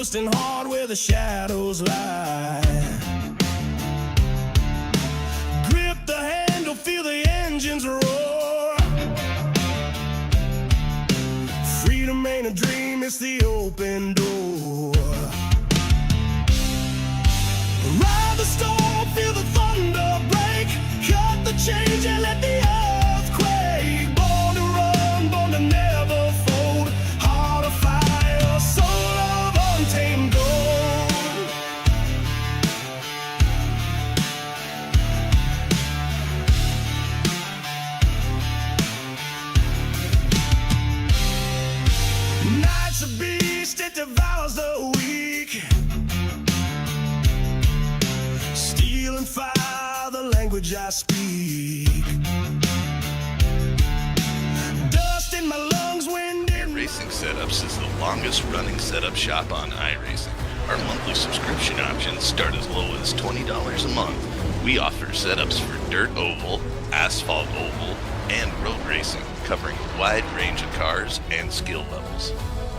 coasting hard where the shadows lie. Grip the handle, feel the engines roar. Freedom ain't a dream, it's the open door. Ride the storm, feel the thunder break. Cut the change and let the earth quake. Born to run, born to never fold. Heart of fire, soul of untamed gold. Night's a beast, it devours the weak. Steel and fire, the language I speak. Dust in my lungs, wind in Racing Setups is the longest running setup shop on iRacing. Our monthly subscription options start as low as $20 a month. We offer setups for dirt oval, asphalt oval, and road racing, covering a wide range of cars and skill levels.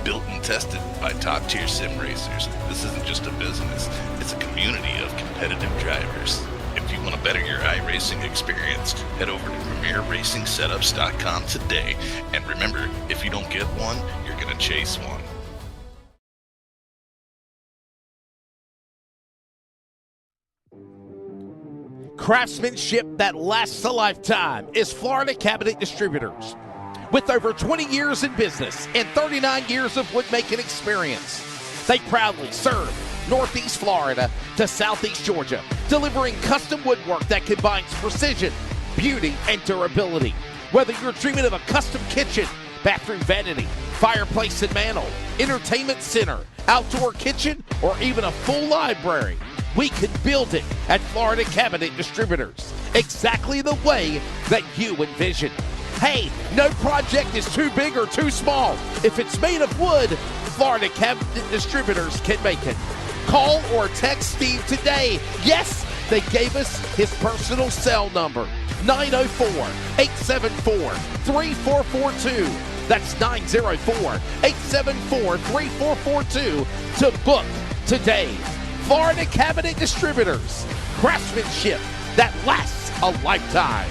Built and tested by top-tier sim racers, this isn't just a business, it's a community of competitive drivers. If you want to better your iRacing experience, head over to PremierRacingSetups.com today. And remember, if you don't get one, you're going to chase one. Craftsmanship that lasts a lifetime is Florida Cabinet Distributors. With over 20 years in business and 39 years of woodmaking experience, they proudly serve Northeast Florida to Southeast Georgia, delivering custom woodwork that combines precision, beauty, and durability. Whether you're dreaming of a custom kitchen, bathroom vanity, fireplace and mantel, entertainment center, outdoor kitchen, or even a full library, we can build it at Florida Cabinet Distributors, exactly the way that you envision. Hey, no project is too big or too small. If it's made of wood, Florida Cabinet Distributors can make it. Call or text Steve today. Yes, they gave us his personal cell number, 904-874-3442. That's 904-874-3442 to book today. Florida Cabinet Distributors, craftsmanship that lasts a lifetime.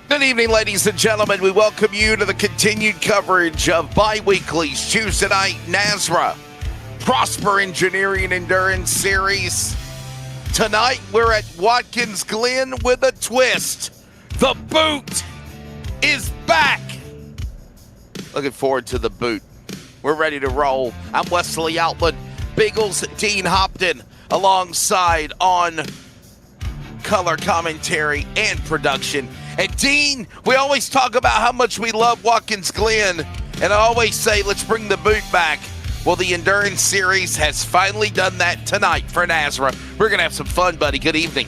Good evening, ladies and gentlemen. We welcome you to the continued coverage of bi-weekly's Tuesday Night NASRA Prosper Engineering Endurance Series. Tonight, we're at Watkins Glen with a twist. The boot is back. Looking forward to the boot. We're ready to roll. I'm Wesley Outland, Biggles, Dean Hopton, alongside on color commentary and production. And Dean, we always talk about how much we love Watkins Glen, and I always say, let's bring the boot back. Well, the Endurance Series has finally done that tonight for NASRA. We're going to have some fun, buddy. Good evening.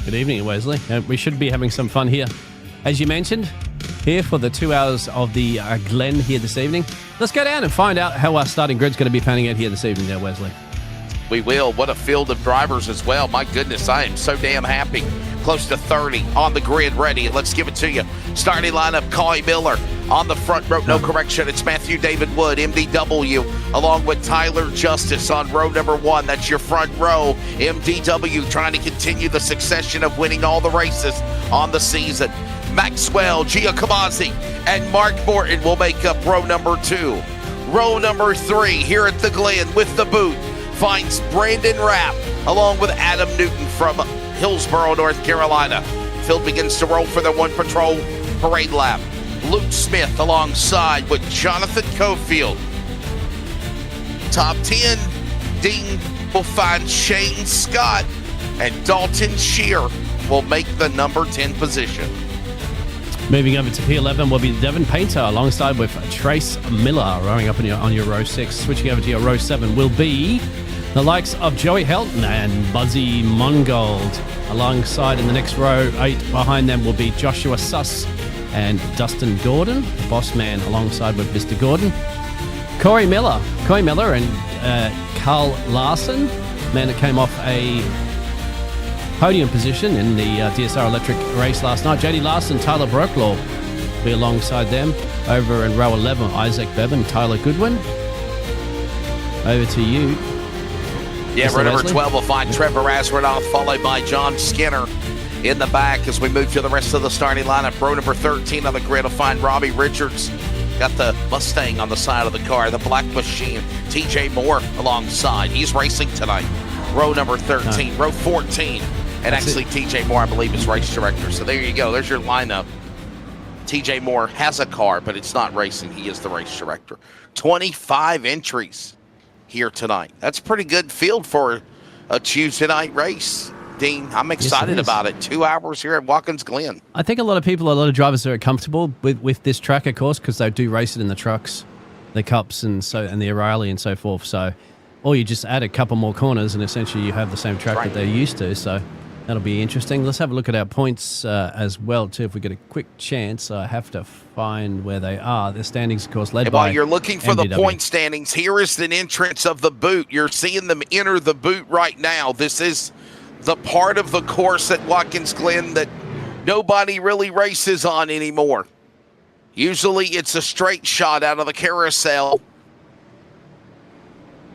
Good evening, Wesley. We should be having some fun here. As you mentioned, here for the 2 hours of the Glen here this evening. Let's go down and find out how our starting grid's going to be panning out here this evening there, Wesley. We will. What a field of drivers as well. My goodness, I am so damn happy. Close to 30 on the grid ready. Let's give it to you. Starting lineup, Coy Miller on the front row. No correction. It's Matthew David Wood, MDW, along with Tyler Justice on row number 1. That's your front row. MDW trying to continue the succession of winning all the races on the season. Maxwell, Giacomazzi, and Mark Morton will make up row number 2. Row number 3 here at the Glen with the boot finds Brandon Rapp along with Adam Newton from Hillsborough, North Carolina. Field begins to roll for the 1 patrol parade lap. Luke Smith alongside with Jonathan Cofield. Top 10, Dean will find Shane Scott, and Dalton Shear will make the number 10 position. Moving over to P11 will be Devin Painter alongside with Trace Miller rowing up on your row 6. Switching over to your row 7 will be the likes of Joey Helton and Buzzy Mungold. Alongside in the next row 8 behind them will be Joshua Suss and Dustin Gordon. Boss man alongside with Mr. Gordon. Corey Miller and Carl Larson man that came off a podium position in the DSR Electric race last night. JD Larson, Tyler Brooklaw will be alongside them. Over in row 11, Isaac Bevan, Tyler Goodwin. Over to you. Yeah, Mr. row number Wesley. 12 will find Trevor Asronoff, followed by John Skinner in the back as we move to the rest of the starting lineup. Row number 13 on the grid will find Robbie Richards. Got the Mustang on the side of the car, the Black Machine. TJ Moore alongside. He's racing tonight. Row number 13, row 14. And That's actually, TJ Moore, I believe, is race director. So there you go. There's your lineup. TJ Moore has a car, but it's not racing. He is the race director. 25 entries here tonight. That's a pretty good field for a Tuesday night race. Dean, I'm excited about it. 2 hours here at Watkins Glen. I think a lot of drivers are comfortable with this track, of course, because they do race it in the trucks, the Cups, and the O'Reilly and so forth. So, or you just add a couple more corners, and essentially you have the same track that they're used to. So that'll be interesting. Let's have a look at our points as well, too, if we get a quick chance. I have to find where they are. The standings, of course, led by while you're looking for MDW. the point standings, here is an entrance of the boot. You're seeing them enter the boot right now. This is the part of the course at Watkins Glen that nobody really races on anymore. Usually it's a straight shot out of the carousel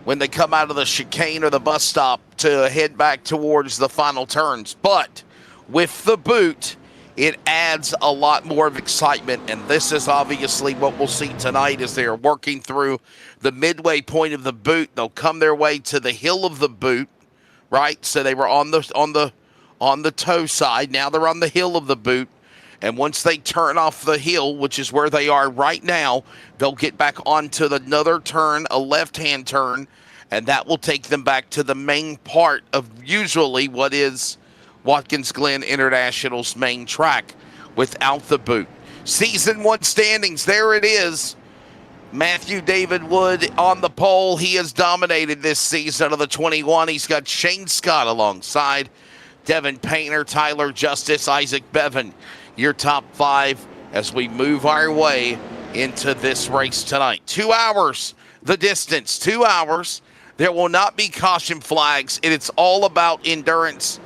when they come out of the chicane or the bus stop to head back towards the final turns. But with the boot, it adds a lot more of excitement, and this is obviously what we'll see tonight as they're working through the midway point of the boot. They'll come their way to the hill of the boot, right? So they were on the toe side. Now they're on the hill of the boot. And once they turn off the hill, which is where they are right now, they'll get back onto another turn, a left-hand turn, and that will take them back to the main part of usually what is Watkins Glen International's main track without the boot. Season 1 standings, there it is. Matthew David Wood on the pole. He has dominated this season of the 21. He's got Shane Scott alongside Devin Painter, Tyler Justice, Isaac Bevan. Your top 5 as we move our way into this race tonight. 2 hours, the distance, 2 hours. There will not be caution flags, and it's all about endurance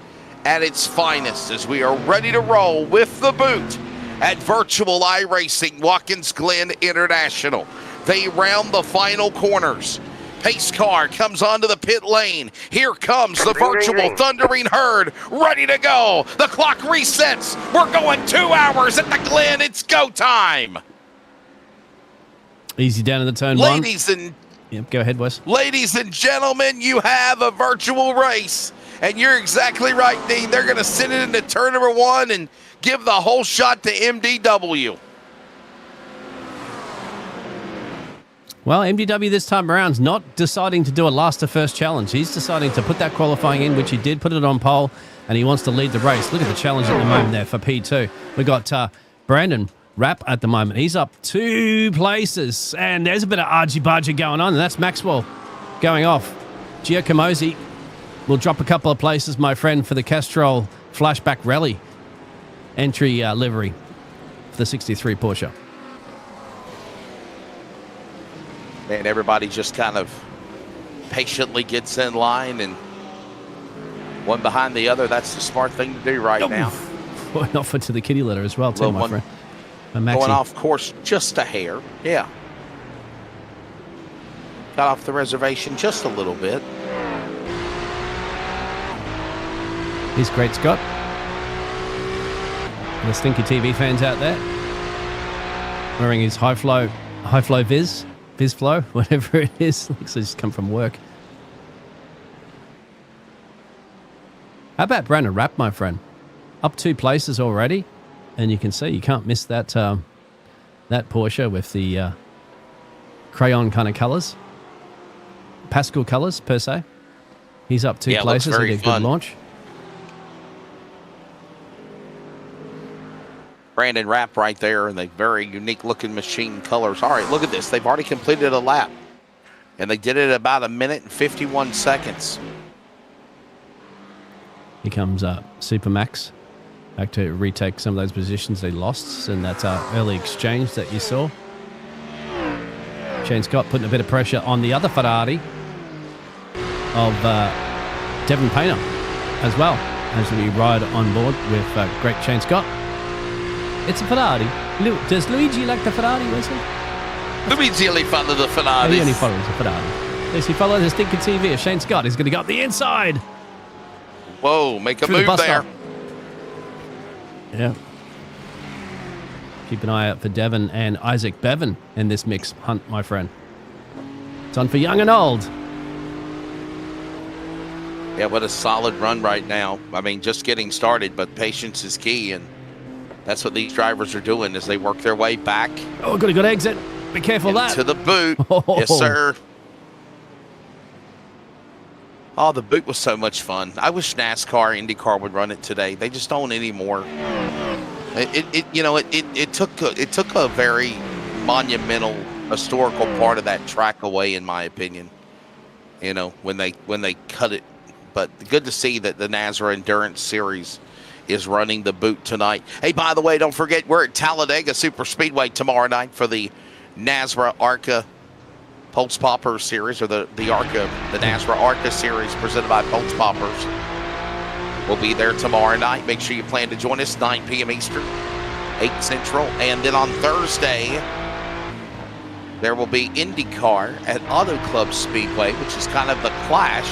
at its finest as we are ready to roll with the boot at Virtual iRacing Watkins Glen International. They round the final corners. Pace car comes onto the pit lane. Here comes the virtual thundering herd, ready to go. The clock resets. We're going 2 hours at the Glen. It's go time. Easy down in the turn Ladies one. and Yep, go ahead, Wes. Ladies and gentlemen, you have a virtual race. And you're exactly right, Dean. They're going to send it into turn number 1 and give the whole shot to MDW. Well, MDW this time around is not deciding to do a last to first challenge. He's deciding to put that qualifying in, which he did, put it on pole, and he wants to lead the race. Look at the challenge at the moment there for P2. We got Brandon Rapp at the moment. He's up 2 places, and there's a bit of argy-bargy going on, and that's Maxwell going off. Giacomosi will drop a couple of places, my friend, for the Castrol Flashback Rally entry livery for the 63 Porsche. And everybody just kind of patiently gets in line and one behind the other. That's the smart thing to do right now. Going off into the kitty litter as well, too, my friend. Going off course just a hair. Yeah. Got off the reservation just a little bit. He's great, Scott. And the Stinky TV fans out there wearing his high flow Viz Flow, whatever it is. Looks like he's come from work. How about Brandon Rapp, my friend? Up 2 places already, and you can see you can't miss that that Porsche with the crayon kind of colours, pastel colours per se. He's up 2 places. Looks very a good launch. Brandon Rapp right there in the very unique looking machine colors. All right, look at this. They've already completed a lap. And they did it about 1 minute and 51 seconds. Here comes Supermax back to retake some of those positions they lost in that early exchange that you saw. Shane Scott putting a bit of pressure on the other Ferrari of Devin Painter as well, as we ride on board with great Shane Scott. It's a Ferrari. Does Luigi like the Ferrari, Wesley? Luigi only follows the He Ferrari. only follows the Ferrari. Yes, he follows the stinking TV of Shane Scott. He's going to go up the inside. Whoa, make a Through the move bus there. stop. Yeah. Keep an eye out for Devon and Isaac Bevan in this mix hunt, my friend. It's on for young and old. Yeah, what a solid run right now. I mean, just getting started, but patience is key, and that's what these drivers are doing as they work their way back Oh, got a good exit. Be careful of that. to the boot. Oh. Yes, sir. Oh, the boot was so much fun. I wish NASCAR, IndyCar would run it today. They just don't anymore. It took a very monumental historical part of that track away, in my opinion. You know, when they cut it. But good to see that the NASRA Endurance Series is running the boot tonight. Hey, by the way, don't forget we're at Talladega Super Speedway tomorrow night for the NASRA ARCA Pulse Popper Series, or the NASRA ARCA Series presented by Pulse Poppers. We'll be there tomorrow night. Make sure you plan to join us 9 p.m. Eastern, 8 Central. And then on Thursday, there will be IndyCar at Auto Club Speedway, which is kind of the clash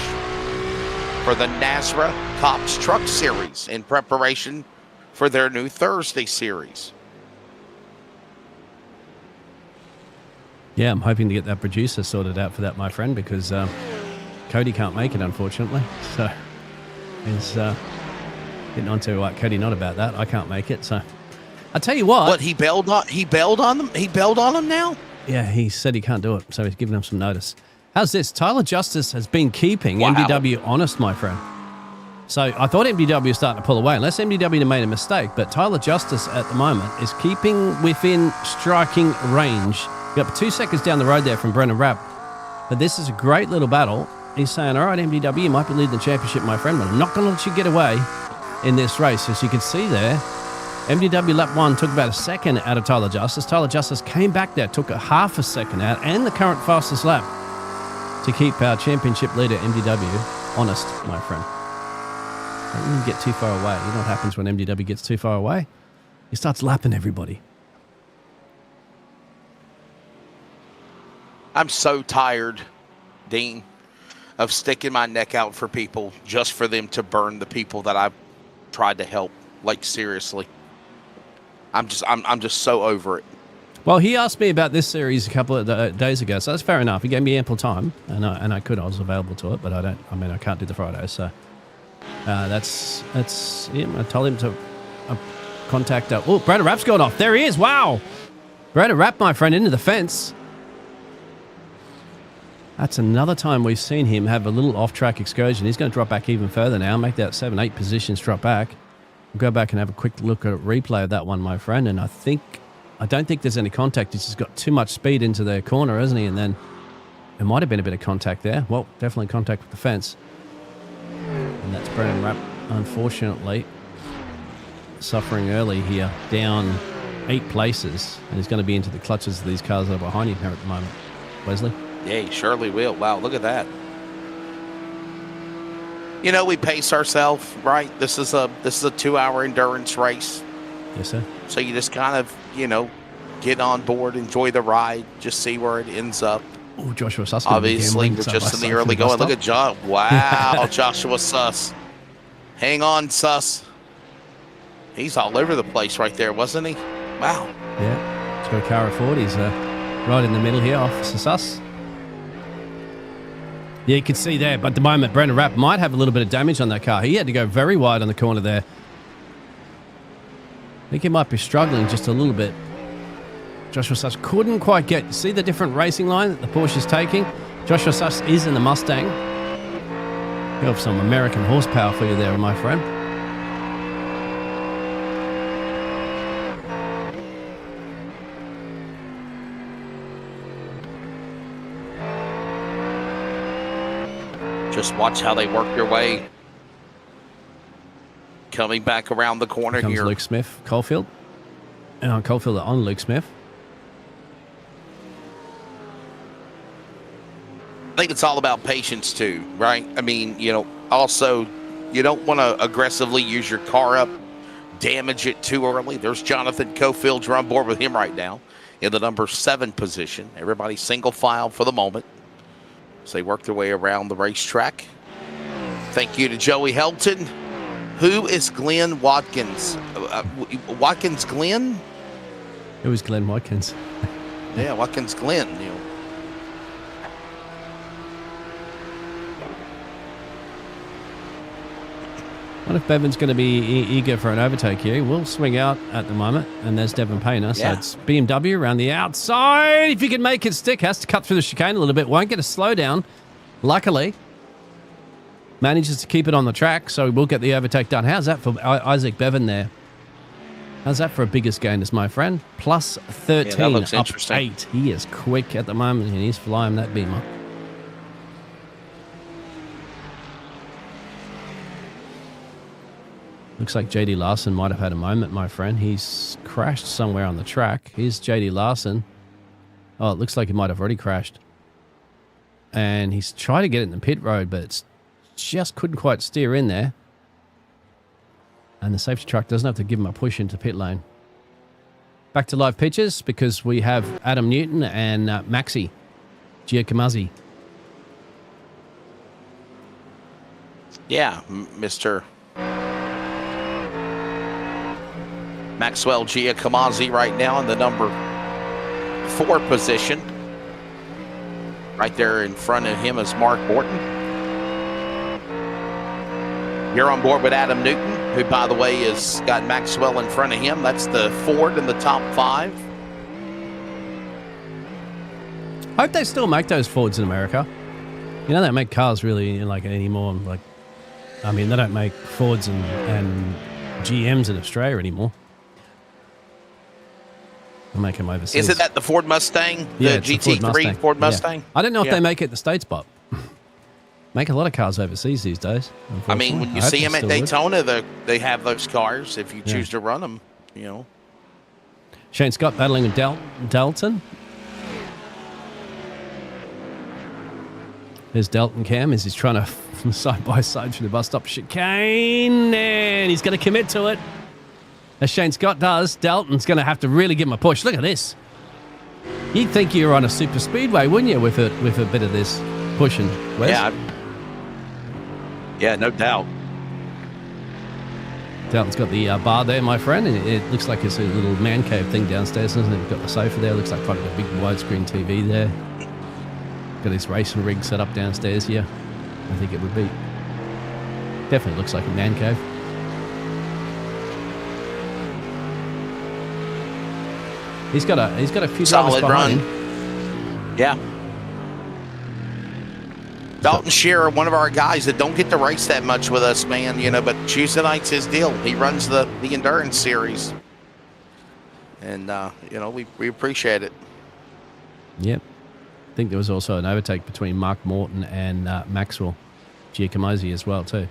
for the NASRA C.O.P.S Truck Series in preparation for their new Thursday series. Yeah, I'm hoping to get that producer sorted out for that, my friend, because Cody can't make it, unfortunately. So he's getting on to Cody not about that. I can't make it. So I tell you what. What, he bailed on them? He bailed on them now? Yeah, he said he can't do it, so he's giving them some notice. How's this? Tyler Justice has been keeping Wow. MDW honest, my friend. So I thought MDW was starting to pull away, unless MDW made a mistake. But Tyler Justice at the moment is keeping within striking range. You're up 2 seconds down the road there from Brendan Rapp. But this is a great little battle. He's saying, all right, MDW, you might be leading the championship, my friend, but I'm not going to let you get away in this race. As you can see there, MDW lap 1 took about a second out of Tyler Justice. Tyler Justice came back there, took a half a second out, and the current fastest lap to keep our championship leader, MDW, honest, my friend. Don't even get too far away. You know what happens when MDW gets too far away? He starts lapping everybody. I'm so tired, Dean, of sticking my neck out for people just for them to burn the people that I've tried to help. Like, seriously. I'm just so over it. Well, he asked me about this series a couple of days ago, so that's fair enough. He gave me ample time, and I was available to it, but I can't do the Fridays, so that's him. I told him to contact. Oh, Brandon Rapp's gone off. There he is. Wow, Brandon Rapp, my friend, into the fence. That's another time we've seen him have a little off-track excursion. He's going to drop back even further now, make that 7-8 positions drop back. We'll go back and have a quick look at a replay of that one, my friend, and I don't think there's any contact. He's just got too much speed into the corner, hasn't he? And then there might have been a bit of contact there. Well, definitely contact with the fence. And that's Brendan Rapp, unfortunately, suffering early here, down 8 places. And he's going to be into the clutches of these cars that are behind him here at the moment. Wesley? Yeah, he surely will. Wow, look at that. You know, we pace ourselves, right? This is a 2-hour endurance race. Yes, sir. So you just kind of, get on board, enjoy the ride, just see where it ends up. Oh, Joshua Suss. Obviously, we're just in the early going. Look at John. Wow, Joshua Suss. Hang on, Suss. He's all over the place right there, wasn't he? Wow. Yeah, he's got a car of Ford. He's right in the middle here, Officer Suss. Yeah, you can see there, but at the moment, Brendan Rapp might have a little bit of damage on that car. He had to go very wide on the corner there. I think he might be struggling just a little bit. Joshua Suss couldn't quite see the different racing line that the Porsche is taking. Joshua Suss is in the Mustang. You have some American horsepower for you there, my friend. Just watch how they work their way. Coming back around the corner Here comes here. Luke Smith, Caulfield. And Caulfield on Luke Smith. I think it's all about patience too, right? I mean, also you don't want to aggressively use your car up, damage it too early. There's Jonathan Cofield. You're on board with him right now in the number 7 position. Everybody single file for the moment as they work their way around the racetrack. Thank you to Joey Helton. Who is Glen Watkins? Watkins Glen? It was Glen Watkins. Yeah, Watkins Glen. I wonder if Bevan's going to be eager for an overtake here. We'll swing out at the moment, and there's Devin Painter. So it's BMW around the outside. If he can make it stick, has to cut through the chicane a little bit. Won't get a slowdown. Luckily, manages to keep it on the track, so we'll get the overtake done. How's that for Isaac Bevan there? How's that for a biggest gainers, my friend? Plus 13, that looks up interesting. 8. He is quick at the moment, and he's flying that beamer. Looks like J.D. Larson might have had a moment, my friend. He's crashed somewhere on the track. Here's J.D. Larson. Oh, it looks like he might have already crashed. And he's trying to get it in the pit road, but it's just couldn't quite steer in there. And the safety truck doesn't have to give him a push into pit lane. Back to live pitches because we have Adam Newton and Maxi Giacomassi. Yeah, Mr. Maxwell Giacomassi right now in the number 4 position. Right there in front of him is Mark Morton. You're on board with Adam Newton, who, by the way, has got Maxwell in front of him. That's the Ford in the top 5. I hope they still make those Fords in America. They don't make cars really anymore. They don't make Fords and GMs in Australia anymore. They make them overseas. Isn't that the Ford Mustang? The GT3 Ford Mustang? Yeah. I don't know if they make it in the States, Bob. Make a lot of cars overseas these days. I mean, when you see them at Daytona, they have those cars if you choose to run them, Shane Scott battling with Dalton. There's Dalton Cam as he's trying to side by side through the bus stop chicane, and he's going to commit to it. As Shane Scott does, Dalton's going to have to really give him a push. Look at this. You'd think you were on a super speedway, wouldn't you, with a bit of this pushing, Wes? Yeah, no doubt. Dalton's got the bar there, my friend, and it looks like it's a little man cave thing downstairs, doesn't it? We've got the sofa there. Looks like probably a big widescreen TV there. Got this racing rig set up downstairs here. I think it would be. Definitely looks like a man cave. He's got a few drivers behind him. Yeah. Dalton Shearer, one of our guys that don't get to race that much with us, man, but Tuesday night's his deal. He runs the endurance series. And, we appreciate it. Yep. I think there was also an overtake between Mark Morton and Maxwell Giacomassi as well, too.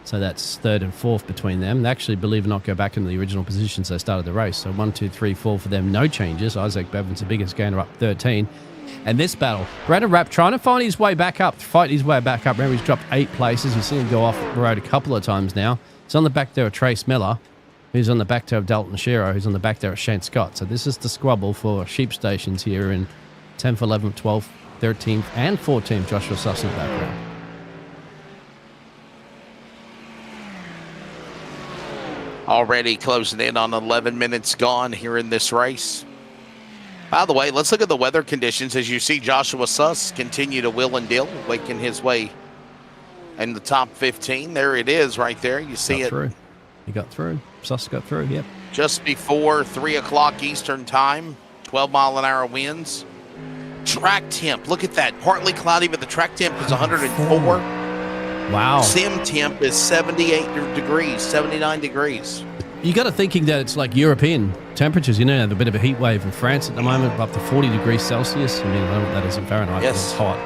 So that's 3rd and 4th between them. They actually, believe it or not, go back into the original positions they started the race. So 1, 2, 3, 4 for them, no changes. Isaac Bevan's the biggest gainer, up 13. And this battle, Brandon Rapp trying to fight his way back up. Remember, he's dropped 8 places. You've seen him go off the road a couple of times now. He's on the back there of Trace Miller, who's on the back there of Dalton Shearer, who's on the back there of Shane Scott. So this is the squabble for sheep stations here in 10th, 11th, 12th, 13th, and 14th. Joshua Suss in the background. Already closing in on 11 minutes gone here in this race. By the way, let's look at the weather conditions as you see Joshua Suss continue to wheel and deal, making his way in the top 15. There it is right there. You see it. He got through. Suss got through, yep. Just before 3 o'clock Eastern time, 12-mile-an-hour winds. Track temp, look at that. Partly cloudy, but the track temp is 104. Wow. Sim temp is 78 degrees, 79 degrees. You got to thinking that it's like European temperatures. Have a bit of a heat wave in France at the moment, up to 40 degrees Celsius. I don't know what that is in Fahrenheit, but it's hot.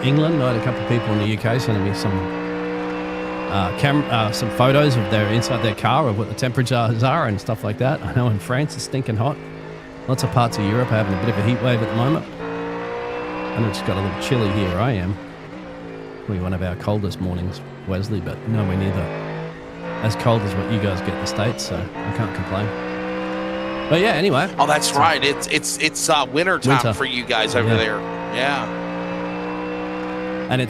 England, I had a couple of people in the UK sending me some photos of their inside their car of what the temperatures are and stuff like that. I know in France it's stinking hot. Lots of parts of Europe are having a bit of a heat wave at the moment. and it's got a little chilly here. I am. Probably one of our coldest mornings, Wesley, but nowhere near as cold as what you guys get in the States, so I can't complain. But yeah, anyway. Oh, that's right. It's winter time for you guys over there. Yeah. And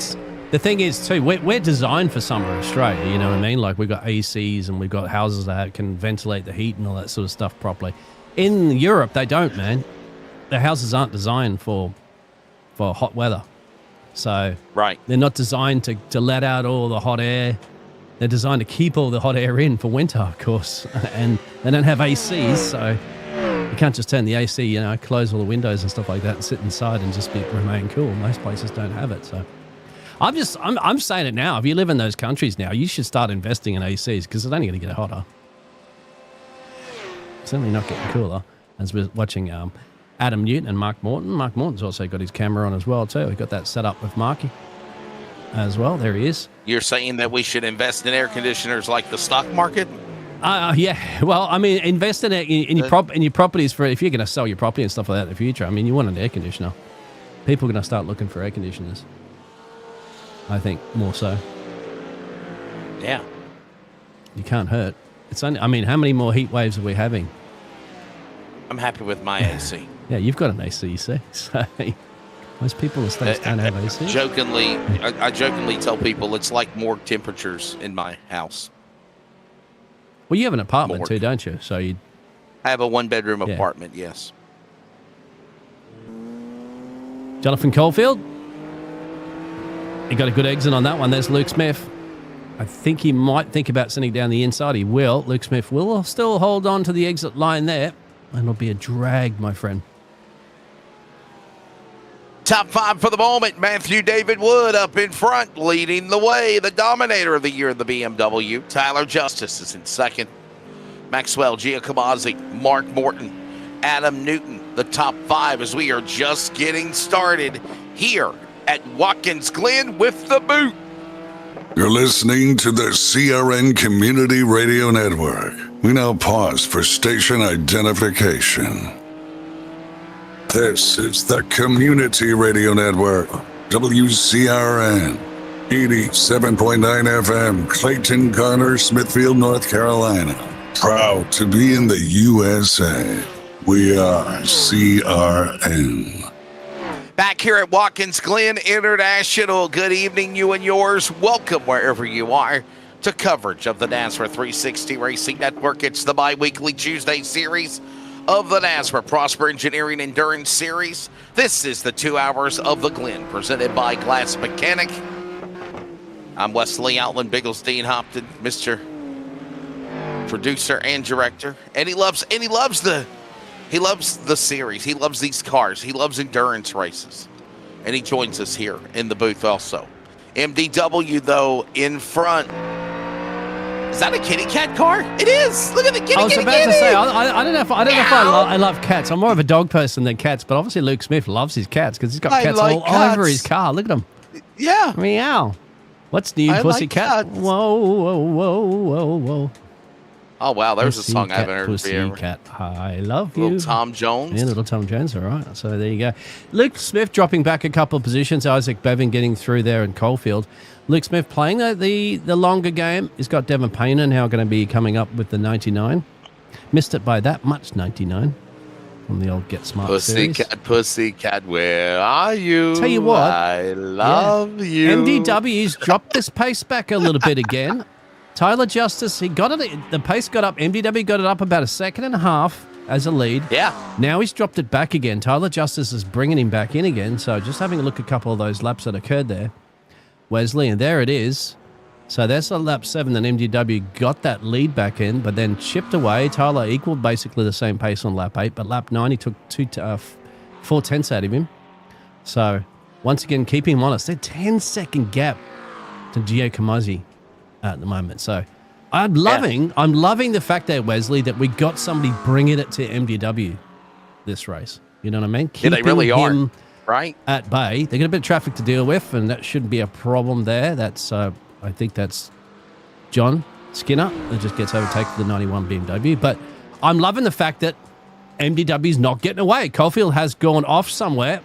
the thing is too, we're designed for summer Australia. You know what I mean? Like we've got ACs and we've got houses that can ventilate the heat and all that sort of stuff properly. In Europe, they don't, man. The houses aren't designed for hot weather. So they're not designed to let out all the hot air. They're designed to keep all the hot air in for winter, of course. And they don't have ACs, so you can't just turn the AC, close all the windows and stuff like that and sit inside and just remain cool. Most places don't have it. So I'm saying it now. If you live in those countries now, you should start investing in ACs because it's only going to get hotter. Certainly not getting cooler. As we're watching Adam Newton and Mark Morton. Mark Morton's also got his camera on as well, too. We've got that set up with Marky as well. There he is. You're saying that we should invest in air conditioners like the stock market? Yeah. Well, I mean, invest in it in your properties for if you're going to sell your property and stuff like that in the future. I mean, you want an air conditioner. People are going to start looking for air conditioners. I think more so. Yeah. You can't hurt. It's only. I mean, how many more heat waves are we having? I'm happy with my AC. Yeah, you've got an AC, you see. So most people in the States don't have AC. I jokingly tell people it's like morgue temperatures in my house. Well, you have an apartment too, don't you? So I have a one-bedroom apartment, yes. Jonathan Caulfield. He got a good exit on that one. There's Luke Smith. I think he might think about sending down the inside. He will. Luke Smith will still hold on to the exit line there. And it'll be a drag, my friend. Top 5 for the moment. Matthew David Wood up in front, leading the way. The dominator of the year in the BMW. Tyler Justice is in second. Maxwell Giacomazzi, Mark Morton, Adam Newton. The top 5 as we are just getting started here at Watkins Glen with the boot. You're listening to the CRN Community Radio Network. We now pause for station identification. This is the Community Radio Network, WCRN, 87.9 FM, Clayton, Garner, Smithfield, North Carolina. Proud to be in the USA. We are CRN. Back here at Watkins Glen International. Good evening, you and yours. Welcome wherever you are to coverage of the NASRA 360 Racing Network. It's the bi-weekly Tuesday series of the NASRA Prosper Engineering Endurance Series. This is the 2 hours of the Glen, presented by Glass Mechanic. I'm Wesley Outland, Bigglesdean Hopton, Mr. Producer and Director, and he loves the series. He loves these cars. He loves endurance races. And he joins us here in the booth also. MDW, though, in front. Is that a kitty cat car? It is. Look at the kitty. I was about to say, I don't know if I love cats. I'm more of a dog person than cats, but obviously Luke Smith loves his cats because he's got cats all over his car. Look at him. Yeah. Meow. What's new, Pussycat? Like whoa, whoa, whoa, whoa, whoa. Oh, wow, there's a song I haven't heard before. Pussycat, I love you. Little Tom Jones. Yeah, little Tom Jones, all right. So there you go. Luke Smith dropping back a couple of positions. Isaac Bevan getting through there in Caulfield. Luke Smith playing the longer game. He's got Devon Payner now going to be coming up with the 99. Missed it by that much, 99. From the old Get Smart series. Pussycat, where are you? Tell you what. I love you. MDW's dropped this pace back a little bit again. Tyler Justice, he got it. The pace got up. MDW got it up about a second and a half as a lead. Yeah. Now he's dropped it back again. Tyler Justice is bringing him back in again. So just having a look at a couple of those laps that occurred there. Wesley, and there it is. So that's a lap 7. Then MDW got that lead back in, but then chipped away. Tyler equaled basically the same pace on lap 8, but lap 9 he took 4 tenths out of him. So once again, keeping him honest. They're 10-second gap to Giacomazzi at the moment. So I'm loving the fact there, Wesley, that we got somebody bringing it to MDW this race. You know what I mean? Yeah, they really are. Right. At bay. They got a bit of traffic to deal with, and that shouldn't be a problem there. That's I think that's John Skinner that just gets overtaken for the 91 BMW. But I'm loving the fact that MDW's not getting away. Caulfield has gone off somewhere.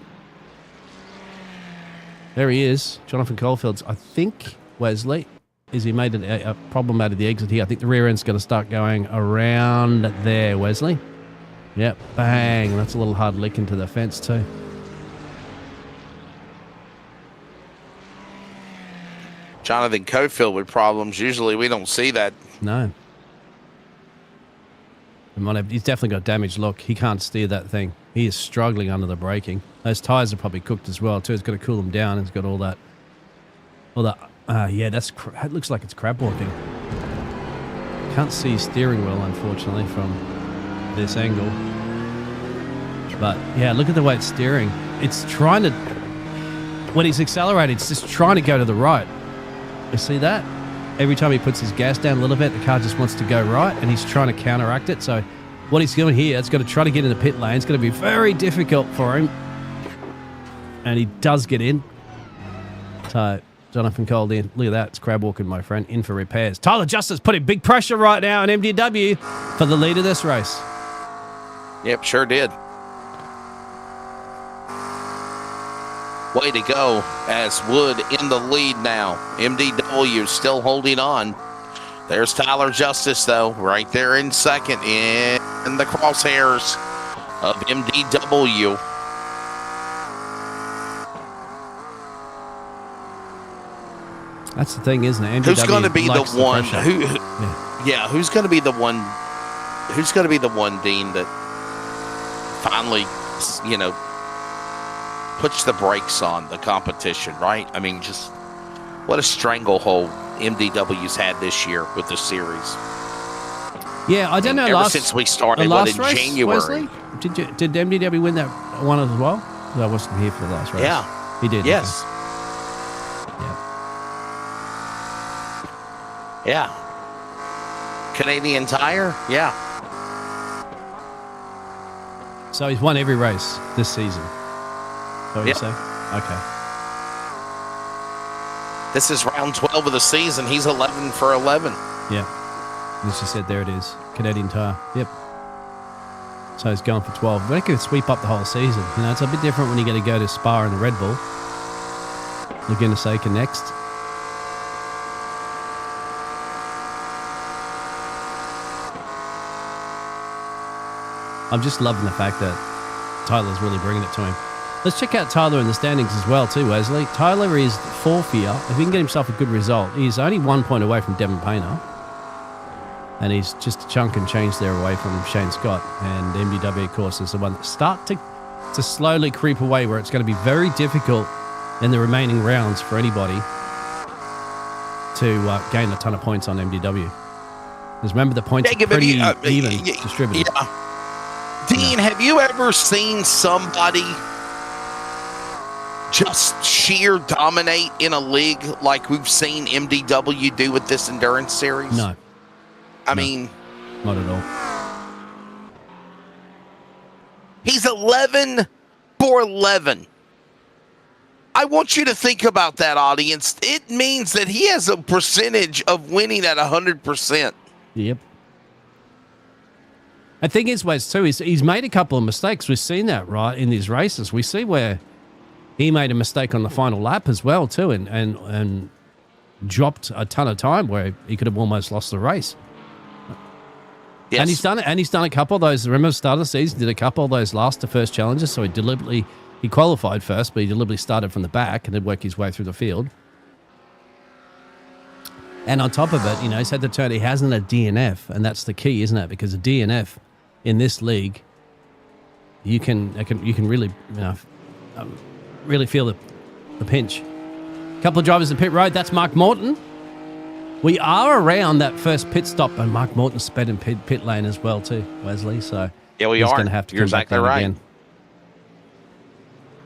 There he is. Jonathan Caulfield's, I think, Wesley, is he made a problem out of the exit here. I think the rear end's going to start going around there, Wesley. Yep, bang. That's a little hard lick into the fence too. Jonathan Caulfield with problems. Usually we don't see that. No. He's definitely got damaged look. He can't steer that thing. He is struggling under the braking. Those tyres are probably cooked as well too. It's got to cool them down. It's got all that. Yeah, that looks like it's crab walking. Can't see steering wheel, unfortunately, from this angle. But yeah, look at the way it's steering. It's trying to, when he's accelerated, it's just trying to go to the right. You see that? Every time he puts his gas down a little bit, the car just wants to go right, and he's trying to counteract it. So what he's doing here, it's got to try to get in the pit lane. It's going to be very difficult for him. And he does get in. So Jonathan Cole in. Look at that. It's crab walking, my friend, in for repairs. Tyler Justice putting big pressure right now on MDW for the lead of this race. Yep, sure did. Way to go, as Wood in the lead now. MDW still holding on. There's Tyler Justice, though, right there in second in the crosshairs of MDW. That's the thing, isn't it? MDW who's going to be the one? Who's going to be the one? Who's going to be the one, Dean, that finally, puts the brakes on the competition, right? I mean, just what a stranglehold MDW's had this year with the series. Yeah, I don't know. Ever since we started, in race, January. Wesley? Did MDW win that one as well? I wasn't here for the last race. Yeah, he did. Yes. Okay. Yeah. Canadian Tire. Yeah. So he's won every race this season. What you say? Okay. This is round 12 of the season. He's 11 for 11. Yeah. As you said, there it is. Canadian Tire. Yep. So he's going for 12. But it could sweep up the whole season. It's a bit different when you get to go to Spa and the Red Bull. Laguna Seca next. I'm just loving the fact that Tyler's really bringing it to him. Let's check out Tyler in the standings as well too, Wesley. Tyler is fourth here. If he can get himself a good result, he's only 1 point away from Devin Painter. And he's just a chunk and change there away from Shane Scott. And MDW, of course, is the one that start to slowly creep away, where it's going to be very difficult in the remaining rounds for anybody to gain a ton of points on MDW. Because remember, the points are pretty even distributed. Yeah. Dean, have you ever seen somebody just sheer dominate in a league like we've seen MDW do with this endurance series? No. I mean, not at all. He's 11 for 11. I want you to think about that, audience. It means that he has a percentage of winning at 100%. Yep. The thing is, Wes, too, he's made a couple of mistakes. We've seen that, right, in these races. We see where he made a mistake on the final lap as well, too, and dropped a ton of time where he could have almost lost the race. Yes. And he's done it. And he's done a couple of those. Remember, the start of the season, did a couple of those last to first challenges. So he qualified first, but he deliberately started from the back and then worked his way through the field. And on top of it, he's had to turn. He hasn't a DNF, and that's the key, isn't it? Because a DNF in this league, you can really, really feel the pinch. A couple of drivers in pit road. That's Mark Morton. We are around that first pit stop, and Mark Morton sped in pit lane as well too, Wesley. So yeah, he's are going to have to You're come back exactly down right. again.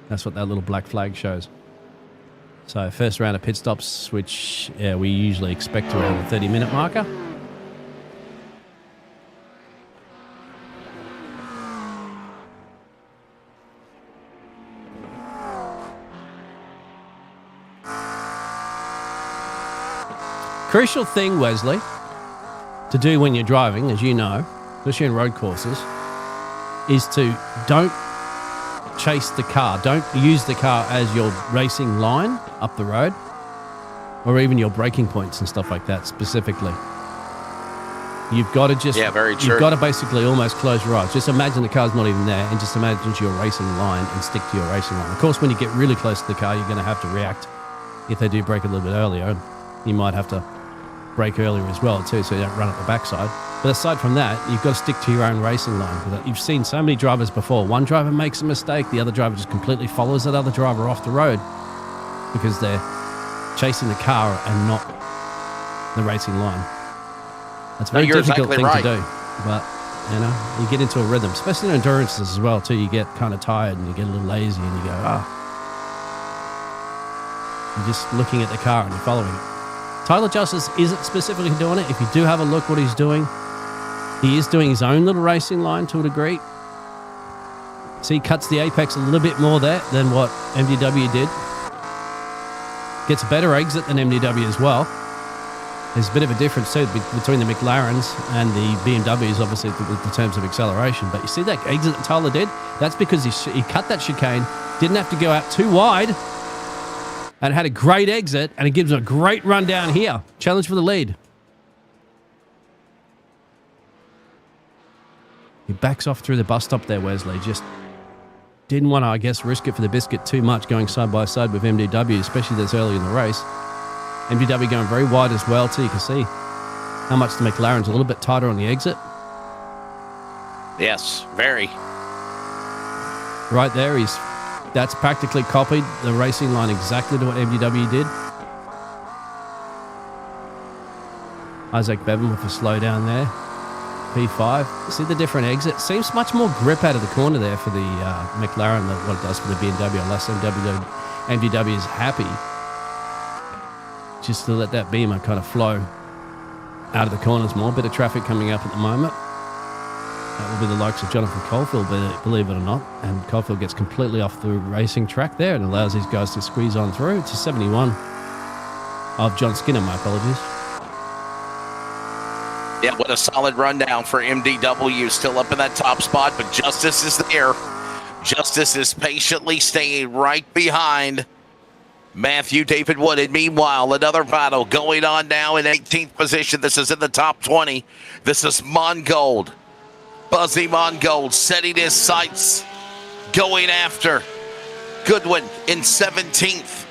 That's what that little black flag shows. So first round of pit stops, which we usually expect around the 30-minute marker. Crucial thing, Wesley, to do when you're driving, as you know, especially in road courses, is to don't chase the car. Don't use the car as your racing line up the road, or even your braking points and stuff like that specifically. You've got to just, very true. You've got to basically almost close your eyes. Just imagine the car's not even there, and just imagine your racing line and stick to your racing line. Of course, when you get really close to the car, you're going to have to react. If they do brake a little bit earlier, you might have to brake earlier as well too, so you don't run up the backside. But aside from that, you've got to stick to your own racing line. You've seen so many drivers before. One driver makes a mistake, the other driver just completely follows that other driver off the road because they're chasing the car and not the racing line. It's a very difficult thing to do, but you get into a rhythm, especially in endurance as well too. You get kind of tired and you get a little lazy and you go, you're just looking at the car and you're following it. Tyler Justice isn't specifically doing it. If you do have a look what he's doing, he is doing his own little racing line to a degree. So he cuts the apex a little bit more there than what MDW did. Gets a better exit than MDW as well. There's a bit of a difference too between the McLarens and the BMWs, obviously, with the terms of acceleration. But you see that exit that Tyler did? That's because he cut that chicane, didn't have to go out too wide, and had a great exit, and it gives him a great run down here. Challenge for the lead. He backs off through the bus stop there, Wesley. Just didn't want to, I guess, risk it for the biscuit too much going side by side with MDW, especially this early in the race. MDW going very wide as well, too. You can see how much the McLaren's a little bit tighter on the exit. Yes, very. Right there, that's practically copied the racing line exactly to what MDW did. Isaac Bevan with a slowdown there. P5. See the different exit? Seems much more grip out of the corner there for the McLaren than what it does for the BMW, unless MDW is happy just to let that Beamer kind of flow out of the corners more. A bit of traffic coming up at the moment. That will be the likes of Jonathan Caulfield, believe it or not. And Caulfield gets completely off the racing track there and allows these guys to squeeze on through. It's a 71 of John Skinner, my apologies. Yeah, what a solid rundown for MDW. Still up in that top spot, but Justice is there. Justice is patiently staying right behind Matthew David Wooded. Meanwhile, another battle going on now in 18th position. This is in the top 20. This is Mongold. Buzzy Mongold setting his sights, going after Goodwin in 17th.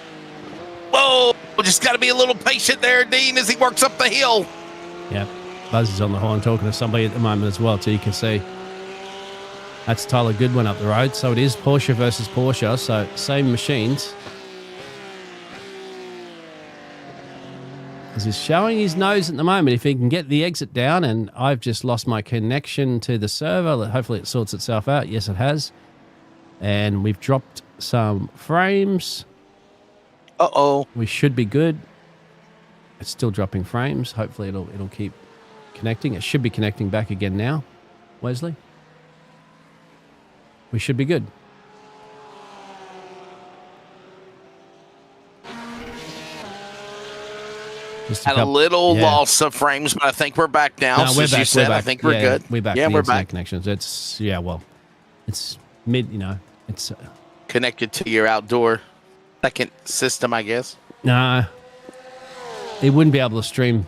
Whoa, just got to be a little patient there, Dean, as he works up the hill. Yeah, Buzzy's on the horn talking to somebody at the moment as well, so you can see. That's Tyler Goodwin up the road. So it is Porsche versus Porsche, so same machines. As he's showing his nose at the moment, if he can get the exit down, and I've just lost my connection to the server. Hopefully it sorts itself out. Yes, it has. And we've dropped some frames. Uh-oh. We should be good. It's still dropping frames. Hopefully it'll keep connecting. It should be connecting back again now, Wesley. We should be good. Had a little loss of frames, but I think we're back now. No, we're back. You said, we're back. I think we're good. We're back. Yeah, the we're internet back. Connections. It's it's mid. It's connected to your outdoor second system, I guess. Nah, it wouldn't be able to stream.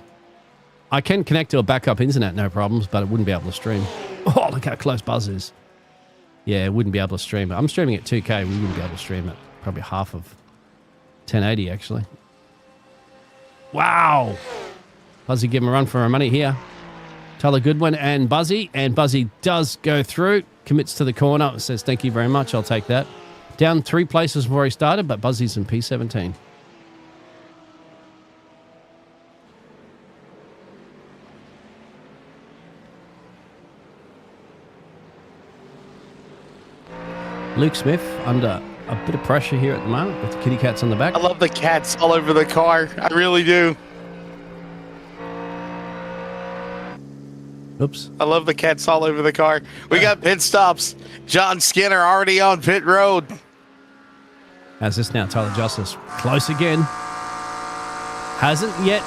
I can connect to a backup internet, no problems, but it wouldn't be able to stream. Oh, look how close Buzz is. Yeah, it wouldn't be able to stream it. I'm streaming at 2K. We wouldn't be able to stream it. Probably half of 1080, actually. Wow. Buzzy give him a run for our money here. Tyler Goodwin and Buzzy does go through, commits to the corner, says thank you very much, I'll take that. Down 3 places before he started, but Buzzy's in P17. Luke Smith under a bit of pressure here at the moment with the kitty cats on the back. I love the cats all over the car. I really do. Oops. I love the cats all over the car. We got pit stops. John Skinner already on pit road. As this now, Tyler Justice close again. Hasn't yet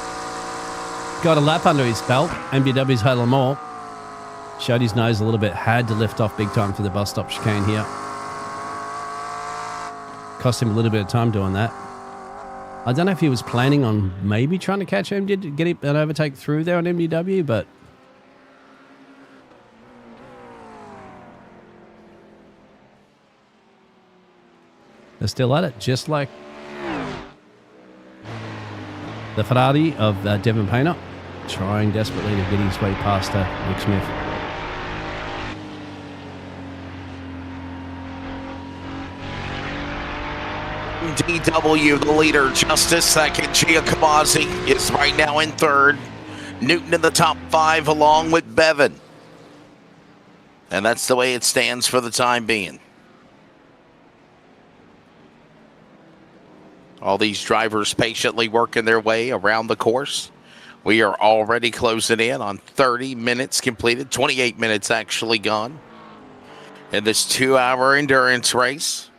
got a lap under his belt. MBW's Halo Moore showed his nose a little bit. Had to lift off big time for the bus stop chicane here. Cost him a little bit of time doing that. I don't know if he was planning on maybe trying to catch him, get an overtake through there on MDW, but they're still at it, just like the Ferrari of Devin Painter, trying desperately to get his way past Luke Smith. DW, the leader, just a second. C.O.P.S is right now in third. Newton in the top 5 along with Bevan. And that's the way it stands for the time being. All these drivers patiently working their way around the course. We are already closing in on 30 minutes completed, 28 minutes actually gone in this 2-hour endurance race.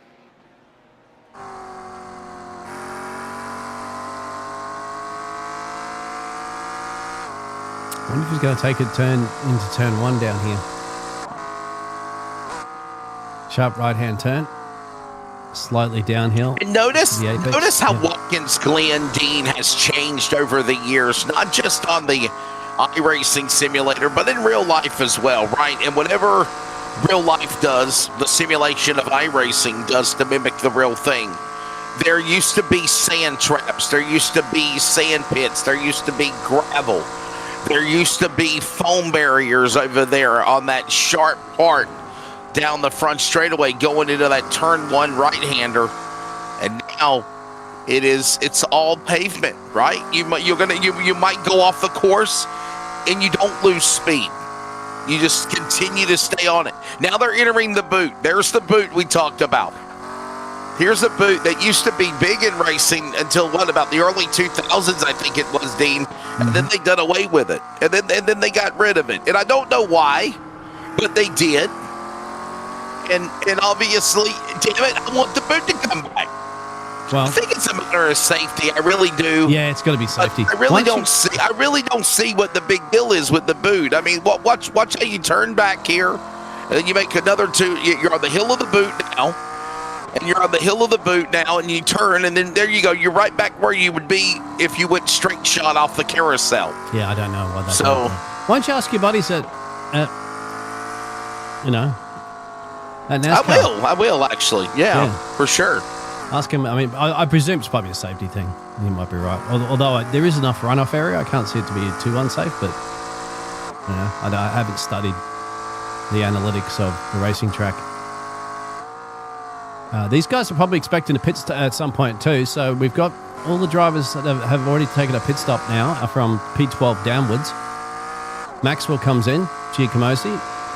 I wonder if he's going to take a turn into turn 1 down here. Sharp right-hand turn. Slightly downhill. And notice how Watkins Glen Dean has changed over the years, not just on the iRacing simulator, but in real life as well, right? And whatever real life does, the simulation of iRacing does to mimic the real thing. There used to be sand traps. There used to be sand pits. There used to be gravel. There used to be foam barriers over there on that sharp part down the front straightaway going into that turn 1 right-hander. And now it's all pavement, right? You might go off the course and you don't lose speed. You just continue to stay on it. Now they're entering the boot. There's the boot we talked about. Here's a boot that used to be big in racing until about the early 2000s, I think it was, Dean. And then they done away with it. And then they got rid of it. And I don't know why, but they did. And obviously, damn it, I want the boot to come back. Well, I think it's a matter of safety. I really do. Yeah, it's got to be safety. I really don't see what the big deal is with the boot. I mean, watch how you turn back here, and then you make another 2. You're on the hill of the boot now. And you're on the hill of the boot now, and you turn, and then there you go. You're right back where you would be if you went straight shot off the carousel. Yeah, I don't know why that's so. Why don't you ask your buddies at NASRA? I will actually. Yeah, for sure. Ask him. I mean, I presume it's probably a safety thing. He might be right. Although there is enough runoff area, I can't see it to be too unsafe. But I haven't studied the analytics of the racing track. These guys are probably expecting a pit stop at some point too. So we've got all the drivers that have already taken a pit stop now from P12 downwards. Maxwell comes in, C.O.P.S,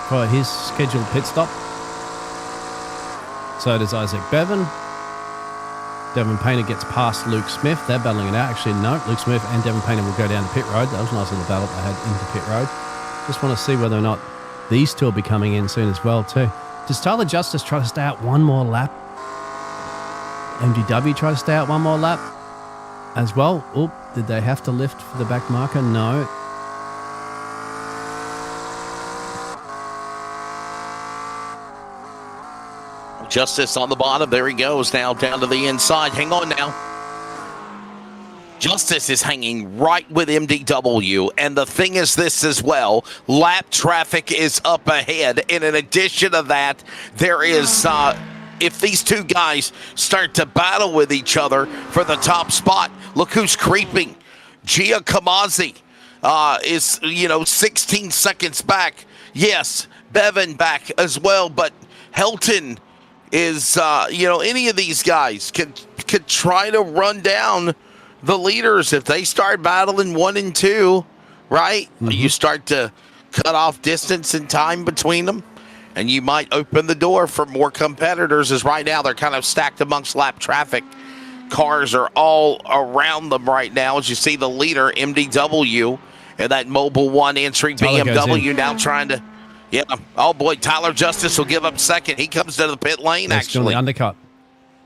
for his scheduled pit stop. So does Isaac Bevan. Devin Painter gets past Luke Smith. They're battling it out. Actually, no, Luke Smith and Devin Painter will go down to pit road. That was a nice little battle they had into pit road. Just want to see whether or not these two will be coming in soon as well too. Does Tyler Justice try to stay out one more lap? MDW try to stay out one more lap as well. Oh, did they have to lift for the back marker? No. Justice on the bottom. There he goes now down to the inside. Hang on now. Justice is hanging right with MDW. And the thing is this as well. Lap traffic is up ahead. And in addition to that, there is... if these two guys start to battle with each other for the top spot, look who's creeping. C.O.P.S is, 16 seconds back. Yes, Bevan back as well, but Helton is, any of these guys could try to run down the leaders if they start battling 1 and 2, right? Mm-hmm. You start to cut off distance and time between them. And you might open the door for more competitors, as right now they're kind of stacked amongst lap traffic. Cars are all around them right now. As you see the leader, MDW, and that Mobile 1 entry BMW now trying to... Yeah. Oh, boy, Tyler Justice will give up second. He comes to the pit lane, actually. The undercut.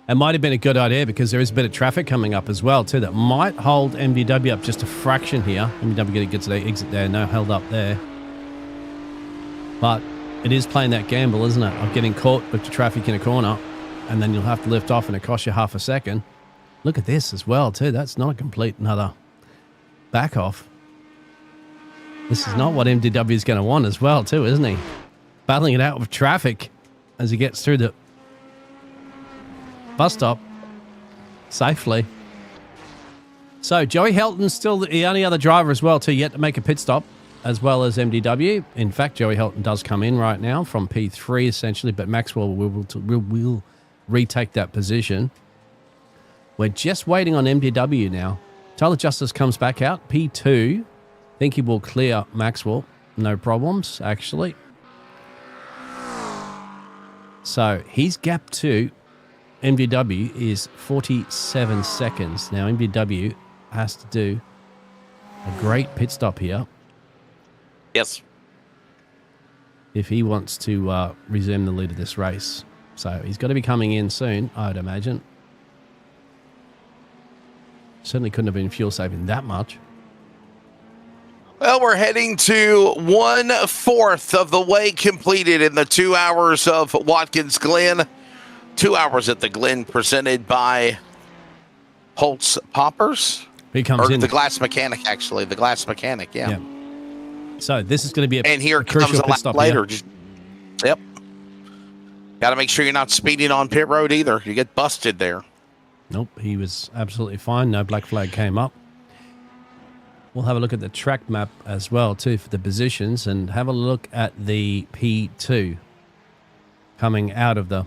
It might have been a good idea because there is a bit of traffic coming up as well, too, that might hold MDW up just a fraction here. MDW gets their exit there. No held up there. But... it is playing that gamble, isn't it, of getting caught with the traffic in a corner. and then you'll have to lift off, and it costs you half a second. Look at this as well, too. That's not a complete another back off. This is not what MDW is going to want as well, too, isn't he? Battling it out with traffic as he gets through the bus stop safely. So Joey Helton's still the only other driver as well, too, yet to make a pit stop, as well as MDW. In fact, Joey Helton does come in right now from P3, essentially, but Maxwell will retake that position. We're just waiting on MDW now. Tyler Justice comes back out, P2. Think he will clear Maxwell. No problems, actually. So his gap to MDW is 47 seconds. Now MDW has to do a great pit stop here. Yes. If he wants to resume the lead of this race. So he's got to be coming in soon, I would imagine. Certainly couldn't have been fuel saving that much. Well, we're heading to 1/4 of the way completed in the 2 hours of Watkins Glen. 2 hours at the Glen, presented by Holtz Poppers. He comes in. The Glass Mechanic, actually. The Glass Mechanic, yeah. So this is going to be and here comes a lap later. Yep. Got to make sure you're not speeding on pit road either. You get busted there. Nope, he was absolutely fine. No black flag came up. We'll have a look at the track map as well, too, for the positions, and have a look at the P2 coming out of the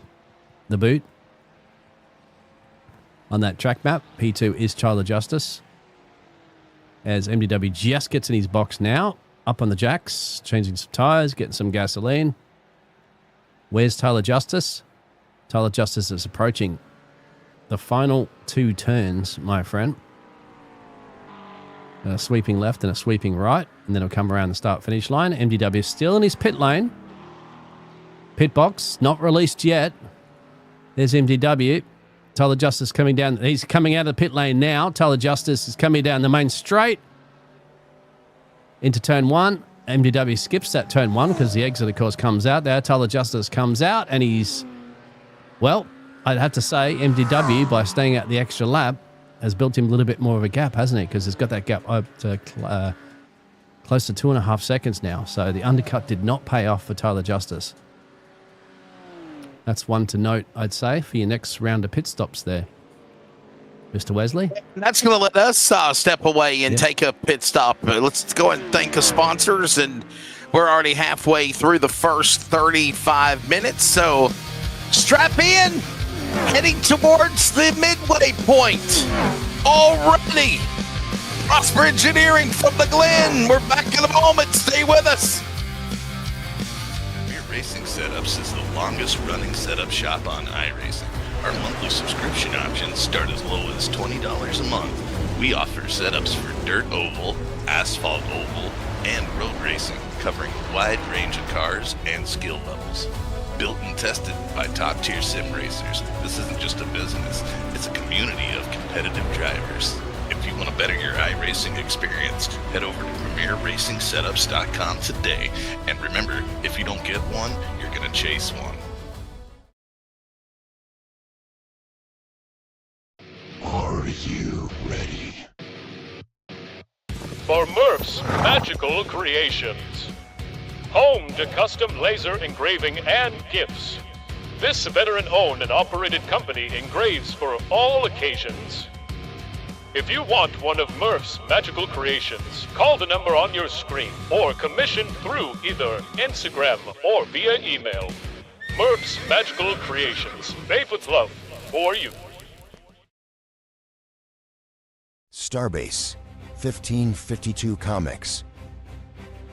boot. On that track map, P2 is Tyler Justice. As MDW just gets in his box now, up on the jacks, changing some tires, getting some gasoline. Where's Tyler Justice? Tyler Justice is approaching the final 2 turns, my friend. A sweeping left and a sweeping right, and then he'll come around the start-finish line. MDW still in his pit lane. Pit box, not released yet. There's MDW. Tyler Justice coming down. He's coming out of the pit lane now. Tyler Justice is coming down the main straight into turn 1. MDW skips that turn 1 because the exit, of course, comes out there. Tyler Justice comes out, and he's, well, I'd have to say MDW, by staying out the extra lap, has built him a little bit more of a gap, hasn't he? Because it's got that gap up to close to 2.5 seconds now. So the undercut did not pay off for Tyler Justice. That's one to note, I'd say, for your next round of pit stops there, Mr. Wesley. That's going to let us step away and take a pit stop. Let's go and thank the sponsors. And we're already halfway through the first 35 minutes. So strap in. Heading towards the midway point already. Prosper Engineering from the Glen. We're back in a moment. Stay with us. Iracing Setups is the longest running setup shop on iRacing. Our monthly subscription options start as low as $20 a month. We offer setups for dirt oval, asphalt oval, and road racing, covering a wide range of cars and skill levels. Built and tested by top-tier sim racers, this isn't just a business, it's a community of competitive drivers. If you want to better your iRacing experience, head over to PremierRacingSetups.com today. And remember, if you don't get one, you're going to chase one. Are you ready? For Murph's Magical Creations. Home to custom laser engraving and gifts. This veteran-owned and operated company engraves for all occasions. If you want one of Murph's Magical Creations, call the number on your screen or commission through either Instagram or via email. Murph's Magical Creations, made with love for you. Starbase, 1552 Comics.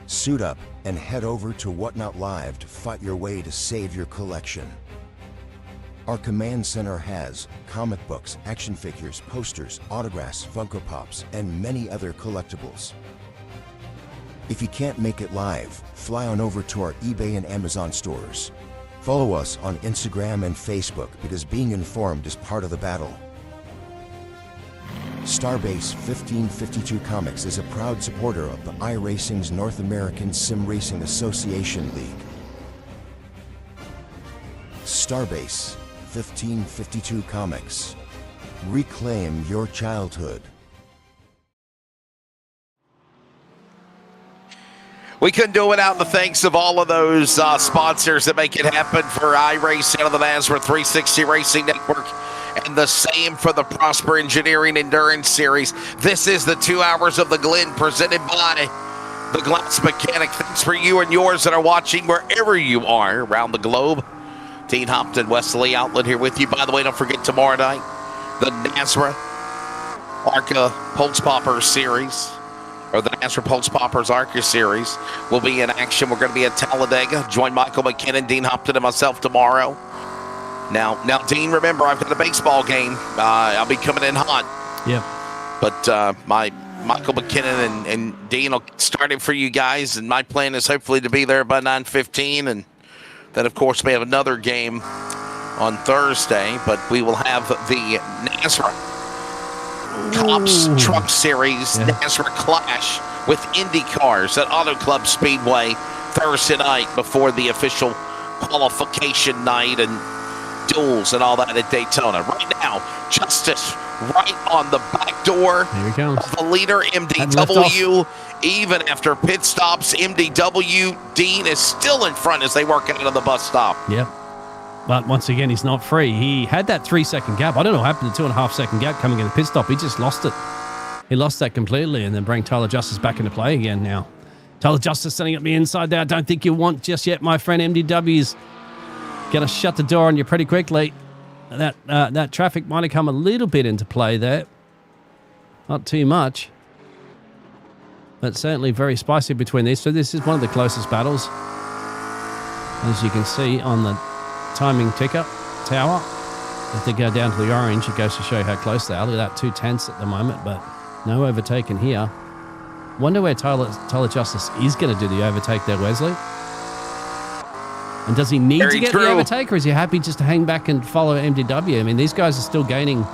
Suit up and head over to Whatnot Live to fight your way to save your collection. Our command center has comic books, action figures, posters, autographs, Funko Pops, and many other collectibles. If you can't make it live, fly on over to our eBay and Amazon stores. Follow us on Instagram and Facebook because being informed is part of the battle. Starbase 1552 Comics is a proud supporter of the iRacing's North American Sim Racing Association League. Starbase 1552 Comics. Reclaim your childhood. We couldn't do it without the thanks of all of those sponsors that make it happen for iRacing of the NASRA 360 Racing Network, and the same for the Prosper Engineering Endurance Series. This is the 2 hours of the Glen presented by the Glass Mechanic. Thanks for you and yours that are watching wherever you are around the globe. Dean Hopton, Wesley Outlet here with you. By the way, don't forget tomorrow night, the NASRA ARCA Pulse Popper Series, or the NASRA Pulse Poppers ARCA Series, will be in action. We're going to be at Talladega. Join Michael McKinnon, Dean Hopton, and myself tomorrow. Now, Dean, remember, I've got a baseball game. I'll be coming in hot. Yeah. But my Michael McKinnon and Dean will start it for you guys, and my plan is hopefully to be there by 9:15, and then, of course, we have another game on Thursday, but we will have the NASRA C.O.P.S Truck Series NASRA Clash with Indy cars at Auto Club Speedway Thursday night before the official qualification night and duels and all that at Daytona. Right now, Justice right on the back door Here he comes. of the leader, MDW. Even after pit stops, MDW, Dean is still in front as they work out of the bus stop. Yep. But once again, he's not free. He had that 3-second gap. I don't know what happened to 2.5-second gap coming in the pit stop. He just lost it. He lost that completely and then bring Tyler Justice back into play again now. Tyler Justice setting up the inside there. I don't think you want just yet, my friend. MDW's going to shut the door on you pretty quickly. That traffic might have come a little bit into play there. Not too much. But certainly very spicy between these. So this is one of the closest battles. As you can see on the timing ticker tower. If they go down to the orange, it goes to show how close they are. Look at that, 2 tenths at the moment, but no overtaking here. Wonder where Tyler Justice is going to do the overtake there, Wesley. And does he need to get the overtake, or is he happy just to hang back and follow MDW? I mean, these guys are still gaining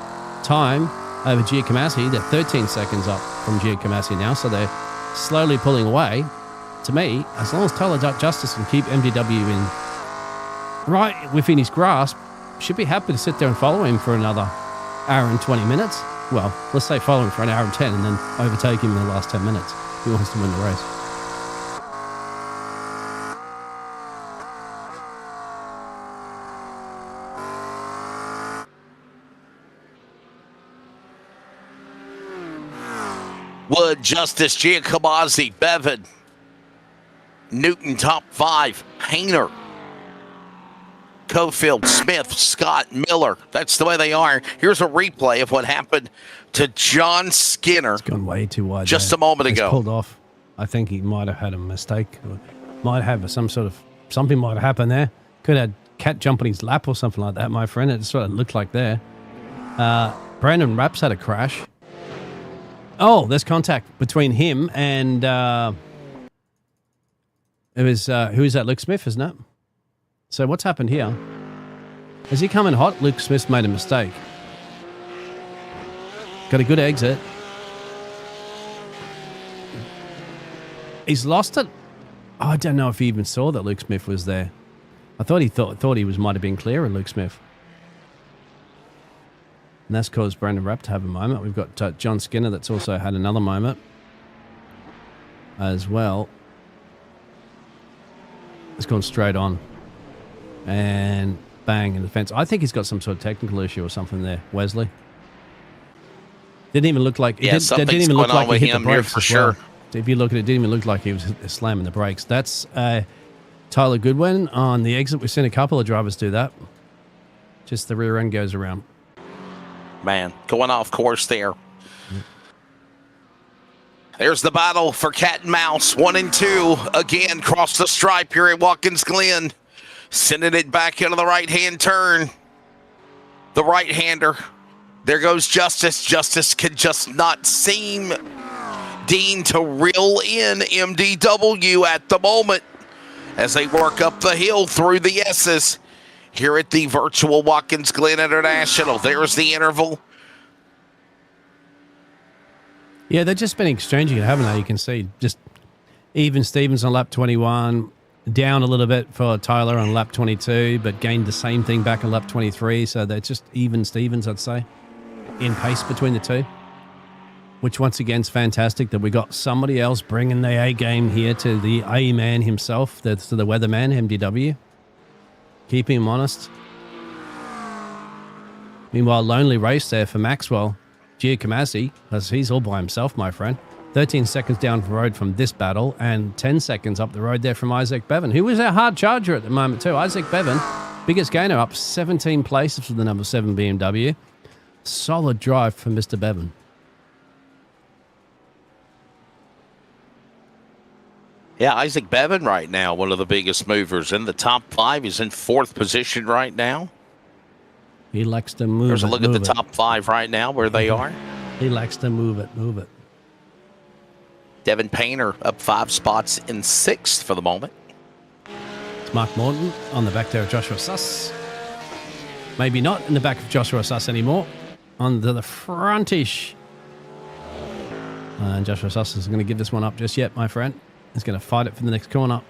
time over Giacomassi. They're 13 seconds up from Giacomassi now, so they're slowly pulling away. To me, as long as Tyler Justice can keep MDW right within his grasp, should be happy to sit there and follow him for another hour and 20 minutes. Well, let's say follow him for an hour and 10 and then overtake him in the last 10 minutes if he wants to win the race. Wood, Justice, Giacomazzi, Bevan, Newton, top 5, Hayner, Cofield, Smith, Scott, Miller. That's the way they are. Here's a replay of what happened to John Skinner. It's gone way too wide. Just a moment ago. Pulled off. I think he might have had a mistake. Or might have something might have happened there. Could have had cat jump on his lap or something like that, my friend. It's what it looked like there. Brandon Rapps had a crash. Oh, there's contact between him and it was who is that? Luke Smith, isn't it? So what's happened here? As he come in hot, Luke Smith's made a mistake. Got a good exit. He's lost it. Oh, I don't know if he even saw that Luke Smith was there. I thought he might have been clear of Luke Smith. And that's caused Brandon Rapp to have a moment. We've got John Skinner that's also had another moment as well. It's gone straight on. And bang in the fence. I think he's got some sort of technical issue or something there, Wesley. Didn't even look like something's going on with him here for sure. If you look at it, didn't even look like he was slamming the brakes. That's Tyler Goodwin on the exit. We've seen a couple of drivers do that. Just the rear end goes around. Man, going off course there. There's the battle for cat and mouse. 1 and 2. Again, cross the stripe here at Watkins Glen. Sending it back into the right-hand turn. The right-hander. There goes Justice. Justice can just not seem, Dean, to reel in MDW at the moment as they work up the hill through the S's here at the virtual Watkins Glen International. There's the interval. Yeah, they've just been exchanging it, haven't they? You can see just even Stevens on lap 21. down a little bit for Tyler on lap 22, but gained the same thing back on lap 23. So they're just even Stevens, I'd say, in pace between the two, which once again is fantastic that we got somebody else bringing the A game here to the A man himself, to the weatherman, MDW, keeping him honest. Meanwhile, lonely race there for Maxwell Giacomassi, as he's all by himself, my friend. 13 seconds down the road from this battle and 10 seconds up the road there from Isaac Bevan, who was our hard charger at the moment too. Isaac Bevan, biggest gainer, up 17 places for the number 7 BMW. Solid drive from Mr. Bevan. Yeah, Isaac Bevan right now, one of the biggest movers in the top 5. He's in 4th position right now. He likes to move. There's a look at the top 5 right now, where they are. He likes to move it. Devin Painter up 5 spots in 6th for the moment. It's Mark Morton on the back there of Joshua Suss. Maybe not in the back of Joshua Suss anymore. Onto the frontish. And Joshua Suss isn't going to give this one up just yet, my friend. He's going to fight it for the next corner.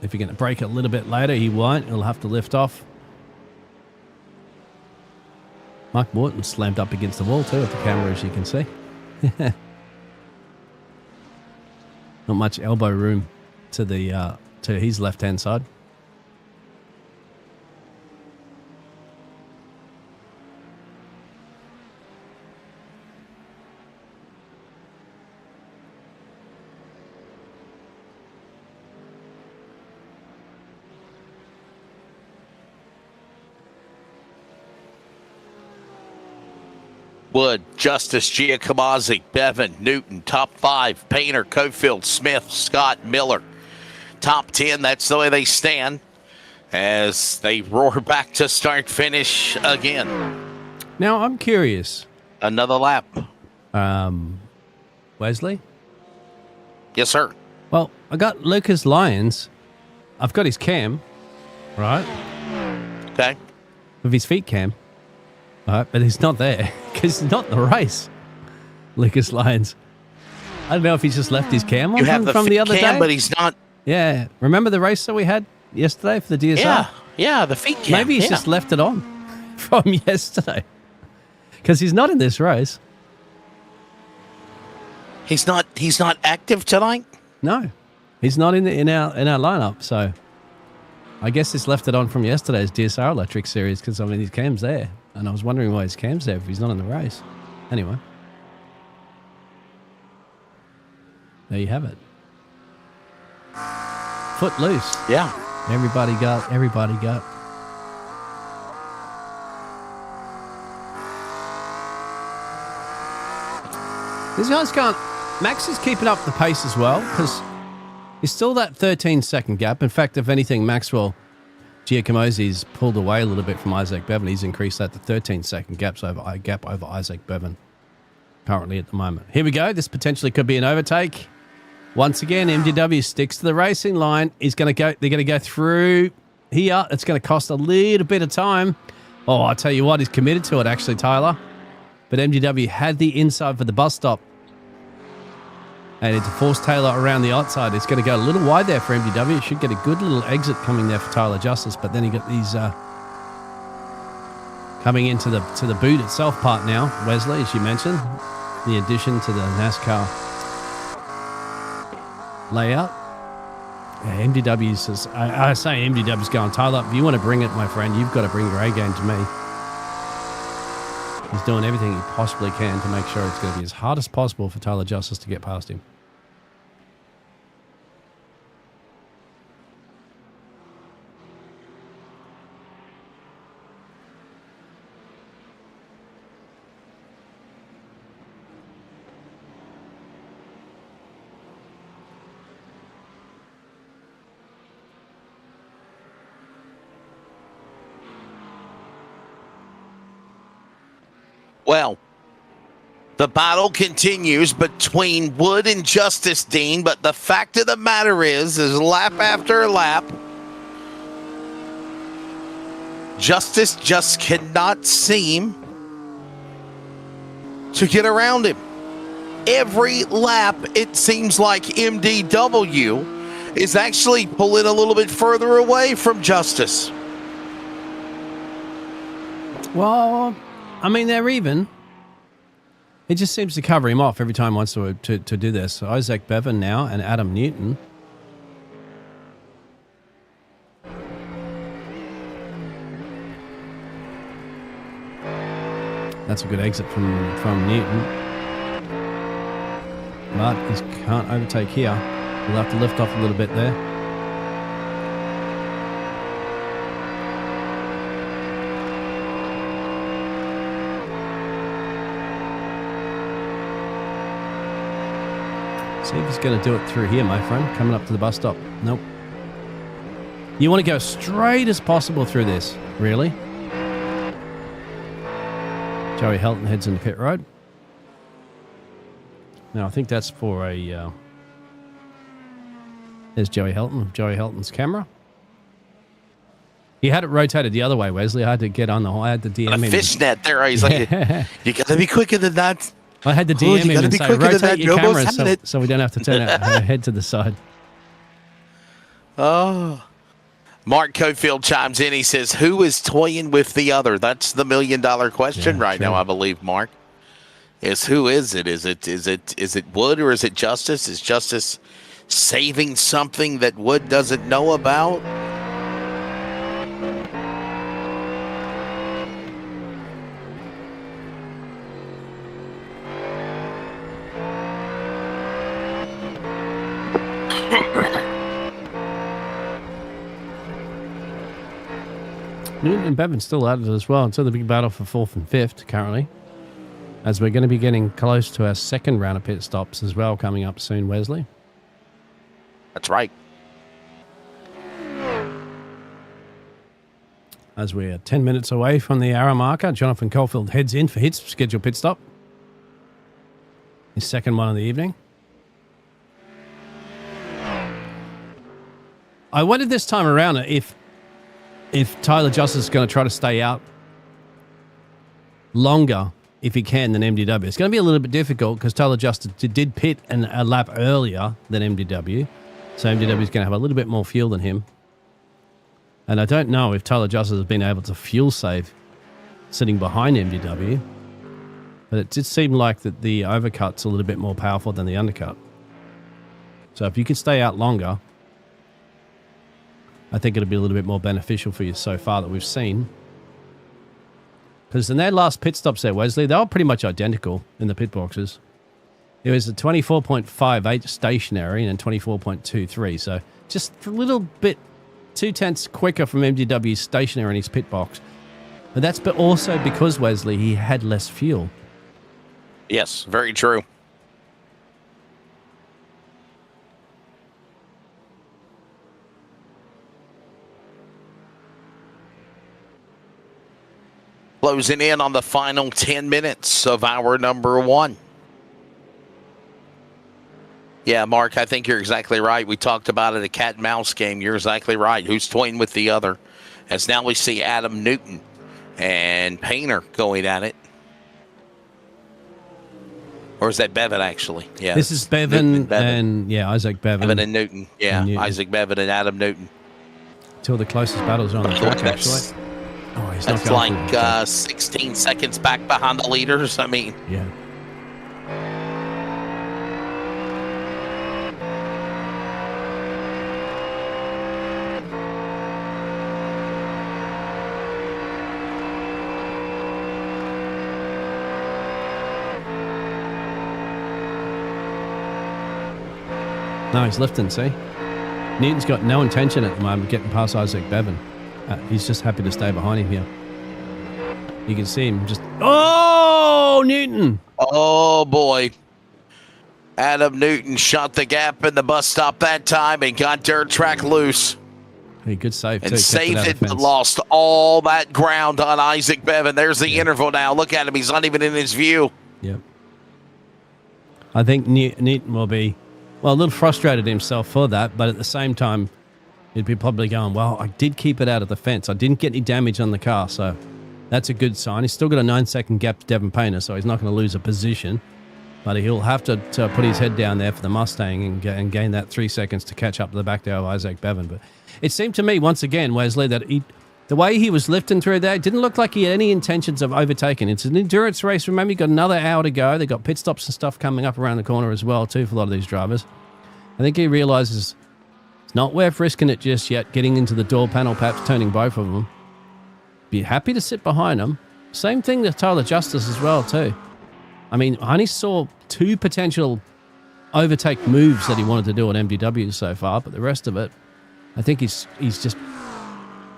If you're going to break it a little bit later, he won't. He'll have to lift off. Mark Morton slammed up against the wall too with the camera, as you can see. Not much elbow room to the to his left-hand side. Wood, Justice, Giacomazzi, Bevan, Newton, top 5, Painter, Cofield, Smith, Scott, Miller. Top 10, that's the way they stand as they roar back to start finish again. Now, I'm curious. Another lap. Wesley? Yes, sir. Well, I got Lucas Lyons. I've got his cam, right? Okay. With his feet cam. Right, but he's not there because he's not in the race. Lucas Lyons. I don't know if he's just left his cam on You have from the other cam, day. but he's not. Yeah. Remember the race that we had yesterday for the DSR? Yeah, the feet cam. Maybe he's just left it on from yesterday because he's not in this race. He's not active tonight? No, he's not in our lineup. So I guess he's left it on from yesterday's DSR Electric Series because, I mean, his cam's there. And I was wondering why his cam's there if he's not in the race. Anyway. There you have it. Footloose. Yeah. Everybody got. These guys can't. Max is keeping up the pace as well because he's still that 13-second gap. In fact, if anything, Maxwell Giacomozzi's pulled away a little bit from Isaac Bevan. He's increased that to 13-second gap over Isaac Bevan currently at the moment. Here we go. This potentially could be an overtake. Once again, MDW sticks to the racing line. They're going to go through here. It's going to cost a little bit of time. Oh, I tell you what, he's committed to it actually, Tyler. But MDW had the inside for the bus stop. And it's a force Taylor around the outside. It's going to go a little wide there for MDW. It should get a good little exit coming there for Tyler Justice. But then he got these coming into the boot itself part now, Wesley, as you mentioned. The addition to the NASCAR layout. Yeah, MDW says, I say MDW's going, Tyler, if you want to bring it, my friend, you've got to bring your A game to me. He's doing everything he possibly can to make sure it's going to be as hard as possible for Tyler Justice to get past him. Well, the battle continues between Wood and Justice, Dean, but the fact of the matter is lap after lap, Justice just cannot seem to get around him. Every lap, it seems like MDW is actually pulling a little bit further away from Justice. Well, I mean, they're even. It just seems to cover him off every time he wants to do this. So Isaac Bevan now and Adam Newton. That's a good exit from Newton. But he can't overtake here. He'll have to lift off a little bit there. See if he's going to do it through here, my friend. Coming up to the bus stop. Nope. You want to go straight as possible through this, really? Joey Helton heads into pit road. Now, I think that's for a... there's Joey Helton, Joey Helton's camera. He had it rotated the other way, Wesley. I had to get on the... I had to DM him. A fishnet there. He's like, you got to be quicker than that. I had to DM him and say, rotate your camera so we don't have to turn our head to the side. Oh. Mark Cofield chimes in. He says, who is toying with the other? That's the $1 million question right now, I believe, Mark. Who is it? Is it Wood or is it Justice? Is Justice saving something that Wood doesn't know about? Newton and Bevan still at it as well. It's a big battle for 4th and 5th currently, as we're going to be getting close to our second round of pit stops as well coming up soon, Wesley. That's right. As we're 10 minutes away from the hour marker, Jonathan Caulfield heads in for his scheduled pit stop. His second one of the evening. I wondered this time around if Tyler Justice is going to try to stay out longer, if he can, than MDW. It's going to be a little bit difficult because Tyler Justice did pit a lap earlier than MDW. So MDW is going to have a little bit more fuel than him. And I don't know if Tyler Justice has been able to fuel save sitting behind MDW. But it did seem like that the overcut's a little bit more powerful than the undercut. So if you could stay out longer, I think it'll be a little bit more beneficial for you so far that we've seen. Because in their last pit stops there, Wesley, they were pretty much identical in the pit boxes. It was a 24.58 stationary and 24.23. So just a little bit 0.2 quicker from MDW's stationary in his pit box. But that's also because, Wesley, he had less fuel. Yes, very true. Closing in on the final 10 minutes of hour number 1. Yeah, Mark, I think you're exactly right. We talked about it, a cat and mouse game. You're exactly right. Who's toying with the other? As now we see Adam Newton and Painter going at it. Or is that Bevan, actually? Yeah. This is Bevan and Isaac Bevan. Bevan and Newton. Yeah, and Newton. Isaac Bevan and Adam Newton. Till the closest battles are on the track, actually. Oh, he's that's like 16 seconds back behind the leaders. I mean, yeah. No, he's lifting, see? Newton's got no intention at the moment of getting past Isaac Bevan. He's just happy to stay behind him here. You can see him just... Oh, Newton! Oh, boy. Adam Newton shot the gap in the bus stop that time and got dirt track loose. Hey, good save, too. And saved it, but lost all that ground on Isaac Bevan. There's the interval now. Look at him. He's not even in his view. Yep. I think Newton will be, well, a little frustrated himself for that, but at the same time, he'd be probably going, well, I did keep it out of the fence. I didn't get any damage on the car, so that's a good sign. He's still got a 9-second gap to Devin Painter, so he's not going to lose a position. But he'll have to put his head down there for the Mustang and gain that 3 seconds to catch up to the back there of Isaac Bevan. But it seemed to me, once again, Wesley, that the way he was lifting through there, it didn't look like he had any intentions of overtaking. It's an endurance race. Remember, you've got another hour to go. They've got pit stops and stuff coming up around the corner as well, too, for a lot of these drivers. I think he realizes it's not worth risking it just yet, getting into the door panel, perhaps turning both of them. Be happy to sit behind them. Same thing to Tyler Justice as well, too. I mean, I only saw 2 potential overtake moves that he wanted to do on MDW so far, but the rest of it, I think he's just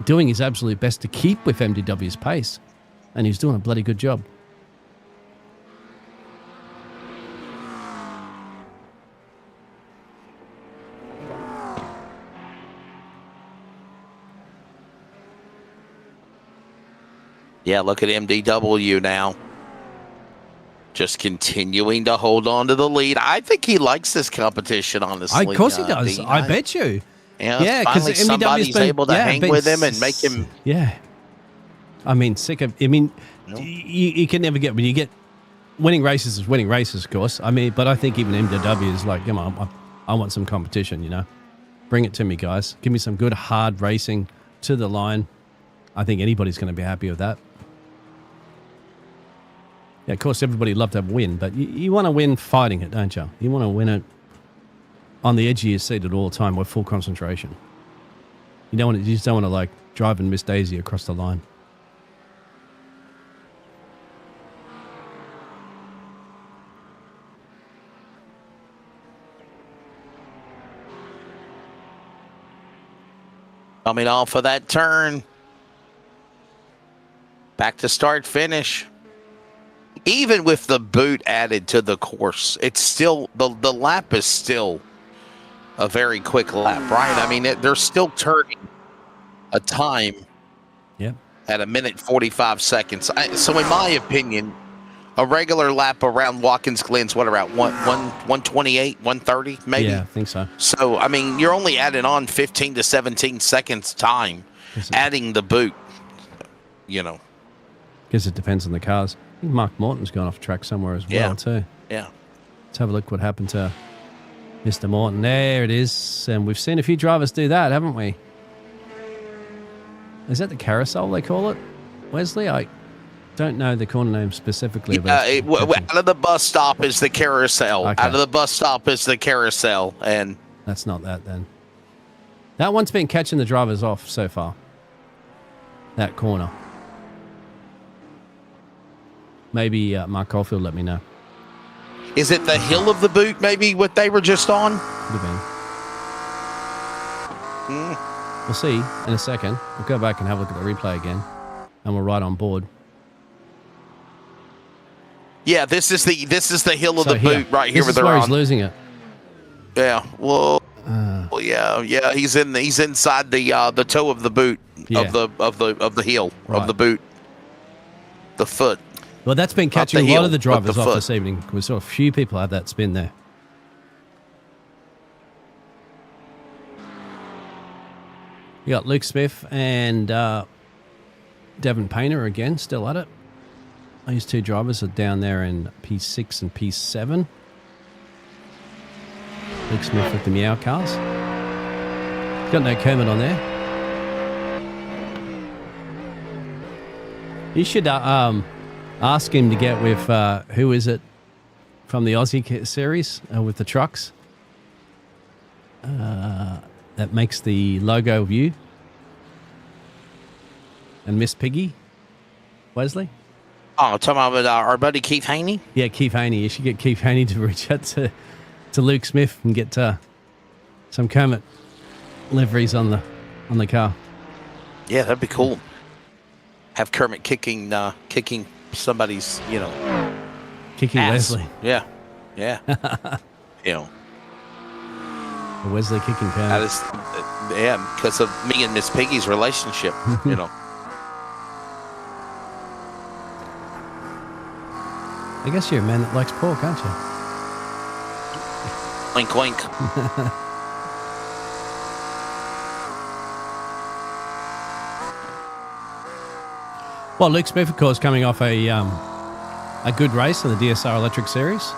doing his absolute best to keep with MDW's pace, and he's doing a bloody good job. Yeah, look at MDW now. Just continuing to hold on to the lead. I think he likes this competition, honestly. Of course he does. Dean. I bet you. Yeah, finally somebody's able to hang with him and make him. Yeah. I mean, you can never get, when you get winning races is winning races, of course. I mean, but I think even MDW is like, come on, I want some competition, you know. Bring it to me, guys. Give me some good, hard racing to the line. I think anybody's going to be happy with that. Yeah, of course, everybody would love to have a win, but you want to win fighting it, don't you? You want to win it on the edge of your seat at all time with full concentration. You just don't want to like drive and miss Daisy across the line. Coming off of that turn. Back to start finish. Even with the boot added to the course, it's still, the lap is still a very quick lap, right? I mean, they're still turning a time at 1:45 seconds. So in my opinion, a regular lap around Watkins Glen's what, around 128, 130 maybe? Yeah, I think so. So, I mean, you're only adding on 15 to 17 seconds time, adding the boot, you know. Guess it depends on the cars. I think Mark Morton's gone off track somewhere as well, too. Yeah. Let's have a look what happened to Mr. Morton. There it is. And we've seen a few drivers do that, haven't we? Is that the carousel they call it, Wesley? I don't know the corner name specifically. Out of the bus stop is the carousel. Okay. Out of the bus stop is the carousel. And that's not that then. That one's been catching the drivers off so far. That corner. Maybe Mark Caulfield let me know. Is it the hill of the boot, maybe, what they were just on? Could have been. We'll see in a second. We'll go back and have a look at the replay again, and we're right on board. Yeah, this is the hill of the boot right here where they're on. He's losing it. Yeah. Well, yeah. He's inside the toe of the boot of the heel of the boot, the foot. Well, that's been catching a lot of the drivers off this evening. We saw a few people have that spin there. You got Luke Smith and Devin Painter again, still at it. These two drivers are down there in P6 and P7. Luke Smith with the Meow cars. Got no Kermit on there. You should ask him to get with, who is it from the Aussie series with the trucks that makes the logo of you and Miss Piggy, Wesley? Oh, talking about our buddy Keith Haney? Yeah, Keith Haney. You should get Keith Haney to reach out to Luke Smith and get some Kermit liveries on the car. Yeah, that'd be cool. Have Kermit kicking somebody's, kicking ass. Wesley. Yeah. You know. Wesley kicking Kermit. That is, because of me and Miss Piggy's relationship, you know. I guess you're a man that likes pork, aren't you? Wink, wink. Well, Luke Smith, of course, coming off a good race in the DSR Electric Series.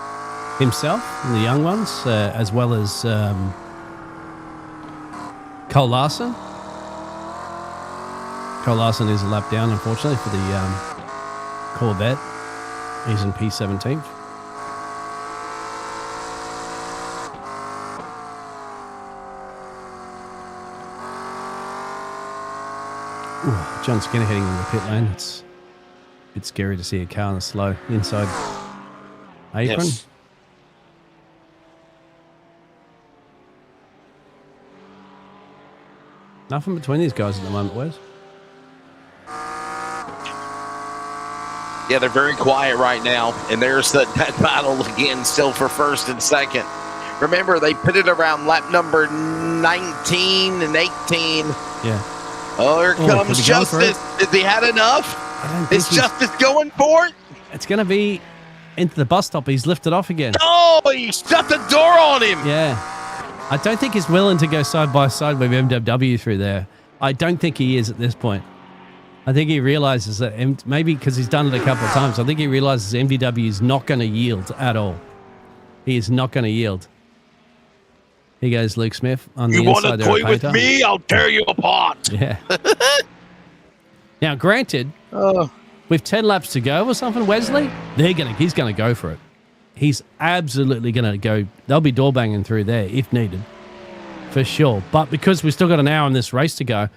himself and the young ones, as well as Cole Larson. Cole Larson is a lap down, unfortunately, for the Corvette. He's in P17th. Ooh, John Skinner heading into the pit lane. It's a bit scary to see a car on the slow inside apron. Yes. Nothing between these guys at the moment, Wes. Yeah, they're very quiet right now, and there's that battle again, still for first and second. Remember, they put it around lap number 19 and 18. Yeah. Oh, here was comes he going for it? Justice. Has he had enough? I don't think Is Justice going for it? It's going to be into the bus stop. He's lifted off again. Oh, he shut the door on him. Yeah. I don't think he's willing to go side by side with MWW through there. I don't think he is at this point. I think he realizes that maybe because he's done it a couple of times, I think he realizes MVW is not going to yield at all. He is not going to yield. Here goes Luke Smith on the inside there. You want to toy with me? I'll tear you apart. Yeah. Now, granted, with 10 laps to go or something, Wesley, he's going to go for it. He's absolutely going to go. They'll be door banging through there if needed, for sure. But because we've still got an hour in this race to go,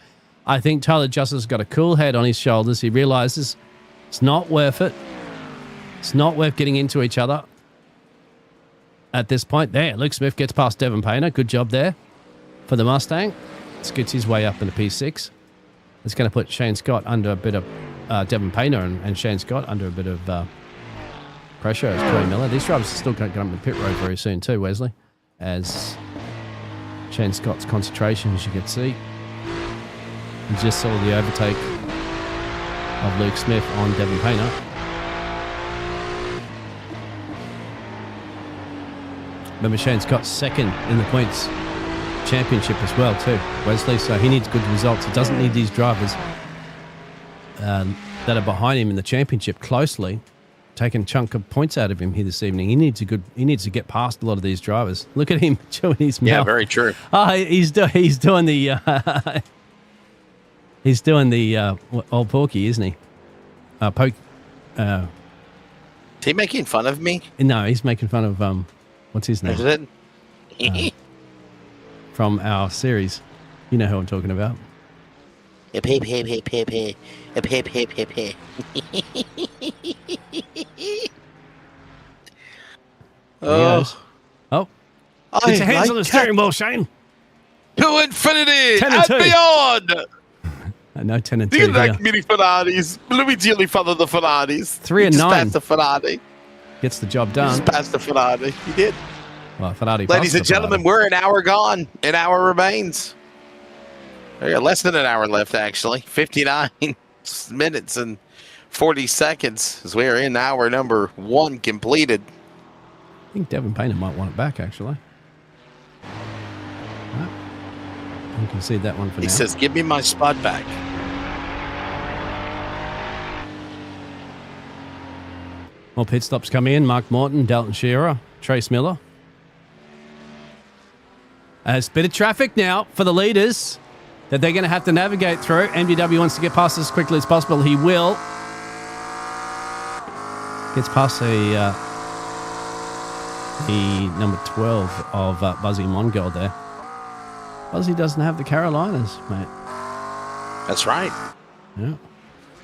I think Tyler Justice has got a cool head on his shoulders. He realizes it's not worth it. It's not worth getting into each other at this point. There, Luke Smith gets past Devin Painter. Good job there for the Mustang. Scoots his way up into P6. It's going to put Shane Scott under a bit of Devin Painter and Shane Scott under a bit of pressure as Corey Miller. These drivers are still going to come to the pit road very soon too, Wesley, as Shane Scott's concentration, as you can see. You just saw the overtake of Luke Smith on Devin Painter. Remember, Shane Scott's second in the points championship as well too, Wesley, so he needs good results. He doesn't need these drivers that are behind him in the championship closely taking a chunk of points out of him here this evening. He needs to get past a lot of these drivers. Look at him chewing his mouth. Yeah, very true. He's doing the he's doing the old Porky, isn't he? Is he making fun of me? No, he's making fun of what's his name? Is it? From our series. You know who I'm talking about. Oh. It's your hands on the steering wheel, Shane. To infinity 10 and 2. beyond. No, 10 and 2. Do you like mini Ferraris? Luigi only followed the Ferraris. 3 and 9. Passed the Ferrari. Gets the job done. Just passed the Ferrari. He did. Well, Ferrari. Ladies and gentlemen, we're an hour gone. An hour remains. We got less than an hour left, actually. 59 minutes and 40 seconds as we are in hour number 1 completed. I think Devin Painter might want it back, actually. Right. You can see that one for now. He says, give me my spot back. More pit stops come in. Mark Morton, Dalton Shearer, Trace Miller. There's a bit of traffic now for the leaders that they're going to have to navigate through. MDW wants to get past as quickly as possible. He will. Gets past the number 12 of Buzzy Mongold there. Buzzy doesn't have the Carolinas, mate. That's right. Yeah,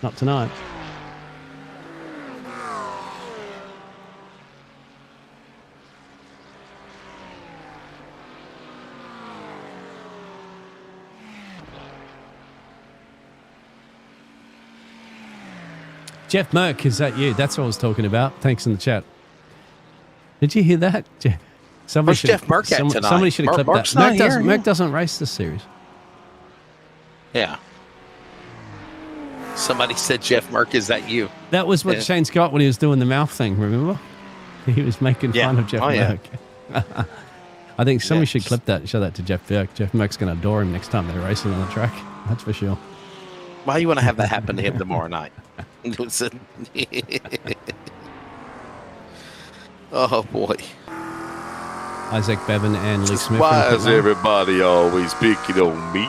not tonight. Jeff Merck, is that you? That's what I was talking about. Thanks in the chat. Did you hear that? Where's Jeff Merck at tonight? Somebody should have clipped Merck's that. not here. Merck doesn't race this series. Yeah. Somebody said, Jeff Merck, is that you? That was what Shane Scott when he was doing the mouth thing, remember? He was making fun of Jeff Merck. Yeah. I think somebody should clip that and show that to Jeff Merck. Jeff Merck's going to adore him next time they're racing on the track. That's for sure. Why do you want to have that happen to him tomorrow night? Oh, boy. Isaac Bevan and Lee Smith. Why is everybody always picking on me?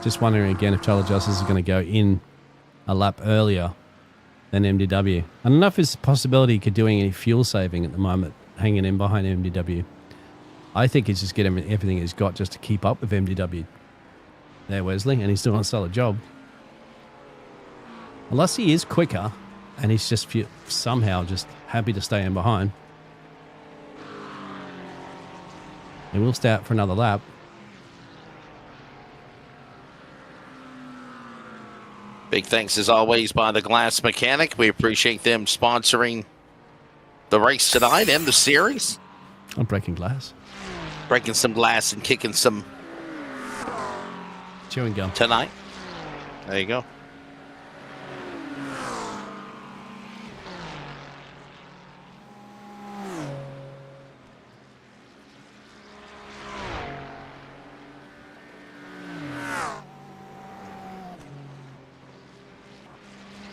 Just wondering again if Tyler Justice is going to go in a lap earlier than MDW. I don't know if there's a possibility he could do any fuel saving at the moment, hanging in behind MDW. I think he's just getting everything he's got just to keep up with MDW. There, Wesley, and he's doing a solid job. Unless he is quicker, and he's just somehow just happy to stay in behind. He will stay out for another lap. Big thanks, as always, by the Glass Mechanic. We appreciate them sponsoring the race tonight and the series. I'm breaking glass. Breaking some glass and kicking some chewing gum tonight. There you go.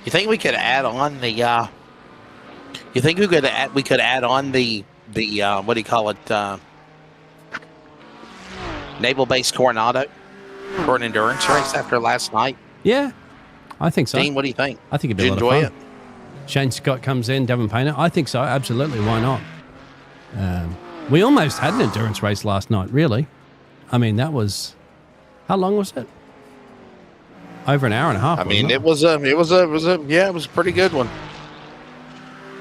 You think we could add on the? You think we could add on the what do you call it? Naval-based Coronado for an endurance race after last night. Yeah, I think so. Dean, what do you think? I think it'd be Did a lot you enjoy of fun. Shane Scott comes in, Devon Painter. I think so. Absolutely. Why not? We almost had an endurance race last night. Really, I mean that was how long was it? Over an hour and a half. I mean, it was a pretty good one.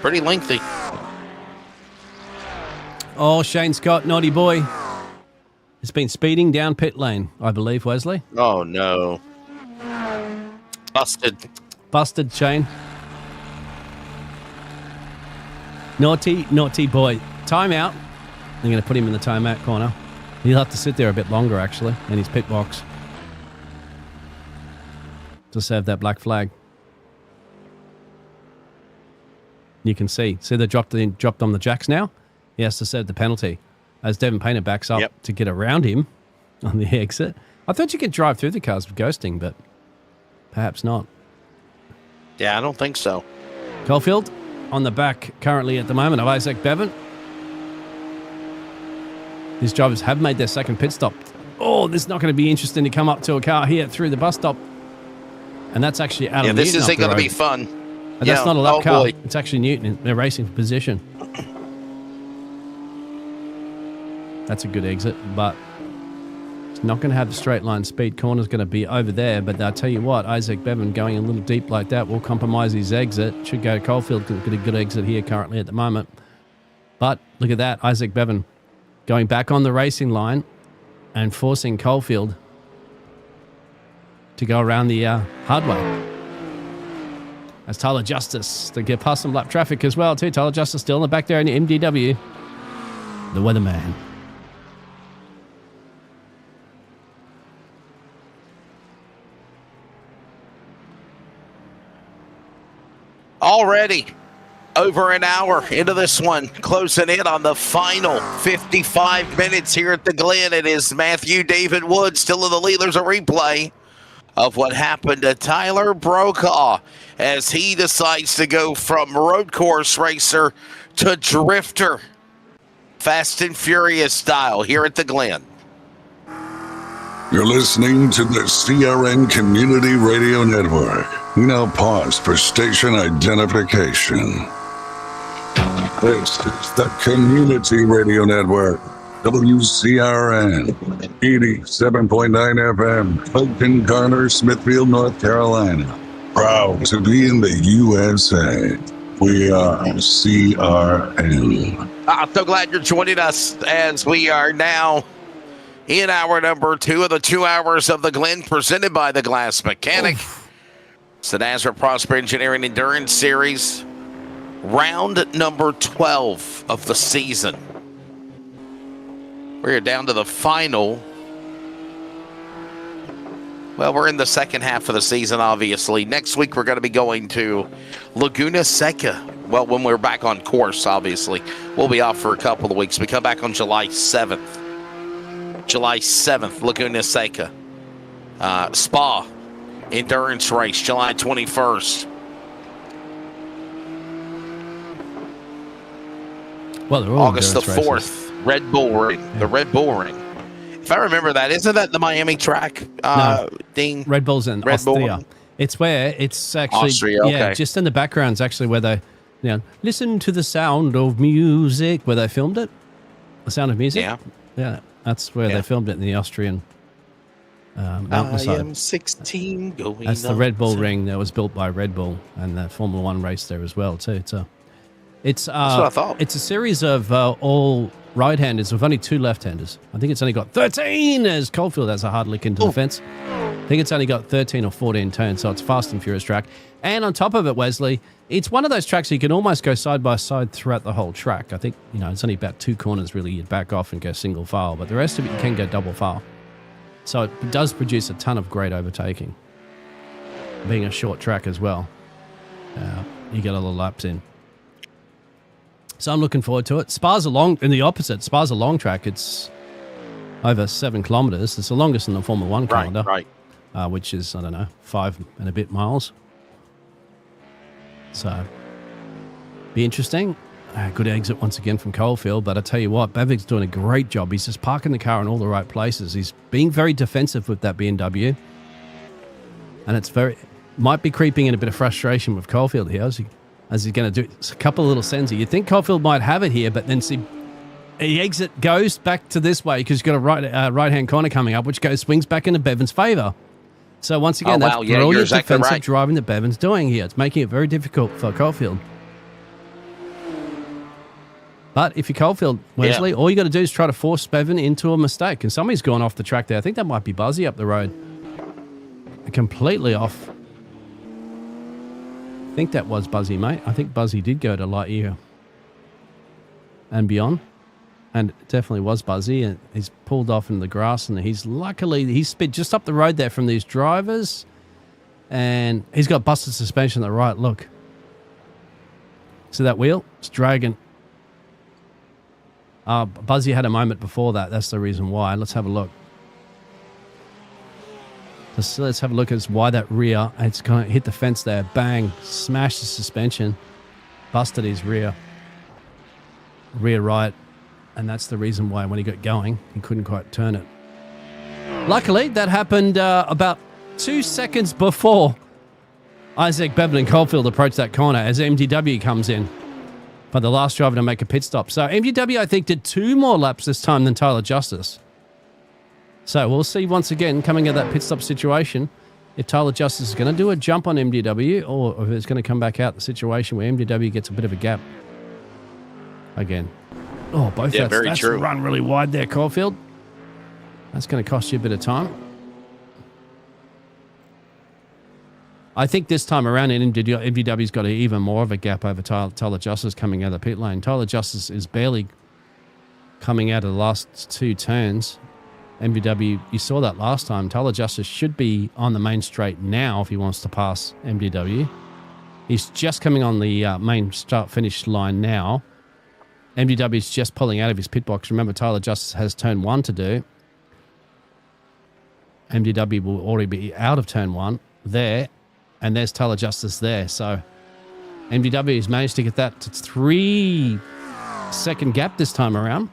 Pretty lengthy. Oh, Shane Scott, naughty boy. Has been speeding down pit lane, I believe, Wesley. Oh, no. Busted, Shane. Naughty boy. Timeout. They're going to put him in the timeout corner. He'll have to sit there a bit longer, actually, in his pit box to serve that black flag. You can see they dropped on the jacks now. He has to serve the penalty as Devon Painter backs up to get around him on the exit. I thought you could drive through the cars with ghosting, but perhaps not. Yeah, I don't think so. Caulfield on the back currently at the moment of Isaac Bevan. These drivers have made their second pit stop. Oh, this is not going to be interesting to come up to a car here through the bus stop. And that's actually Adam Newton. This isn't going to be fun. And that's not a lap car. Boy. It's actually Newton. They're racing for position. That's a good exit, but it's not going to have the straight line speed. Corner's going to be over there, but I'll tell you what, Isaac Bevan going a little deep like that will compromise his exit. Should go to Caulfield, get a good exit here currently at the moment. But look at that, Isaac Bevan going back on the racing line and forcing Caulfield to go around the hard way. That's Tyler Justice to get past some lap traffic as well too. Tyler Justice still in the back there in the MDW. The weatherman. Already over an hour into this one, closing in on the final 55 minutes here at the Glen. It is Matthew David Wood still in the lead. There's a replay of what happened to Tyler Brokaw as he decides to go from road course racer to drifter. Fast and Furious style here at the Glen. You're listening to the CRN Community Radio Network. We now pause for station identification. This is the Community Radio Network. WCRN 87.9 FM, Clayton, Garner, Smithfield, North Carolina. Proud to be in the USA. We are CRN. I'm so glad you're joining us as we are now in hour number 2 of the 2 hours of the Glen, presented by the Glass Mechanic. It's the NASRA Prosper Engineering Endurance Series, round number 12 of the season. We're down to the final. Well, we're in the second half of the season, obviously. Next week, we're going to be going to Laguna Seca. Well, when we're back on course, obviously. We'll be off for a couple of weeks. We come back on July 7th. July 7th, Laguna Seca. Spa endurance race, July 21st. Well, they're all August the endurance 4th, races. Red Bull Ring, the Red Bull Ring. If I remember that, isn't that the Miami track, No. Dean? Red Bull's in Red Bull. Austria. It's where it's actually Austria, yeah, okay. just in the background's actually where they listen to the sound of music, where they filmed it. The Sound of Music. Yeah, that's where they filmed it in the Austrian mountainside. I am 16 going. That's the Red Bull Ring that was built by Red Bull, and the Formula One race there as well too. It's what I thought. It's a series of all right-handers with only 2 left-handers. I think it's only got 13 as Caulfield has a hard lick into the fence. I think it's only got 13 or 14 turns, so it's a fast and furious track. And on top of it, Wesley, it's one of those tracks you can almost go side by side throughout the whole track. I think, it's only about 2 corners really you'd back off and go single file, but the rest of it you can go double file. So it does produce a ton of great overtaking. Being a short track as well. You get a lot of laps in. So I'm looking forward to it. Spa's a long track. It's over 7 kilometers. It's the longest in the Formula One calendar. Right. Which is, 5 and a bit miles. So, be interesting. Good exit once again from Caulfield, but I tell you what, Bavic's doing a great job. He's just parking the car in all the right places. He's being very defensive with that BMW. And might be creeping in a bit of frustration with Caulfield here as he's going to do a couple of little sensor. You'd think Caulfield might have it here, but then the exit goes back to this way because you've got a right-hand corner coming up, which swings back into Bevan's favour. So once again, that's brilliant exactly defensive right. driving that Bevan's doing here. It's making it very difficult for Caulfield. But if you're Caulfield, Wesley, all you got to do is try to force Bevan into a mistake. And somebody's gone off the track there. I think that might be Buzzy up the road. Completely off. I think that was Buzzy, mate. I think Buzzy did go to light year and beyond. And it definitely was Buzzy. And he's pulled off in the grass. And he's sped just up the road there from these drivers. And he's got busted suspension on the right. Look. See that wheel? It's dragging. Buzzy had a moment before that. That's the reason why. Let's have a look. Let's have a look at why that rear. It's going to hit the fence there. Bang. Smashed the suspension. Busted his rear right. And that's the reason why when he got going, he couldn't quite turn it. Luckily, that happened about 2 seconds before Isaac Bevan and Caulfield approached that corner as MDW comes in. But the last driver to make a pit stop. So MDW, I think, did 2 more laps this time than Tyler Justice. So we'll see once again, coming at that pit stop situation, if Tyler Justice is going to do a jump on MDW or if it's going to come back out the situation where MDW gets a bit of a gap again. Oh, both that's true. Run really wide there, Caulfield. That's going to cost you a bit of time. I think this time around, MDW's got even more of a gap over Tyler Justice coming out of the pit lane. Tyler Justice is barely coming out of the last 2 turns. MDW, you saw that last time. Tyler Justice should be on the main straight now if he wants to pass MDW. He's just coming on the main start-finish line now. MDW's just pulling out of his pit box. Remember, Tyler Justice has turn 1 to do. MDW will already be out of turn 1 there. And there's Tyler Justice there. So MDW has managed to get that to 3-second gap this time around.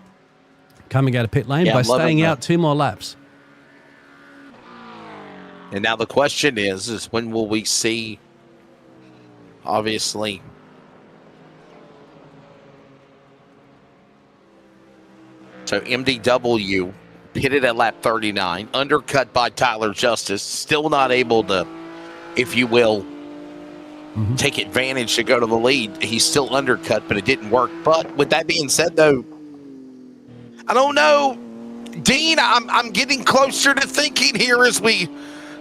Coming out of pit lane by staying out 2 more laps. And now the question is when will we see, obviously, so MDW pitted at lap 39, undercut by Tyler Justice, still not able to, if you will, take advantage to go to the lead. He's still undercut, but it didn't work. But with that being said, though, I don't know, Dean, I'm getting closer to thinking here as we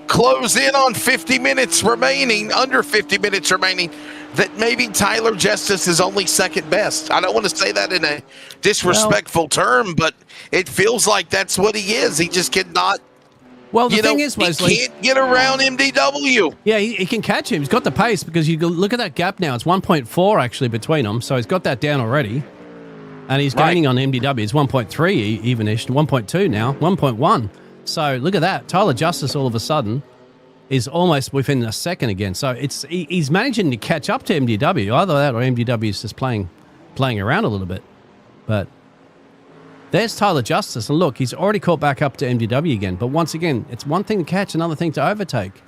close in on 50 minutes remaining, under 50 minutes remaining, that maybe Tyler Justice is only second best. I don't want to say that in a disrespectful term, but it feels like that's what he is. He just cannot. Well, the thing is, Wesley, he can't get around MDW. Yeah, he can catch him. He's got the pace because you look at that gap now. It's 1.4 actually between them, so he's got that down already. And he's gaining on MDW. It's 1.3 even-ish, 1.2 now, 1.1. So look at that. Tyler Justice all of a sudden is almost within a second again. So he's managing to catch up to MDW. Either that or MDW is just playing around a little bit. But there's Tyler Justice. And look, he's already caught back up to MDW again. But once again, it's one thing to catch, another thing to overtake.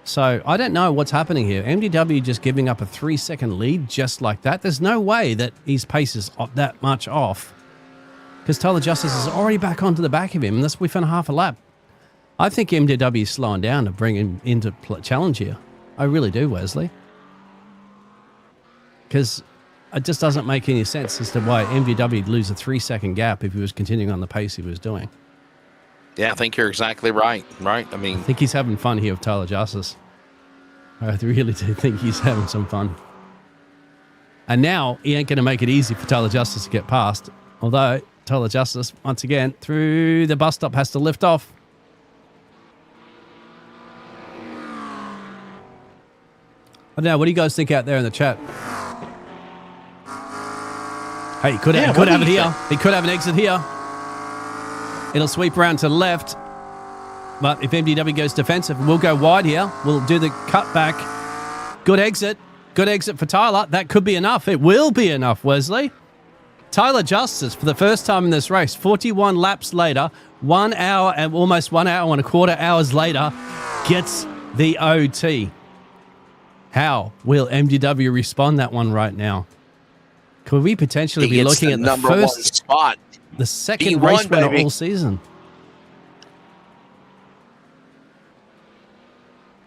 So I don't know what's happening here. MDW just giving up a 3-second lead just like that. There's no way that his pace is that much off. Because Tyler Justice is already back onto the back of him. And that's within half a lap. I think MDW is slowing down to bring him into challenge here. I really do, Wesley. Because it just doesn't make any sense as to why MDW would lose a 3-second gap if he was continuing on the pace he was doing. Yeah, I think you're exactly right. Right? I mean, I think he's having fun here with Tyler Justice. I really do think he's having some fun. And now he ain't going to make it easy for Tyler Justice to get past. Although Tyler Justice, once again, through the bus stop, has to lift off. I don't know. What do you guys think out there in the chat? Hey, he could have it here. He could have an exit here. It'll sweep around to the left. But if MDW goes defensive, we'll go wide here. We'll do the cutback. Good exit. Good exit for Tyler. That could be enough. It will be enough, Wesley. Tyler Justice, for the first time in this race, 41 laps later, 1 hour and almost 1 hour and a quarter hours later, gets the OT. How will MDW respond that one right now? Could we potentially be looking at the first spot, the second race winner all season?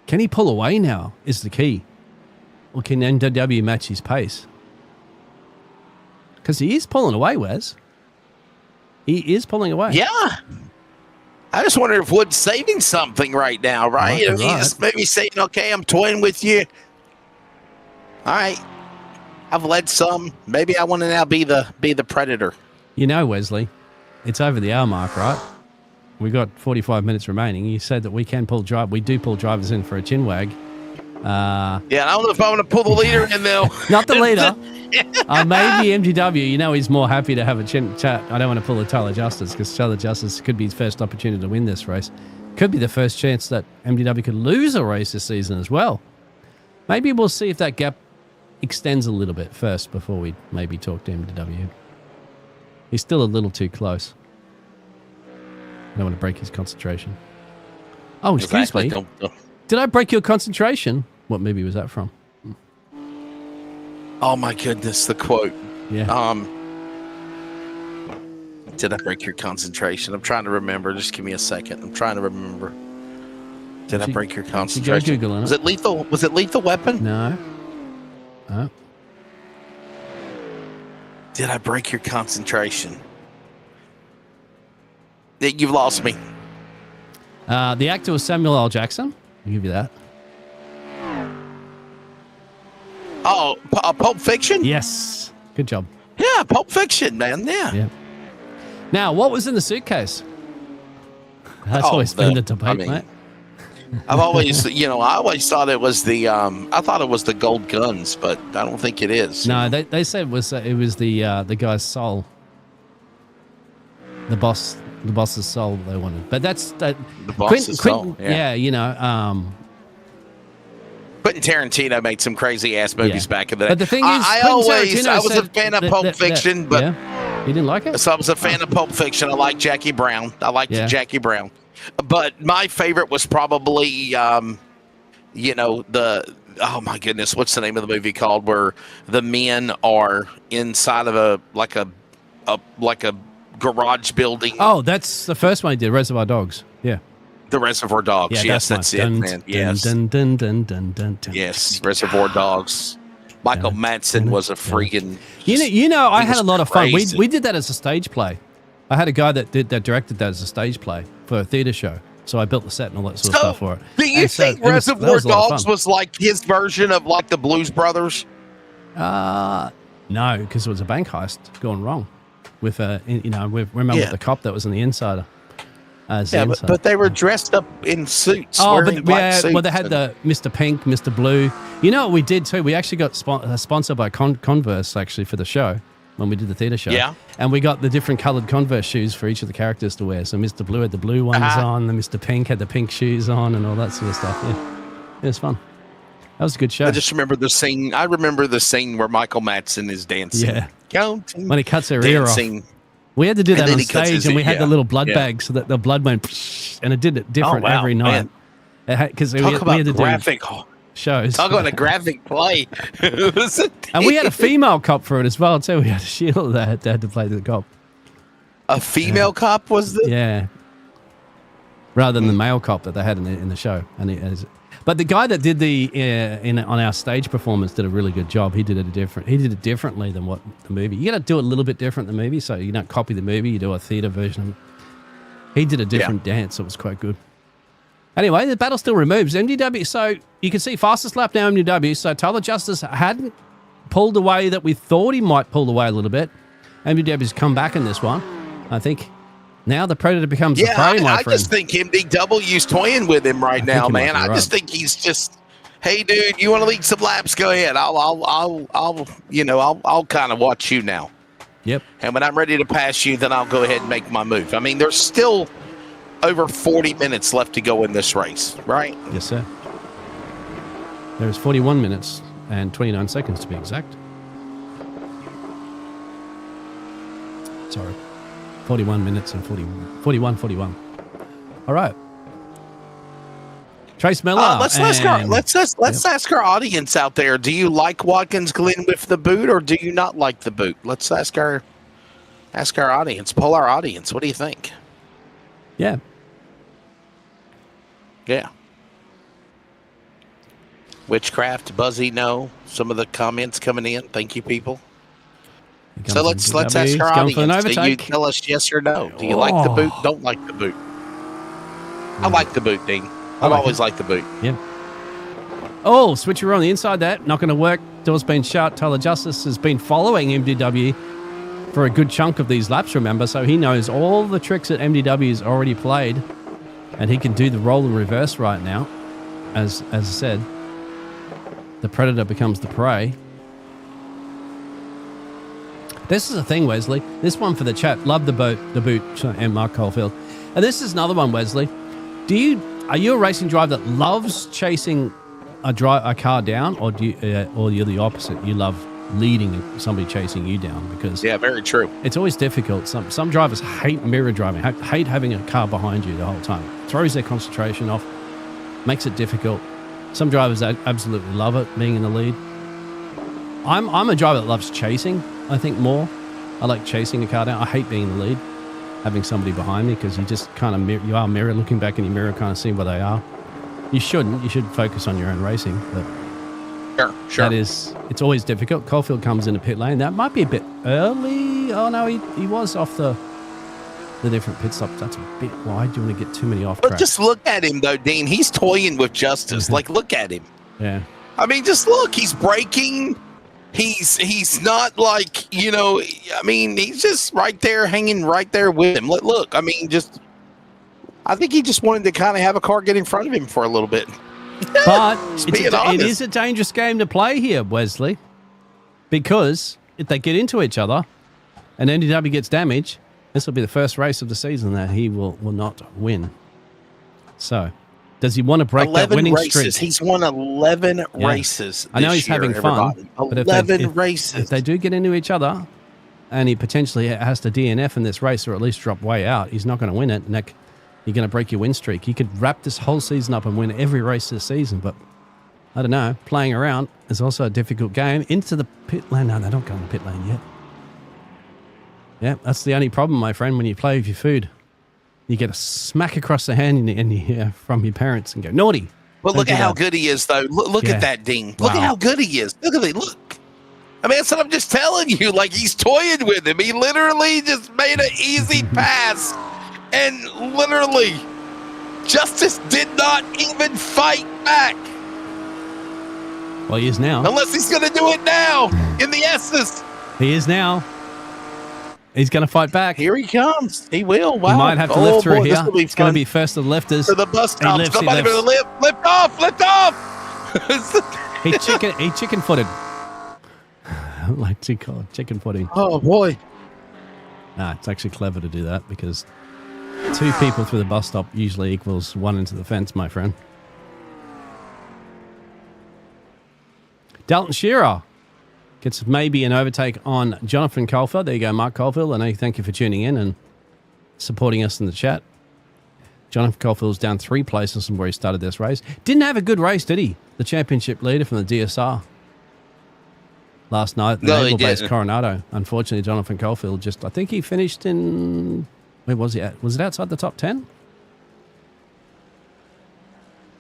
Can he pull away now is the key. Or can MDW match his pace? Because he is pulling away, Wes. He is pulling away. Yeah. I just wonder if Wood's saving something right now, right? He's maybe saying, okay, I'm toying with you. All right. I've led some. Maybe I want to now be the predator. You know, Wesley, it's over the hour mark, right? We got 45 minutes remaining. You said that we do pull drivers in for a chin wag. Yeah, I don't know if I want to pull the leader in though. Not the leader. Maybe MDW. You know, he's more happy to have a chat. I don't want to pull the Tyler Justice because Tyler Justice could be his first opportunity to win this race. Could be the first chance that MDW could lose a race this season as well. Maybe we'll see if that gap extends a little bit first before we maybe talk to MDW. He's still a little too close. I don't want to break his concentration. Oh, excuse me. Did I break your concentration? What movie was that from? Oh my goodness, the quote. Yeah. Did I break your concentration? I'm trying to remember. Just give me a second. I'm trying to remember. Did I break your concentration? Go Googling was it lethal? Was it Lethal Weapon? No. Oh. Did I break your concentration? You've lost me. The actor was Samuel L. Jackson. I'll give you that. Oh, Pulp Fiction? Yes. Good job. Yeah, Pulp Fiction, man. Yeah. Now, what was in the suitcase? That's always been the debate, mate. I've always, I always thought it was I thought it was the gold guns, but I don't think it is. No, they said it was the guy's soul. The boss's soul they wanted. But that's that. The boss's soul. Yeah, Quentin Tarantino made some crazy ass movies back in the day. But the thing is, I was a fan of Pulp Fiction, but you didn't like it. So I was a fan of Pulp Fiction. I like Jackie Brown. Jackie Brown. But my favorite was probably, oh my goodness, what's the name of the movie called? Where the men are inside of a garage building. Oh, that's the first one he did, Reservoir Dogs. Yeah. The Reservoir Dogs. Yeah, yes, that's it, man. Yes. Yes, Reservoir Dogs. Michael Madsen was a freaking. I had a lot of fun. We did that as a stage play. I had a guy that directed that as a stage play for a theater show. So I built the set and all that sort of stuff for it. Do you think Reservoir Dogs was like his version of like the Blues Brothers? No, because it was a bank heist gone wrong. With remember the cop that was in the Insider. But they were dressed up in suits. Oh, but they had the Mr. Pink, Mr. Blue. You know what we did too? We actually got sponsored by Converse actually for the show. when we did the theatre show. Yeah. And we got the different coloured Converse shoes for each of the characters to wear. So Mr. Blue had the blue ones on, and Mr. Pink had the pink shoes on, and all that sort of stuff. Yeah. It was fun. That was a good show. I just remember the scene. I remember the scene where Michael Madsen is dancing. Yeah. Counting, when he cuts her ear off. We had to do that on stage, and we had the little blood bag so that the blood went, psh, and it did it different every night. Because we had to graphic do shows. Talk about a graphic play. And we had a female cop for it as well, too. We had a Sheila that had to play the cop. A female cop was the? Yeah. Rather than the male cop that they had in the show. But the guy that did on our stage performance did a really good job. He did it differently than what the movie. You got to do it a little bit different than the movie, so you don't copy the movie. You do a theater version of it. He did a different dance. It was quite good. Anyway, the battle still removes MDW. So you can see fastest lap now MDW. So Tyler Justice hadn't pulled away that we thought he might pull away a little bit. MDW's come back in this one. I think now the Predator becomes the prey, my friend. I just think MDW's toying with him right now, man. I just think he's just, hey, dude, you want to lead some laps? Go ahead. I'll kind of watch you now. Yep. And when I'm ready to pass you, then I'll go ahead and make my move. I mean, there's still over 40 minutes left to go in this race, right? Yes, sir. There's 41 minutes and 29 seconds to be exact. Sorry. 41 minutes and 41. All right. Trace Miller. Let's ask our audience out there. Do you like Watkins Glen with the boot, or do you not like the boot? Let's ask our audience. Poll our audience. What do you think? Yeah. Yeah. Witchcraft, Buzzy, no. Some of the comments coming in. Thank you, people. So let's ask our audience. Do you tell us yes or no? Do you like the boot? Don't like the boot? I like the boot, Dean. I've always liked the boot. Yeah. Oh, switcher on the inside that. Not going to work. Door's been shut. Tyler Justice has been following MDW for a good chunk of these laps, remember? So he knows all the tricks that MDW has already played. And he can do the roll and reverse right now. As I said, the Predator becomes the prey. This is a thing, Wesley. This one for the chat. Love the boot, and Mark Caulfield. And this is another one, Wesley. Are you a racing driver that loves chasing a car down, or or you're the opposite? You love leading somebody chasing you down? Because very true. It's always difficult. Some drivers hate mirror driving, hate having a car behind you the whole time. Throws their concentration off, makes it difficult. Some drivers absolutely love it, being in the lead. I'm a driver that loves chasing, I think, more. I like chasing a car down. I hate being in the lead, having somebody behind me, because you just kind of you are mirror looking back in your mirror, kind of seeing where they are. You shouldn't. You should focus on your own racing. But sure. It's always difficult. Caulfield comes into pit lane. That might be a bit early. Oh no, he was off the different pit stops. That's a bit wide. Do you want to get too many off track? But just look at him though, Dean. He's toying with Justice. Like, look at him. Yeah. I mean, just look. He's braking. He's not like, I mean, he's just right there, hanging right there with him. Look, I mean, I think he just wanted to kind of have a car get in front of him for a little bit. But it is a dangerous game to play here, Wesley, because if they get into each other and NDW gets damaged, this will be the first race of the season that he will not win. So, does he want to break that winning races. streak? He's won 11 races. I know he's having fun. But 11 races. If they do get into each other, and he potentially has to DNF in this race, or at least drop way out, he's not going to win it. And you're going to break your win streak. He could wrap this whole season up and win every race this season, but I don't know. Playing around is also a difficult game. Into the pit lane. No, they don't go in the pit lane yet. Yeah, that's the only problem, my friend, when you play with your food. You get a smack across the hand from your parents and go, naughty. But look at how good he is, though. Look at that, Dean. Look at how good he is. Look at it. Look. I mean, that's what I'm just telling you. Like, he's toying with him. He literally just made an easy pass. And literally, Justice did not even fight back. Well, he is now. Unless he's going to do it now in the S's. He is now. He's going to fight back. Here he comes. He will. Wow. He might have to lift through here. It's going to be first of the lifters. For the bus stop. Somebody better lift off. Lift off. He chicken-footed. like chicken pudding. Oh, boy. Nah, it's actually clever to do that because 2 people through the bus stop usually equals 1 into the fence, my friend. Dalton Shearer gets maybe an overtake on Jonathan Caulfield. There you go, Mark Caulfield. I know. Thank you for tuning in and supporting us in the chat. Jonathan Caulfield's down 3 places from where he started this race. Didn't have a good race, did he? The championship leader from the DSR last night. No, he Naval-based didn't. Coronado. Unfortunately, Jonathan Caulfield I think he finished in... Where was he at? Was it outside the top 10?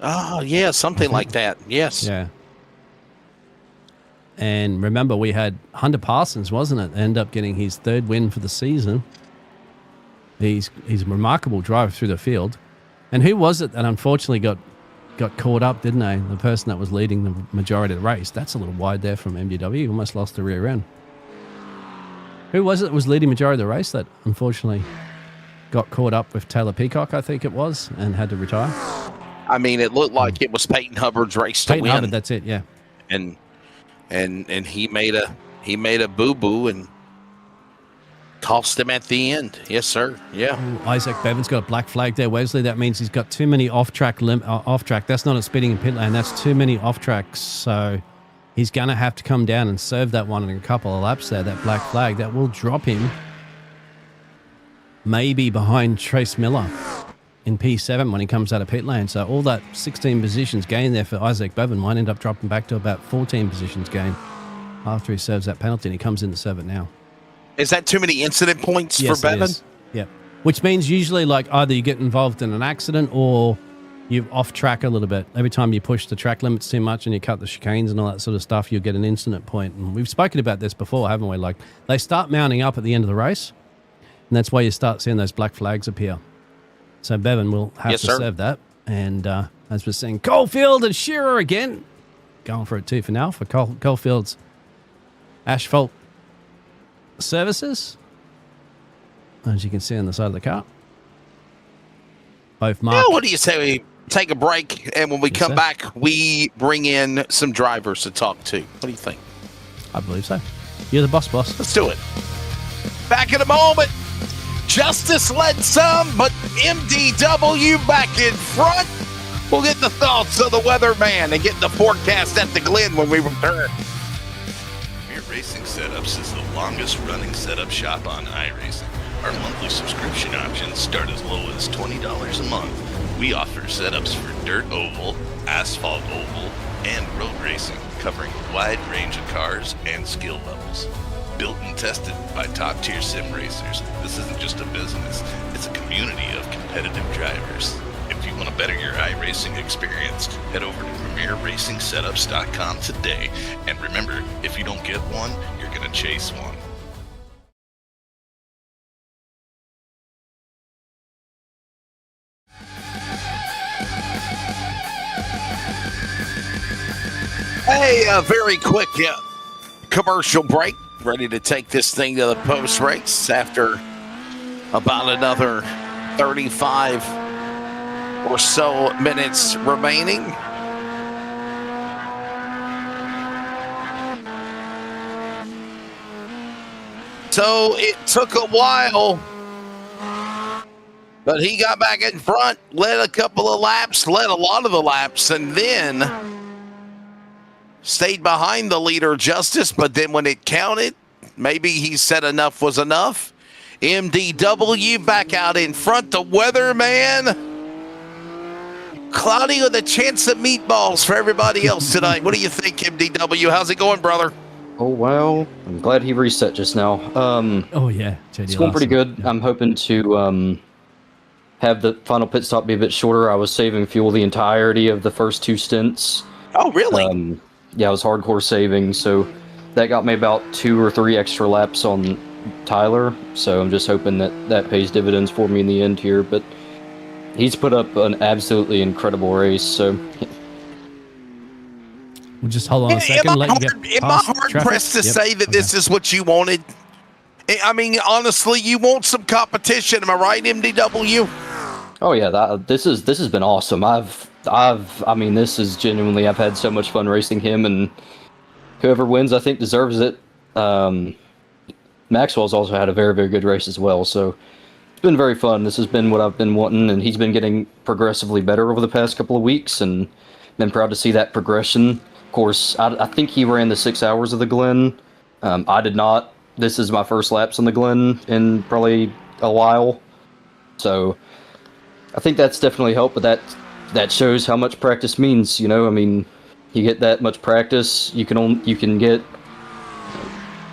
Oh, yeah, something like that. Yes. Yeah. And remember, we had Hunter Parsons, wasn't it? End up getting his 3rd win for the season. He's a remarkable driver through the field. And who was it that unfortunately got caught up, didn't they? The person that was leading the majority of the race. That's a little wide there from MDW. Almost lost the rear end. Who was it that was leading majority of the race that unfortunately got caught up with Taylor Peacock, I think it was, and had to retire? I mean, it looked like it was Peyton Hubbard's race to Peyton win. Hubbard, that's it, yeah. And he made a boo-boo and tossed him at the end. Yes, sir. Yeah. Ooh, Isaac Bevan's got a black flag there, Wesley. That means he's got too many off-track. That's not a speeding in pit lane. That's too many off-tracks. So he's going to have to come down and serve that one in a couple of laps there, that black flag. That will drop him maybe behind Trace Miller in P7 when he comes out of pit lane. So all that 16 positions gain there for Isaac Bevan might end up dropping back to about 14 positions gain after he serves that penalty, and he comes in to serve it now. Is that too many incident points for Bevan? Yeah. Which means usually like either you get involved in an accident or you off track a little bit. Every time you push the track limits too much and you cut the chicanes and all that sort of stuff, you'll get an incident point. And we've spoken about this before, haven't we? Like they start mounting up at the end of the race, and that's why you start seeing those black flags appear. So Bevan will have to serve that. And as we're seeing, Caulfield and Shearer again. Going for it too for now for Caulfield's asphalt services, as you can see on the side of the car. Both Mark. Well, what do you say we take a break, and when we come back, we bring in some drivers to talk to? What do you think? I believe so. You're the boss. Let's do it. Back in a moment. Justice led some, but MDW back in front. We'll get the thoughts of the weatherman and get the forecast at the Glen when we return. Racing Setups is the longest running setup shop on iRacing. Our monthly subscription options start as low as $20 a month. We offer setups for dirt oval, asphalt oval, and road racing, covering a wide range of cars and skill levels. Built and tested by top-tier sim racers, this isn't just a business, it's a community of competitive drivers. If you want to better your iRacing experience, head over to PremierRacingSetups.com today. And remember, if you don't get one, you're going to chase one. Hey, a very quick commercial break. Ready to take this thing to the post race after about another 35 or so minutes remaining. So it took a while, but he got back in front, led a couple of laps, led a lot of the laps, and then stayed behind the leader, Justice. But then when it counted, maybe he said enough was enough. MDW back out in front. The weatherman, cloudy with a chance of meatballs for everybody else tonight. What do you think, MDW? How's it going, brother? Oh, well, I'm glad he reset just now. Oh, yeah. It's going pretty good. Yeah. I'm hoping to have the final pit stop be a bit shorter. I was saving fuel the entirety of the first 2 stints. Oh, really? Yeah, I was hardcore saving, so that got me about 2 or 3 extra laps on Tyler. So I'm just hoping that pays dividends for me in the end here. But he's put up an absolutely incredible race, so... We'll just hold on a second. Am I hard-pressed to say that this is what you wanted? I mean, honestly, you want some competition. Am I right, MDW? Oh yeah, this has been awesome. I mean, this is genuinely, I've had so much fun racing him, and whoever wins, I think, deserves it. Maxwell's also had a very, very good race as well. So it's been very fun. This has been what I've been wanting, and he's been getting progressively better over the past couple of weeks, and been proud to see that progression. Of course, I think he ran the 6 hours of the Glen. I did not. This is my first laps on the Glen in probably a while. So I think that's definitely helped, but that shows how much practice means, you know? I mean, you get that much practice, you can get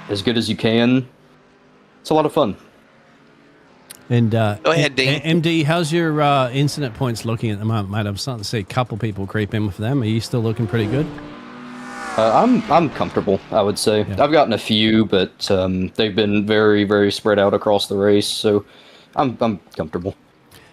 as good as you can. It's a lot of fun. And Go ahead, Dean. MD, how's your incident points looking at the moment, mate? I'm starting to see a couple people creep in with them. Are you still looking pretty good? I'm comfortable, I would say. Yeah. I've gotten a few, but they've been very, very spread out across the race, so I'm comfortable.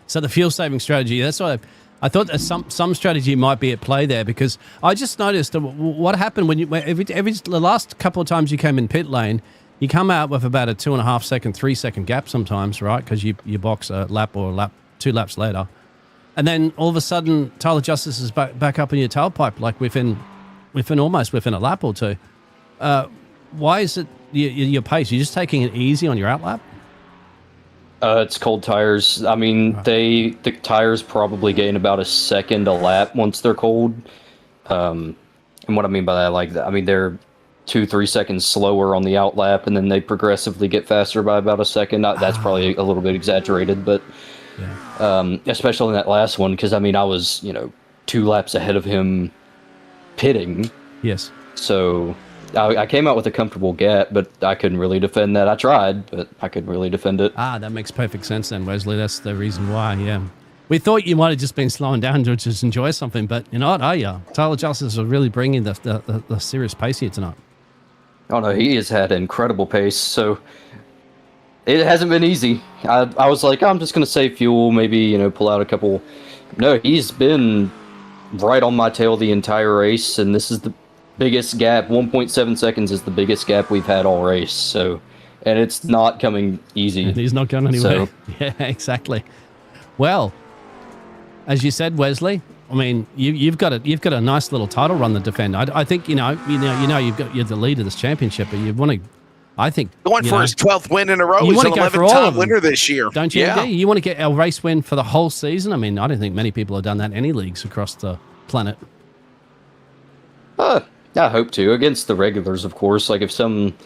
So the fuel saving strategy, that's what I thought that some strategy might be at play there, because I just noticed what happened when the last couple of times you came in pit lane, you come out with about a 2.5 second, 3 second gap sometimes, right? Because you box a lap or 2 laps later. And then all of a sudden, Tyler Justice is back up in your tailpipe, like almost within a lap or two. Why is it your pace? You're just taking it easy on your outlap? It's cold tires. I mean, the tires probably gain about a second a lap once they're cold. And what I mean by that, they're 2-3 seconds slower on the outlap, and then they progressively get faster by about a second. That's probably a little bit exaggerated, but especially in that last one, because I was 2 laps ahead of him pitting. Yes. So I came out with a comfortable gap, but I couldn't really defend that. I tried, but I couldn't really defend it. That makes perfect sense then, Wesley. That's the reason why, yeah. We thought you might have just been slowing down to just enjoy something, but you know what, are you? Tyler Justice is really bringing the serious pace here tonight. Oh no, he has had incredible pace, so it hasn't been easy. I was like, I'm just going to save fuel, maybe, pull out a couple. No, he's been right on my tail the entire race, and this is the biggest gap. 1.7 seconds is the biggest gap we've had all race, so, and it's not coming easy. And he's not going anywhere. So, yeah, exactly. Well, as you said, Wesley, I mean, you've got a nice little title run to defend. I think you're the lead of this championship, but you want to. I think going for his 12th win in a row. He's an 11-time winner this year, don't you? Yeah. You want to get a race win for the whole season. I mean, I don't think many people have done that in any leagues across the planet. I hope to, against the regulars, of course. Like if some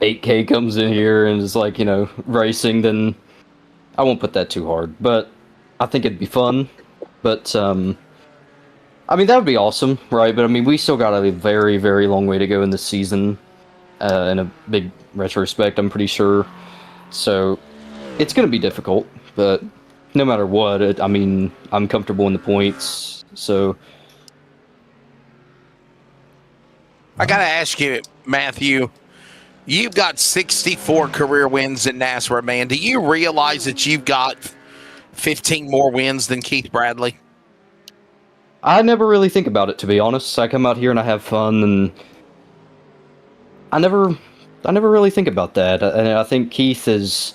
8K comes in here and is like racing, then I won't put that too hard. But I think it'd be fun. But, that would be awesome, right? But, we still got a very, very long way to go in this season, in a big retrospect, I'm pretty sure. So, it's going to be difficult, but no matter what, I'm comfortable in the points, so... I got to ask you, Matthew, you've got 64 career wins in NASRA, man. Do you realize that you've got 15 more wins than Keith Bradley? I never really think about it, to be honest. I come out here and I have fun, and I never really think about that. And I think Keith is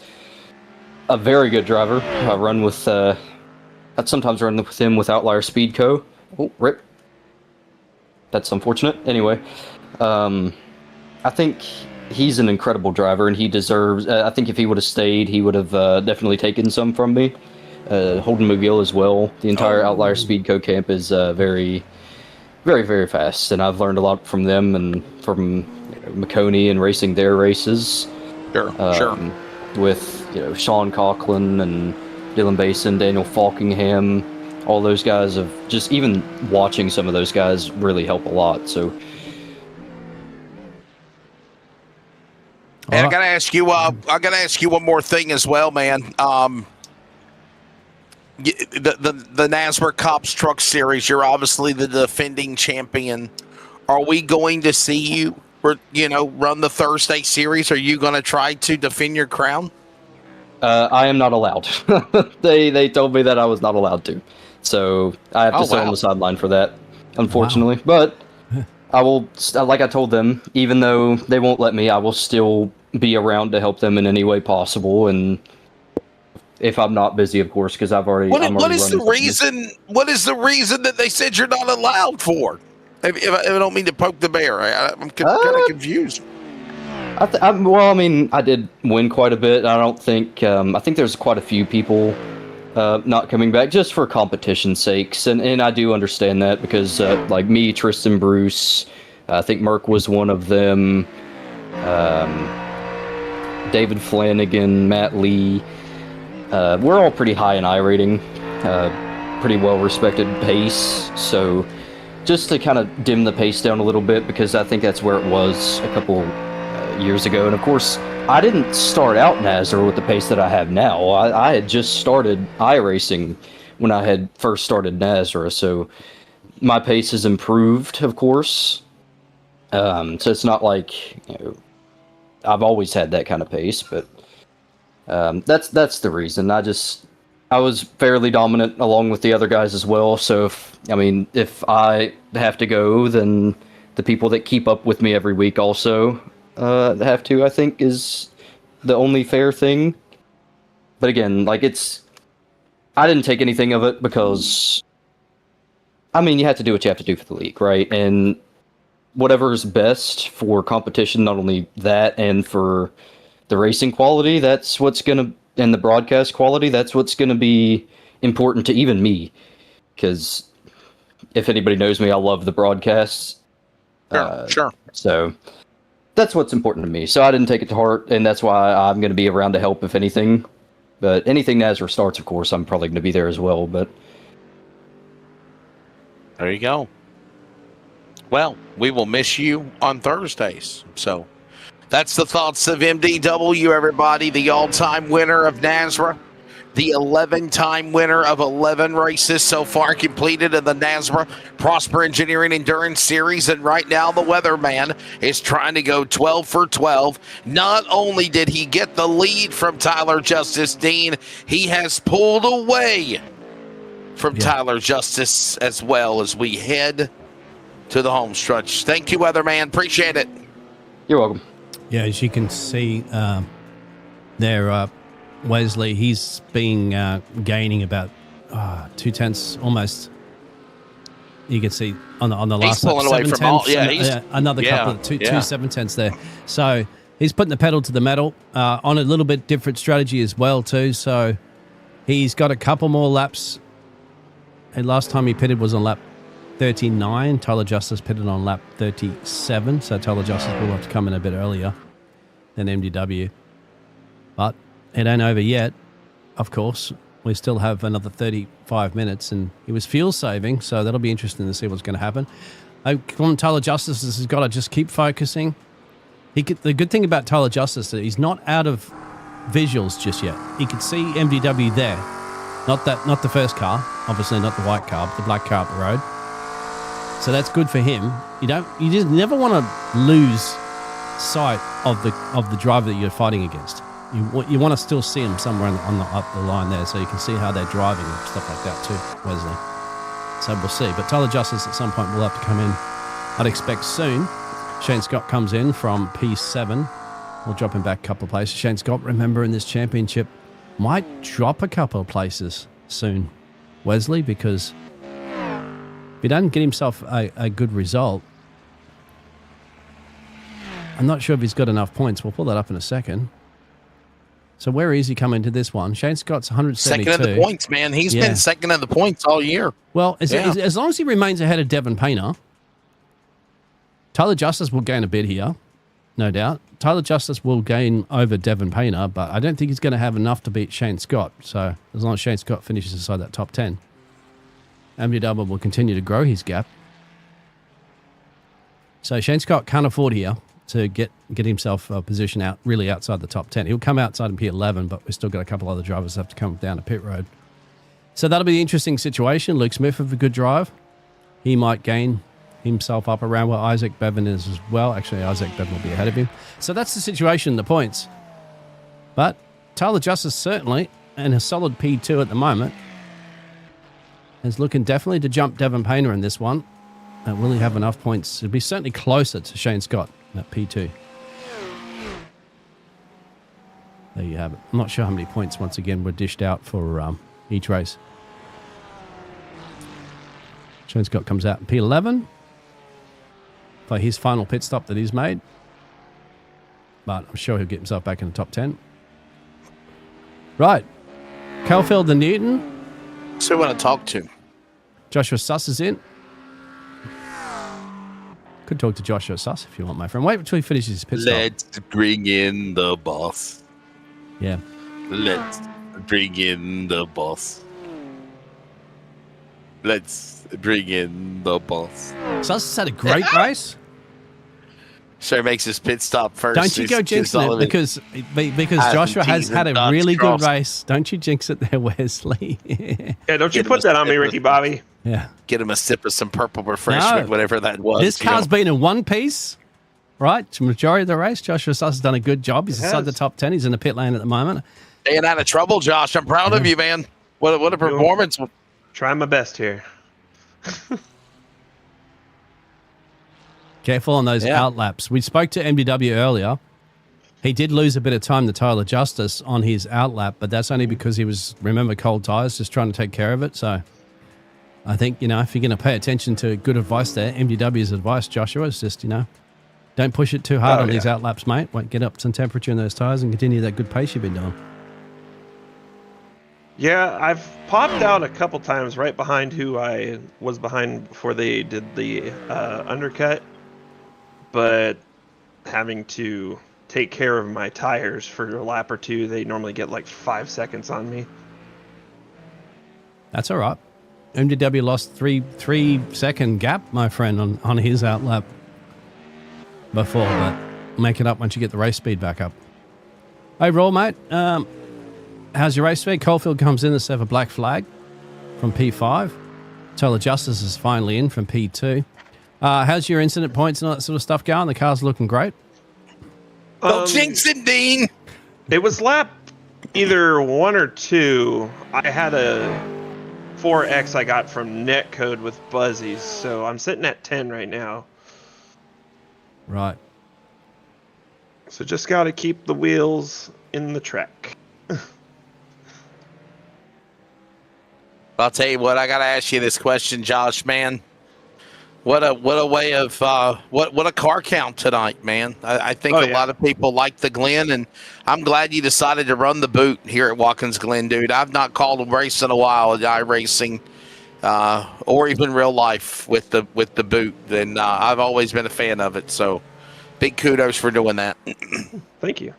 a very good driver. I run with, I sometimes run with him with Outlier Speed Co. Oh, rip. That's unfortunate. Anyway, I think he's an incredible driver, and he deserves. I think if he would have stayed, he would have definitely taken some from me. Holden McGill as well. The entire Outlier Speed Co camp is very, very, very fast, and I've learned a lot from them and from McConey and racing their races. Sure. With Sean Coughlin and Dylan Basin, Daniel Falkingham. All those guys have just, even watching some of those guys really help a lot. So, and I gotta ask you one more thing as well, man. The NASRA C.O.P.S Truck Series. You're obviously the defending champion. Are we going to see you, run the Thursday series? Are you going to try to defend your crown? I am not allowed. They told me that I was not allowed to. So I have to stay on the sideline for that, unfortunately. Wow. But I will, like I told them, even though they won't let me, I will still be around to help them in any way possible. And if I'm not busy, of course, because I've already. What is the reason? What is the reason that they said you're not allowed for? If I don't mean to poke the bear, I'm kind of confused. Well, I mean, I did win quite a bit. I don't think. I think there's quite a few people not coming back just for competition's sakes, and I do understand that because like me, Tristan Bruce, I think Merck was one of them. David Flanagan, Matt Lee. We're all pretty high in iRating, pretty well respected pace. So just to kind of dim the pace down a little bit, because I think that's where it was a couple years ago. And of course, I didn't start out NASRA with the pace that I have now. I had just started iRacing when I had first started NASRA. So my pace has improved, of course. So it's not like, I've always had that kind of pace, but that's the reason. I was fairly dominant along with the other guys as well. So if I have to go, then the people that keep up with me every week also have to, I think, is the only fair thing. But again, I didn't take anything of it because, you have to do what you have to do for the league, right? And whatever's best for competition, not only that, and for the racing quality, that's what's going to, and the broadcast quality, that's what's going to be important to even me. Because if anybody knows me, I love the broadcasts. Sure. So that's what's important to me. So I didn't take it to heart, and that's why I'm going to be around to help if anything. But anything NASRA starts, of course, I'm probably going to be there as well. But there you go. Well, we will miss you on Thursdays. So that's the thoughts of MDW, everybody, the all-time winner of NASRA, the 11-time winner of 11 races so far completed in the NASRA Prosper Engineering Endurance Series. And right now, the weatherman is trying to go 12 for 12. Not only did he get the lead from Tyler Justice Dean, he has pulled away from Tyler Justice as well as we head to the home stretch. Thank you, weatherman. Appreciate it. You're welcome. Yeah, as you can see there, Wesley, he's been gaining about 2/10 almost. You can see on the last lap, 7/10, another couple of 2 7/10 there. So he's putting the pedal to the metal on a little bit different strategy as well too. So he's got a couple more laps. And last time he pitted was on lap 39. Tyler Justice pitted on lap 37. So Tyler Justice will have to come in a bit earlier than MDW. But it ain't over yet, of course. We still have another 35 minutes, and he was fuel saving, so that'll be interesting to see what's going to happen. Tyler Justice has got to just keep focusing. The good thing about Tyler Justice is that he's not out of visuals just yet. He could see MDW there. Not the first car, obviously not the white car, but the black car up the road. So that's good for him. You just never want to lose sight of the driver that you're fighting against. You want to still see him somewhere up the line there, so you can see how they're driving and stuff like that too, Wesley. So we'll see. But Tyler Justice at some point will have to come in, I'd expect soon. Shane Scott comes in from P7. We'll drop him back a couple of places. Shane Scott, remember, in this championship, might drop a couple of places soon, Wesley, because if he doesn't get himself a good result, I'm not sure if he's got enough points. We'll pull that up in a second. So where is he coming to this one? Shane Scott's 172. Second in the points, man. He's been second in the points all year. Well, as long as he remains ahead of Devin Painter, Tyler Justice will gain a bit here, no doubt. Tyler Justice will gain over Devin Painter, but I don't think he's going to have enough to beat Shane Scott. So as long as Shane Scott finishes inside that top 10, MDW will continue to grow his gap. So Shane Scott can't afford here to get himself a position out really outside the top 10. He'll come outside in P11, but we've still got a couple other drivers that have to come down to pit road. So that'll be an interesting situation. Luke Smith with a good drive. He might gain himself up around where Isaac Bevan is as well. Actually, Isaac Bevan will be ahead of him. So that's the situation, the points. But Tyler Justice certainly, and a solid P2 at the moment, is looking definitely to jump Devin Painter in this one. Will he have enough points? It'll be certainly closer to Shane Scott at P2. There you have it. I'm not sure how many points, once again, were dished out for each race. Shane Scott comes out in P11 for his final pit stop that he's made. but I'm sure he'll get himself back in the top 10. Right. Caulfield and Newton. So we want to talk to. Joshua Suss is in. Could talk to Joshua Suss if you want, my friend. Wait until he finishes his pit stop. Let's bring in the boss. Yeah. Let's bring in the boss. Let's bring in the boss. Suss has had a great race. Sure makes his pit stop first. Don't you go jinxing it because Joshua has had a really good race. Don't you jinx it there, Wesley. Yeah, don't you put that on me, Ricky Bobby. Yeah. Get him a sip of some purple refreshment, whatever that was. This car's been in one piece, right? The majority of the race. Joshua Suss has done a good job. He's inside the top 10. He's in the pit lane at the moment. Staying out of trouble, Josh. I'm proud of you, man. What a performance. Trying my best here. Careful on those out laps. We spoke to MDW earlier. He did lose a bit of time to Tyler Justice on his out lap, but that's only because he was, remember, cold tires, just trying to take care of it. So I think, if you're going to pay attention to good advice there, MDW's advice, Joshua, is just, don't push it too hard on these out laps, mate. Won't get up some temperature in those tires and continue that good pace you've been doing. Yeah, I've popped out a couple times right behind who I was behind before they did the undercut. But having to take care of my tires for a lap or two, they normally get like 5 seconds on me. That's all right. MDW lost 3-second gap, my friend, on his out lap before, but make it up once you get the race speed back up. Overall, mate, how's your race speed? Caulfield comes in to serve a black flag from P5. Tyler Justice is finally in from P2. How's your incident points and all that sort of stuff going? The car's looking great. Don't jinx it, Dean. It was lap either 1 or 2. I had a 4X I got from Netcode with Buzzies, so I'm sitting at 10 right now. Right. So just got to keep the wheels in the track. I'll tell you what, I got to ask you this question, Josh, man. What a way of what a car count tonight, man. I think a lot of people like the Glen, and I'm glad you decided to run the boot here at Watkins Glen, dude. I've not called a race in a while at iRacing or even real life with the boot, and I've always been a fan of it. So big kudos for doing that. Thank you.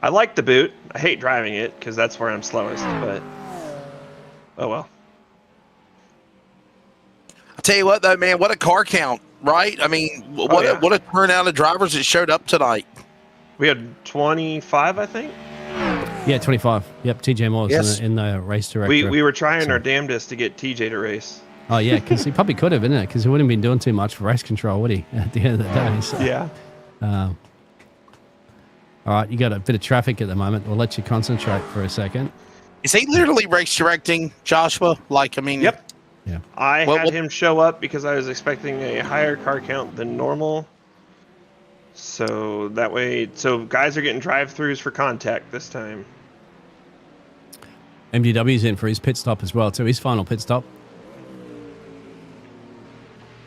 I like the boot. I hate driving it because that's where I'm slowest, but oh well. I'll tell you what, though, man, what a car count, right? I mean, what a turnout of drivers that showed up tonight. We had 25, I think. Yeah, 25. Yep, TJ Moore's in the race director. We were trying our damnedest to get TJ to race. Oh, yeah, because he probably could have, isn't it? Because he wouldn't have been doing too much for race control, would he, at the end of the day? So, yeah. All right, you got a bit of traffic at the moment. We'll let you concentrate for a second. Is he literally race directing, Joshua? Yep. Yeah. I had him show up because I was expecting a higher car count than normal. So that way, guys are getting drive-throughs for contact this time. MDW's in for his pit stop as well, too. His final pit stop.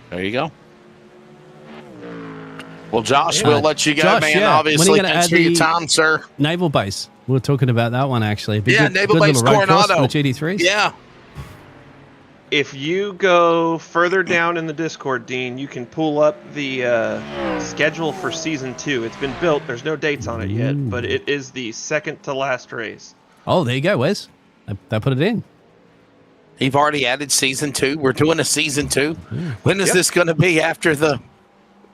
There you go. Well, Josh, we'll let you go, man. Obviously, thanks for your time, sir. Naval Base. We were talking about that one, actually. Naval Base Coronado. The GD3s. Yeah. If you go further down in the Discord, Dean, you can pull up the schedule for Season 2. It's been built. There's no dates on it yet, but it is the second to last race. Oh, there you go, Wes. They put it in. You've already added Season 2. We're doing a Season 2. When is this going to be after the...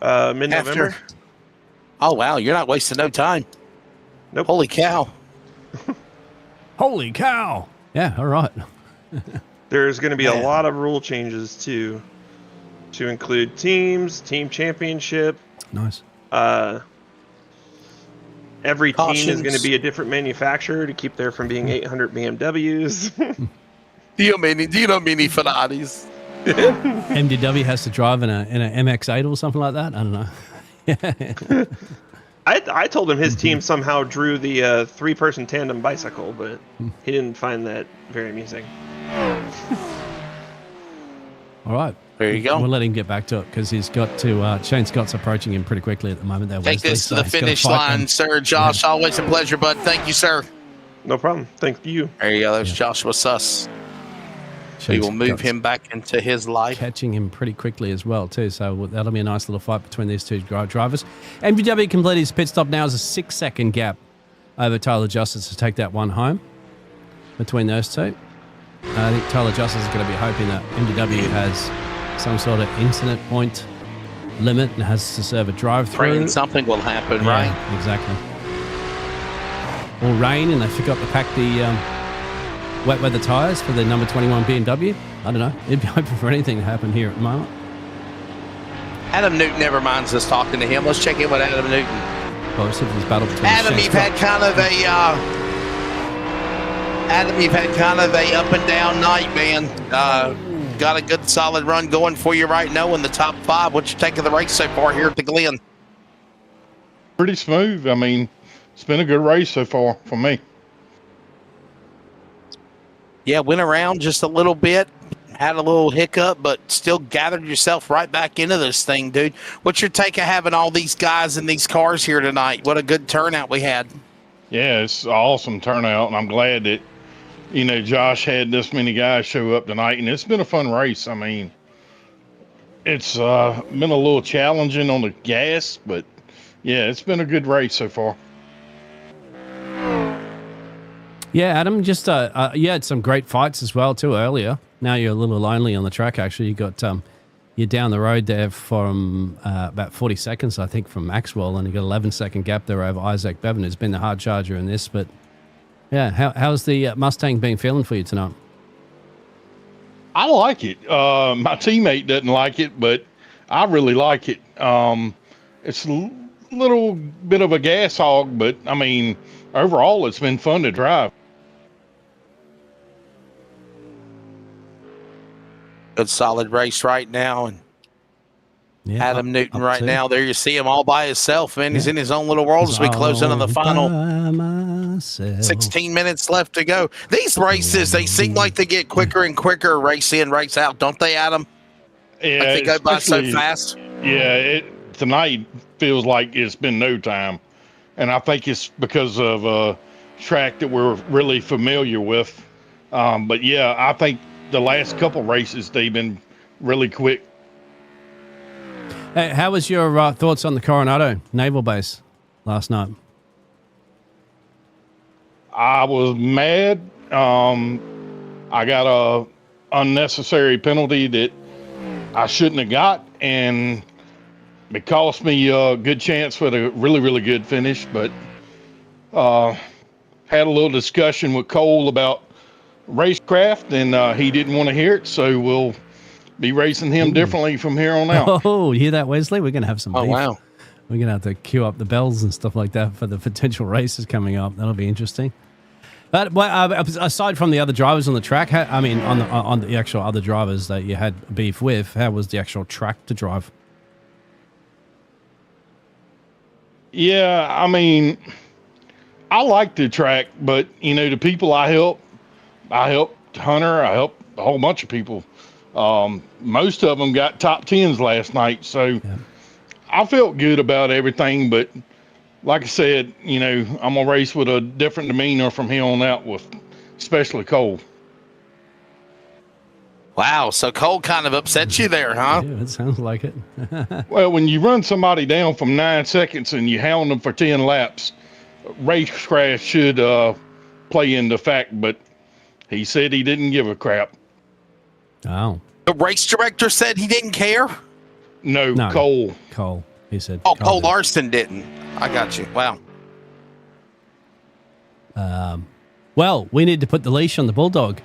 mid-November. Oh, wow. You're not wasting no time. Nope. Holy cow. Holy cow. Yeah, all right. There's going to be a lot of rule changes to include teams, team championship. Nice. Every team is going to be a different manufacturer to keep there from being 800 BMWs. Dio Mini Ferraris. MDW has to drive in a MX-8 or something like that? I don't know. I told him his team somehow drew the 3-person tandem bicycle, but he didn't find that very amusing. All right. There you go. We'll let him get back to it because he's got to. Shane Scott's approaching him pretty quickly at the moment. There, Take Wesley, this to so the he's gotta finish fight line, them. sir. Josh, always a pleasure, bud. Thank you, sir. No problem. Thank you. There you go. There's Joshua Suss. We Shane will move Scott's him back into his life. catching him pretty quickly as well too. So that'll be a nice little fight between these two drivers. MVW completed his pit stop now as a 6-second gap over Tyler Justice to take that one home between those two. I think Tyler Justice is going to be hoping that MVW has some sort of incident point limit and has to serve a drive-through. Praying something will happen, right? Exactly. Or rain and they forgot to pack the wet weather tyres for the number 21 BMW. I don't know. It'd be hoping for anything to happen here at the moment. Adam Newton never minds us talking to him. Let's check in with Adam Newton. Well, let's see if there's battle between Adam, Shane you've Scott- had kind of a up and down night, man. Got a good solid run going for you right now in the top 5. What's your take of the race so far here at the Glen? Pretty smooth. I mean, it's been a good race so far for me. Yeah, went around just a little bit, had a little hiccup, but still gathered yourself right back into this thing, dude. What's your take of having all these guys in these cars here tonight? What a good turnout we had. Yeah, it's an awesome turnout, and I'm glad that, Josh had this many guys show up tonight, and it's been a fun race. I mean, it's been a little challenging on the gas, but yeah, it's been a good race so far. Yeah, Adam, just you had some great fights as well too earlier. Now you're a little lonely on the track. Actually, you got you're down the road there from about 40 seconds, I think, from Maxwell, and you got 11-second gap there over Isaac Bevan, who's been the hard charger in this. But yeah, how's the Mustang been feeling for you tonight? I like it. My teammate doesn't like it, but I really like it. It's a little bit of a gas hog, but I mean, overall, it's been fun to drive. Good solid race right now, and Yeah, Adam Newton up right to- now. There you see him all by himself, man. He's in his own little world as we close in on the final. By myself. 16 minutes left to go. These races, they seem like they get quicker and quicker, race in, race out, don't they, Adam? Yeah, Like they go by so especially- fast. Yeah, tonight feels like it's been no time, and I think it's because of a track that we're really familiar with. But yeah, I think the last couple races they've been really quick. Hey, how was your thoughts on the Coronado Naval Base last night? I was mad. I got a unnecessary penalty that I shouldn't have got, and it cost me a good chance for a really, really good finish. But had a little discussion with Cole about racecraft, and he didn't want to hear it, so we'll be racing him differently from here on out. Oh, you hear that, Wesley? We're going to have some Oh, beef. wow. We're going to have to queue up the bells and stuff like that for the potential races coming up. That'll be interesting. But aside from the other drivers on the track, on the actual other drivers that you had beef with, how was the actual track to drive? Yeah, I mean, I like the track, but the people I helped Hunter, I helped a whole bunch of people. Most of them got top 10s last night, so I felt good about everything. But like I said, I'm gonna race with a different demeanor from here on out, with especially Cole. Wow, so Cole kind of upset you there, huh? Yeah, it sounds like it. Well, when you run somebody down from 9 seconds and you hound them for 10 laps, race crash should play into fact. But he said he didn't give a crap. Oh. The race director said he didn't care? No, No. Cole. Cole, he said. Oh, Cole did. Larson didn't. I got you. Wow. Well, we need to put the leash on the Bulldog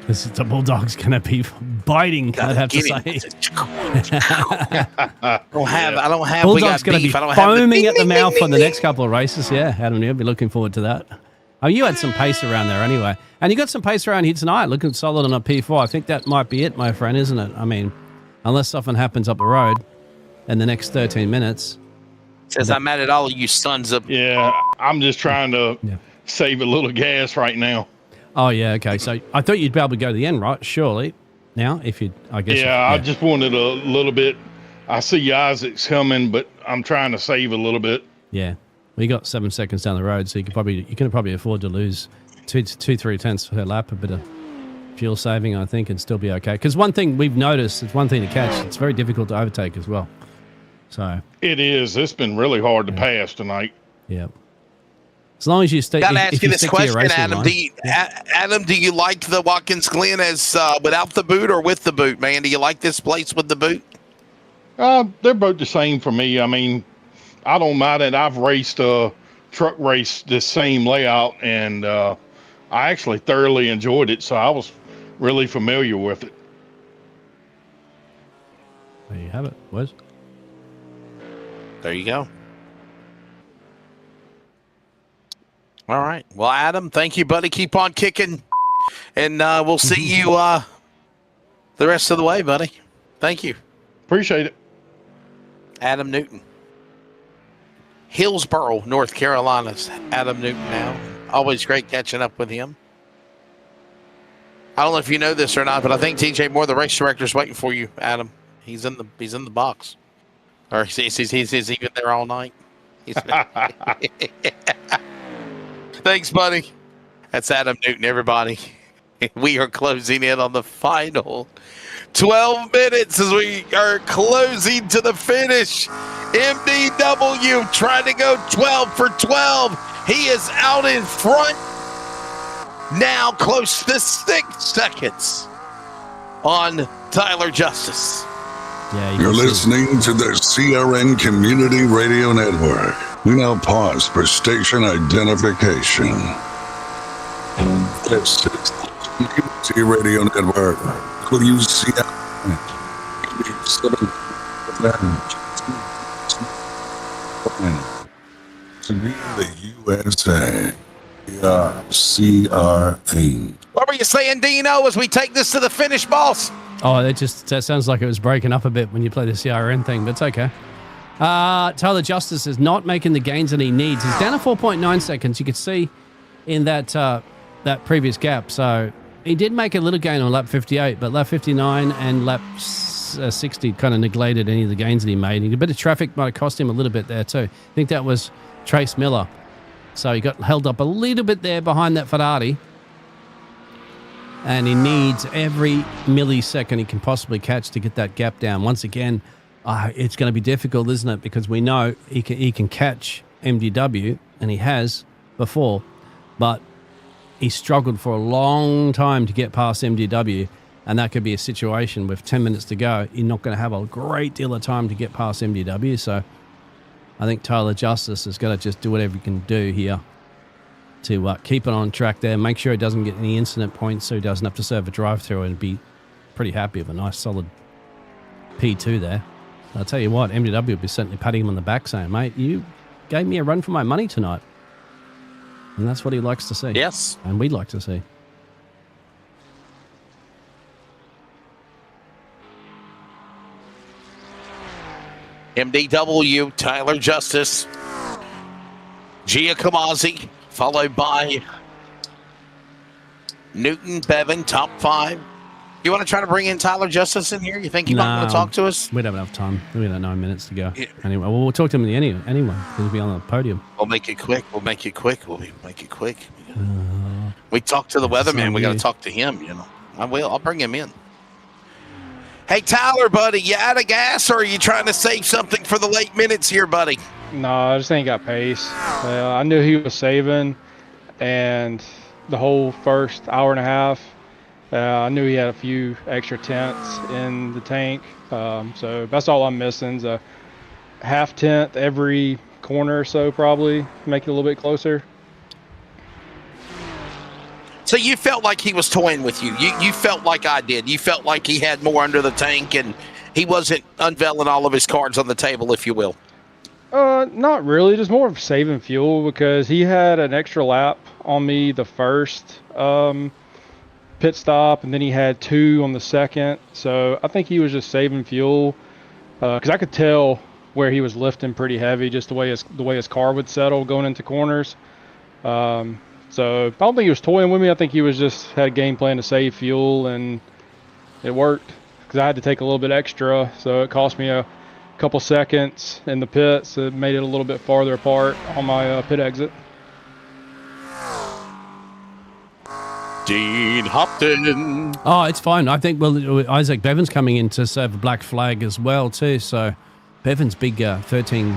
because the Bulldog's going to be biting, I'd have to say. I don't have. We Bulldog's got going to be beef. I don't have foaming at the ding, mouth ding, for the ding, next couple of races. Yeah, Adam, you'll be looking forward to that. Oh, you had some pace around there anyway. And you got some pace around here tonight, looking solid on a P4. I think that might be it, my friend, isn't it? I mean, unless something happens up the road in the next 13 minutes. Says I'm mad at all of you sons of. Yeah, I'm just trying to save a little gas right now. Oh, yeah, okay. So I thought you'd be able to go to the end, right? Surely. now. If you, I guess. Yeah, I just wanted a little bit. I see Isaac's coming, but I'm trying to save a little bit. Yeah, we got 7 seconds down the road, so you can probably afford to lose 2-3 tenths per lap, a bit of fuel saving, I think, and still be okay. Because one thing we've noticed, it's one thing to catch. It's very difficult to overtake as well. So it is. It's been really hard to pass tonight. Yeah. As long as you stay. Got to ask you this question, Adam. Line, Adam, do you like the Watkins Glen as without the boot or with the boot, man? Do you like this place with the boot? They're both the same for me. I mean, I don't mind it. I've raced a truck race this same layout, and I actually thoroughly enjoyed it, so I was really familiar with it. There you have it, Wes. There you go. All right. Well, Adam, thank you, buddy. Keep on kicking, and we'll see you the rest of the way, buddy. Thank you. Appreciate it. Adam Newton. Hillsboro, North Carolina's Adam Newton now. Always great catching up with him. I don't know if you know this or not, but I think TJ Moore, the race director, is waiting for you, Adam. He's in the box. Or he's even there all night. Thanks, buddy. That's Adam Newton, everybody. We are closing in on the final 12 minutes as we are closing to the finish. MDW trying to go 12 for 12. He is out in front. Now close to 6 seconds on Tyler Justice. Yeah, You're listening to the CRN Community Radio Network. We now pause for station identification. This is the Community Radio Network. WCRN 87 to be the USA. CRN. What were you saying, Dino, as we take this to the finish, boss? Oh, that sounds like it was breaking up a bit when you play the CRN thing, but it's okay. Tyler Justice is not making the gains that he needs. He's down to 4.9 seconds. You could see in that previous gap. So he did make a little gain on lap 58, but lap 59 and lap 60 kind of neglected any of the gains that he made. A bit of traffic might have cost him a little bit there too. I think that was Trace Miller. So he got held up a little bit there behind that Ferrari. And he needs every millisecond he can possibly catch to get that gap down. Once again, it's going to be difficult, isn't it? Because we know he can catch MDW, and he has before, but he struggled for a long time to get past MDW, and that could be a situation with 10 minutes to go. You're not going to have a great deal of time to get past MDW, so I think Tyler Justice has got to just do whatever he can do here to keep it on track there, make sure he doesn't get any incident points so he doesn't have to serve a drive-through, and be pretty happy with a nice solid P2 there. I'll tell you what, MDW will be certainly patting him on the back saying, mate, you gave me a run for my money tonight. And that's what he likes to see. Yes. And we'd like to see. MDW, Tyler Justice, Giacomosi, followed by Newton, Bevan, top 5. You want to try to bring in Tyler Justice in here? You think he might want to talk to us? We don't have enough time. We got 9 minutes to go. Yeah. Anyway, we'll talk to him anyway, because he'll be on the podium. We'll make it quick. We talked to the weatherman. We got to talk to him, you know. I'll bring him in. Hey, Tyler, buddy, you out of gas, or are you trying to save something for the late minutes here, buddy? No, I just ain't got pace. I knew he was saving, and the whole first hour and a half, I knew he had a few extra tenths in the tank. So that's all I'm missing is a half tenth every corner or so, probably, make it a little bit closer. So you felt like he was toying with you. You felt like I did. You felt like he had more under the tank and he wasn't unveiling all of his cards on the table, if you will. Not really. Just more of saving fuel, because he had an extra lap on me the first pit stop, and then he had 2 on the second. So I think he was just saving fuel, because I could tell where he was lifting pretty heavy, just the way his car would settle going into corners. So I don't think he was toying with me. I think he was just had a game plan to save fuel and it worked because I had to take a little bit extra, so it cost me a couple seconds in the pits. It made it a little bit farther apart on my pit exit. Dean Hopton. Oh, it's fine. I think, well, Isaac Bevan's coming in to serve a black flag as well, too. So Bevan's big 13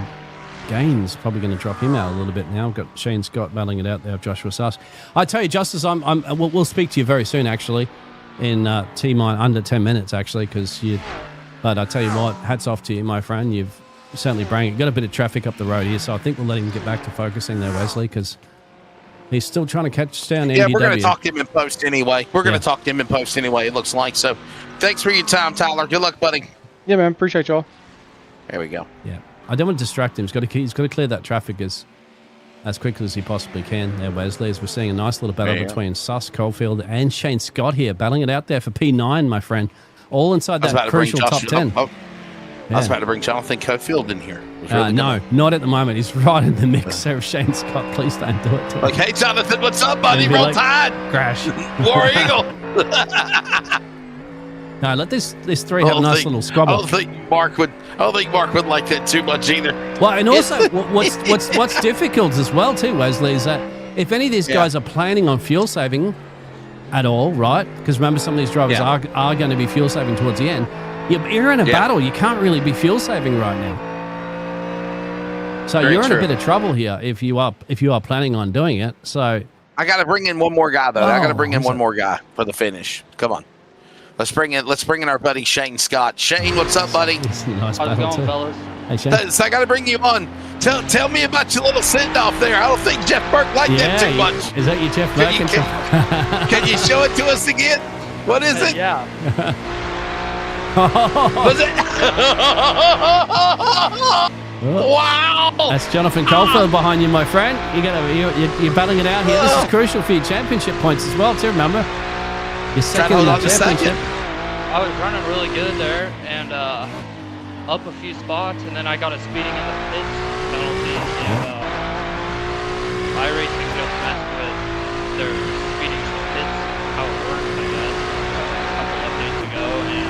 gains probably going to drop him out a little bit now. I've got Shane Scott battling it out there, Joshua Suss. I tell you, Justice, we'll speak to you very soon, actually, in T-mine under 10 minutes, actually, but I tell you what, hats off to you, my friend. You've certainly got a bit of traffic up the road here, so I think we'll let him get back to focusing there, Wesley, because he's still trying to catch down NDW. Yeah, we're going to talk to him in post anyway. It looks like. So thanks for your time, Tyler. Good luck, buddy. Yeah, man. Appreciate y'all. There we go. Yeah. I don't want to distract him. He's got to clear that traffic as quickly as he possibly can there, Wesley, as we're seeing a nice little battle between Suss, Caulfield, and Shane Scott here, battling it out there for P9, my friend. All inside that crucial top 10. I was about to bring Jonathan Caulfield in here. No, not at the moment. He's right in the mix. So Shane Scott, please don't do it to him. Like, hey, Jonathan, what's up, buddy? Roll Tide. Crash. War Eagle. No, let this three have a nice little squabble. I don't think Mark would like that too much either. Well, and also, what's difficult as well too, Wesley, is that if any of these guys are planning on fuel saving at all, right? Because remember, some of these drivers are going to be fuel saving towards the end. You're in a battle. You can't really be fuel saving right now. So you're in a bit of trouble here if you are planning on doing it. So I got to bring in one more guy though. I got to bring in one more guy for the finish. Come on. Let's bring in our buddy Shane Scott. Shane, what's up, buddy? Nice How's it going, fellas? Hey, Shane. So I got to bring you on. Tell me about your little send-off there. I don't think Jeff Burke liked that too much. Is that your Jeff Burke? Can you show it to us again? What is it? Yeah. Was it? Wow! That's Jonathan Caulfield behind you, my friend. You're battling it out here. This is crucial for your championship points as well, too. Remember, you're second in the championship. I was running really good there and up a few spots, and then I got a speeding in the pits penalty. And iracing just messed with their speeding in the pits, how it works, I guess, a couple updates ago, and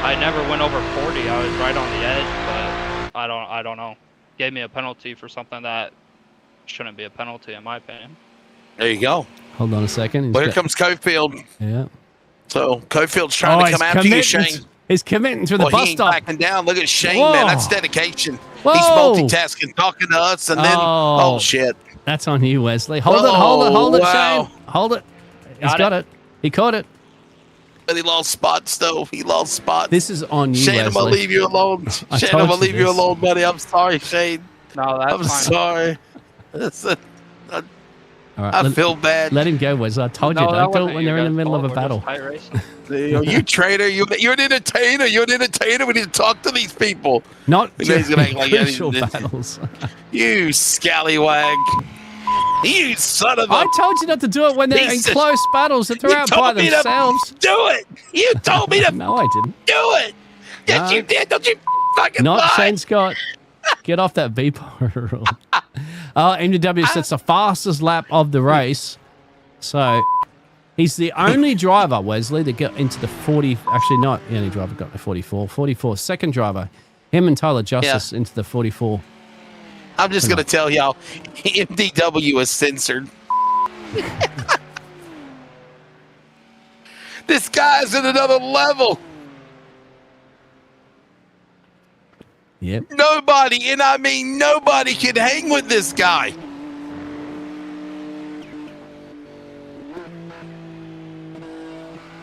I never went over 40. I was right on the edge, but I don't know. Gave me a penalty for something that shouldn't be a penalty, in my opinion. There you go. Hold on a second. Well, here comes Caulfield. Yeah. So Caulfield's trying to come after you, Shane. He's committing to the bus stop. Backing down. Look at Shane, Whoa. man. That's dedication. Whoa. He's multitasking, talking to us, and then oh shit. That's on you, Wesley. Hold it, Shane. Hold it. He's got it. He caught it. But he lost spots, though. He lost spots. This is on you, Shane, Wesley. I'm going to leave you alone. Shane, I'm going to leave you alone, buddy. I'm sorry, Shane. No, that's I'm fine. sorry. I feel bad. Let him go, Wesley. I told you, don't do it when they're in the middle of a battle. You traitor. You're an entertainer. You're an entertainer. We need to talk to these people. Not just crucial battles. You scallywag. You son of a... I told you not to do it when they're in close battles that they're out by themselves. Do it. You told me to No, I didn't. do it. Yes, you did. Don't you fucking Not lie. Shane Scott. Get off that beeper rule. MW sets the fastest lap of the race. So he's the only driver, Wesley, that got into the 40. Actually, not the only driver got the 44. 44. Second driver. Him and Tyler Justice into the 44. I'm just going to tell y'all, MDW is censored. This guy's at another level. Yep. Nobody, and I mean nobody, can hang with this guy.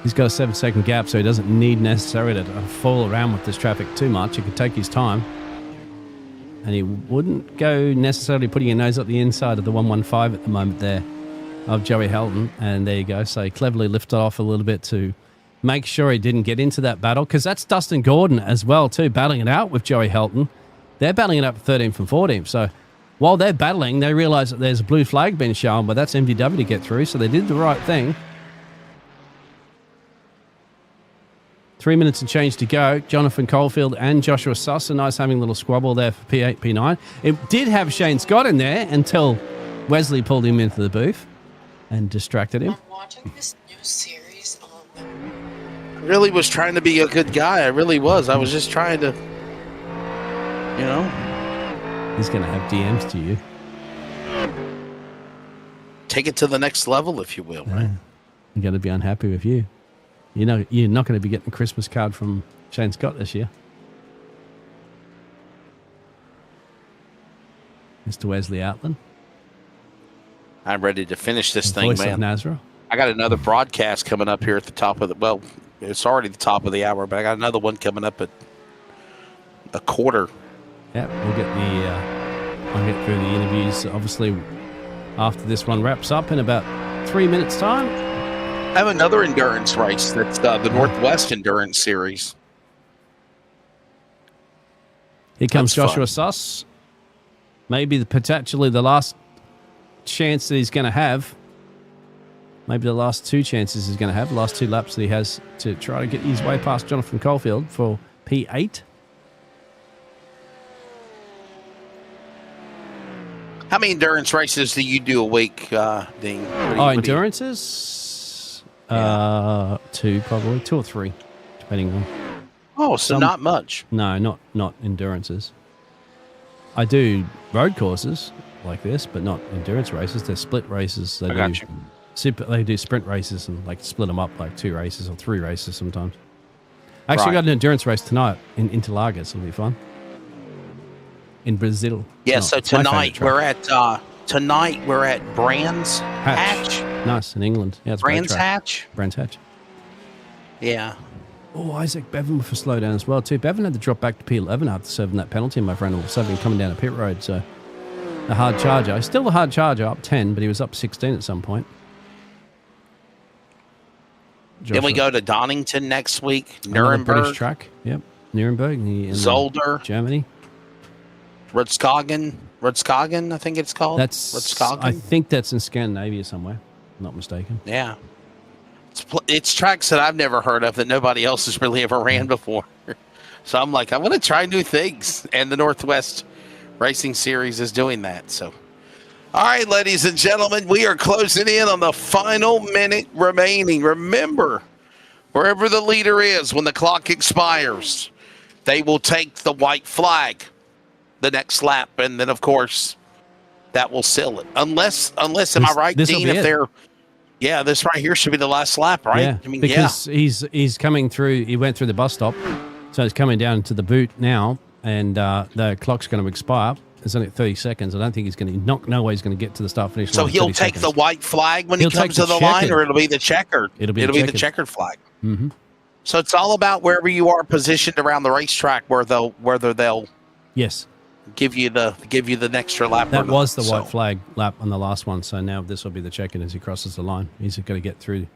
He's got a 7-second gap, so he doesn't need necessarily to fool around with this traffic too much. He could take his time. And he wouldn't go necessarily putting your nose up the inside of the 115 at the moment there of Joey Helton. And there you go. So he cleverly lifted off a little bit to make sure he didn't get into that battle, because that's Dustin Gordon as well too, battling it out with Joey Helton. They're battling it up 13 from 14. So while they're battling, they realize that there's a blue flag being shown, but that's MDW to get through. So they did the right thing. 3 minutes and change to go. Jonathan Caulfield and Joshua Suss, a nice having a little squabble there for P8, P9. It did have Shane Scott in there until Wesley pulled him into the booth and distracted him. I'm watching this new series on really was trying to be a good guy. I really was. I was just trying to, He's going to have DMs to you. take it to the next level, if you will, right? You're going to be unhappy with you. You're not going to be getting a Christmas card from Shane Scott this year. Mr. Wesley Outland. I'm ready to finish this The thing, voice man. of NASRA. I got another broadcast coming up here at the top of the, well, it's already the top of the hour, but I got another one coming up at a quarter. Yeah, we'll get I'll get through the interviews, obviously, after this one wraps up in about 3 minutes' time. I have another endurance race. That's the Northwest Endurance Series. Here comes That's Joshua fun. Suss. Maybe potentially the last chance that he's going to have. Maybe the last two chances he's going to have. The last two laps that he has to try to get his way past Jonathan Caulfield for P8. How many endurance races do you do a week, Dean? Endurances? 2 probably. 2 or 3, depending on. Oh, so not much. No, not endurances. I do road courses like this, but not endurance races. They're split races. They They do sprint races and like split them up like 2 races or 3 races sometimes. I actually got an endurance race tonight in Interlagos. It'll be fun. In Brazil. Yeah, so tonight we're at Brands Hatch. Nice, in England. Yeah, it's Brands Hatch. Brands Hatch. Yeah. Oh, Isaac Bevan with a slowdown as well too. Bevan had to drop back to P11 after serving that penalty, my friend, or serving coming down a pit road. So a hard charger. Still a hard charger, up 10, but he was up 16 at some point. Then we go to Donington next week. Another Nuremberg. British track. Yep. Nuremberg. Zolder. Germany. Rudskogen, I think it's called. Rudskogen. I think that's in Scandinavia somewhere. Not mistaken. Yeah. It's tracks that I've never heard of that nobody else has really ever ran before. So I'm like, I want to try new things. And the Northwest Racing Series is doing that. So, all right, ladies and gentlemen, we are closing in on the final minute remaining. Remember, wherever the leader is when the clock expires, they will take the white flag the next lap. And then, of course, that will seal it. Unless, am I right, Dean? If they're... Yeah, this right here should be the last lap, right? Yeah, because he's coming through. He went through the bus stop, so he's coming down to the boot now, and the clock's going to expire. There's only 30 seconds. I don't think he's going to. No way he's going to get to the start-finish line. So he'll take the white flag when he comes to the line, or it'll be the checkered. It'll be the checkered flag. Mm-hmm. So it's all about wherever you are positioned around the racetrack, whether they'll yes give you the extra lap. That was the white flag lap on the last one. So now this will be the check-in as he crosses the line. He's going to get through.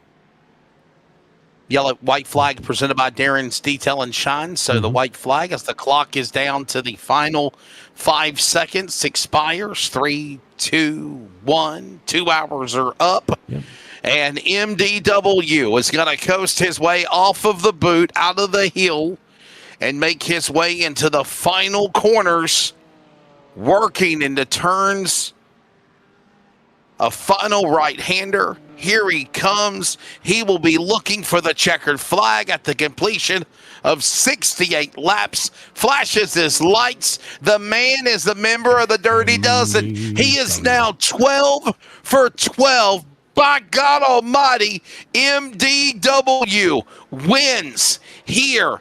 Yellow white flag presented by Darren's Detail and Shine. So the white flag, as the clock is down to the final 5 seconds, expires. 3, 2, 1. 2 hours are up. Yep. And MDW is going to coast his way off of the boot, out of the hill, and make his way into the final corners, working into turns. A final right-hander. Here he comes. He will be looking for the checkered flag at the completion of 68 laps. Flashes his lights. The man is a member of the Dirty Dozen. He is now 12 for 12. By God Almighty, MDW wins here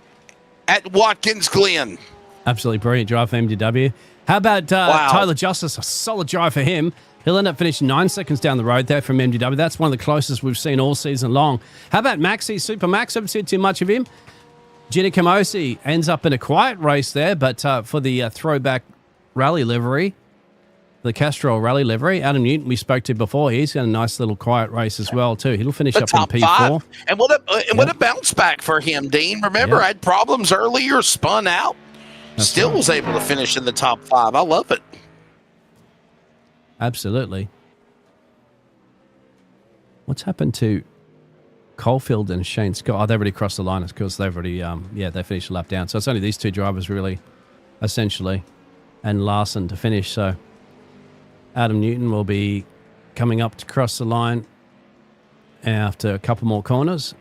at Watkins Glen. Absolutely brilliant drive for MDW. How about Tyler Justice? A solid drive for him. He'll end up finishing 9 seconds down the road there from MDW. That's one of the closest we've seen all season long. How about Maxi Super Max? Haven't seen too much of him. Gina Camosi ends up in a quiet race there, but for the throwback rally livery, the Castrol rally livery, Adam Newton we spoke to before, he's got a nice little quiet race as well too. He'll finish up in P4. 5. And what a bounce back for him, Dean. Remember, had problems earlier, spun out. Still was able to finish in the top 5. I love it. Absolutely. What's happened to Caulfield and Shane Scott? Oh, they've already crossed the line. Of course, they've already, they finished a lap down. So it's only these two drivers really, essentially, and Larson to finish. So Adam Newton will be coming up to cross the line after a couple more corners.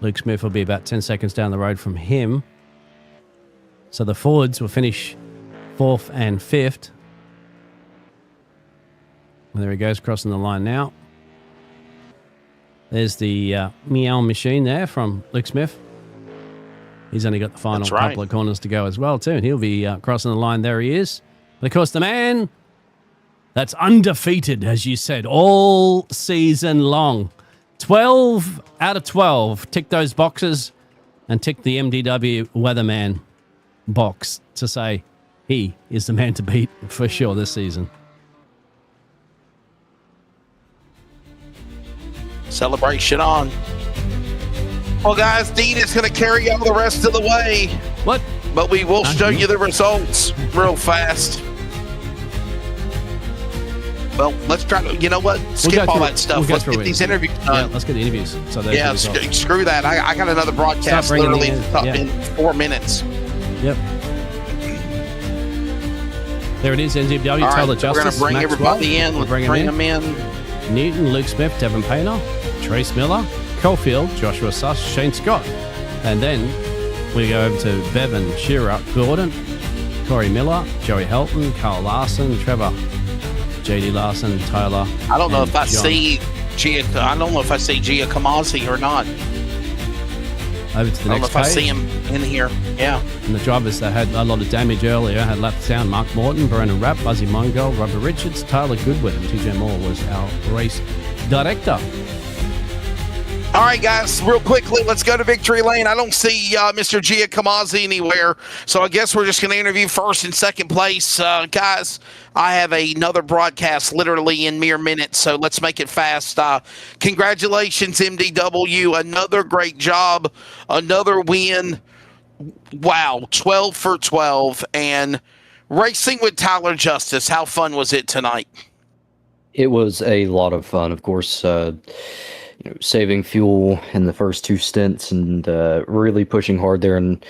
Luke Smith will be about 10 seconds down the road from him. So the Fords will finish 4th and 5th. Well, there he goes, crossing the line now. There's the meow machine there from Luke Smith. He's only got the final couple of corners to go as well, too. And he'll be crossing the line. There he is. And, of course, the man that's undefeated, as you said, all season long. 12 out of 12. Tick those boxes and tick the MDW weatherman box to say he is the man to beat for sure this season. Celebration on. Well, guys, Dean is going to carry you all the rest of the way. What? But we will show you the results real fast. Well, let's try to, you know what? Skip all that stuff. Let's get these interviews done. Yeah, let's get the interviews. So yeah, screw that. I got another broadcast literally in 4 minutes. Yep. There it is, NZW, all Tyler right, Justice. We're going to bring everybody in. Let's bring them in. Newton, Luke Smith, Devin Paynter, Trace Miller, Caulfield, Joshua Suss, Shane Scott. And then we go over to Bevan, Shearer, Gordon, Corey Miller, Joey Helton, Carl Larson, Trevor, JD Larson, Tyler. I don't know if I see Gia Kamasi or not. Over to the next page. I don't know if I see him in here. Yeah. And the drivers that had a lot of damage earlier had laps down. Mark Morton, Brennan Rapp, Buzzy Mongol, Robert Richards, Tyler Goodwin, and TJ Moore was our race director. All right, guys, real quickly, let's go to Victory Lane. I don't see Mr. Gia Kamasi anywhere, so I guess we're just going to interview first and second place. Guys, I have another broadcast literally in mere minutes, so let's make it fast. Congratulations, MDW. Another great job, another win. Wow, 12 for 12. And racing with Tyler Justice, how fun was it tonight? It was a lot of fun, of course. Saving fuel in the first two stints and really pushing hard there and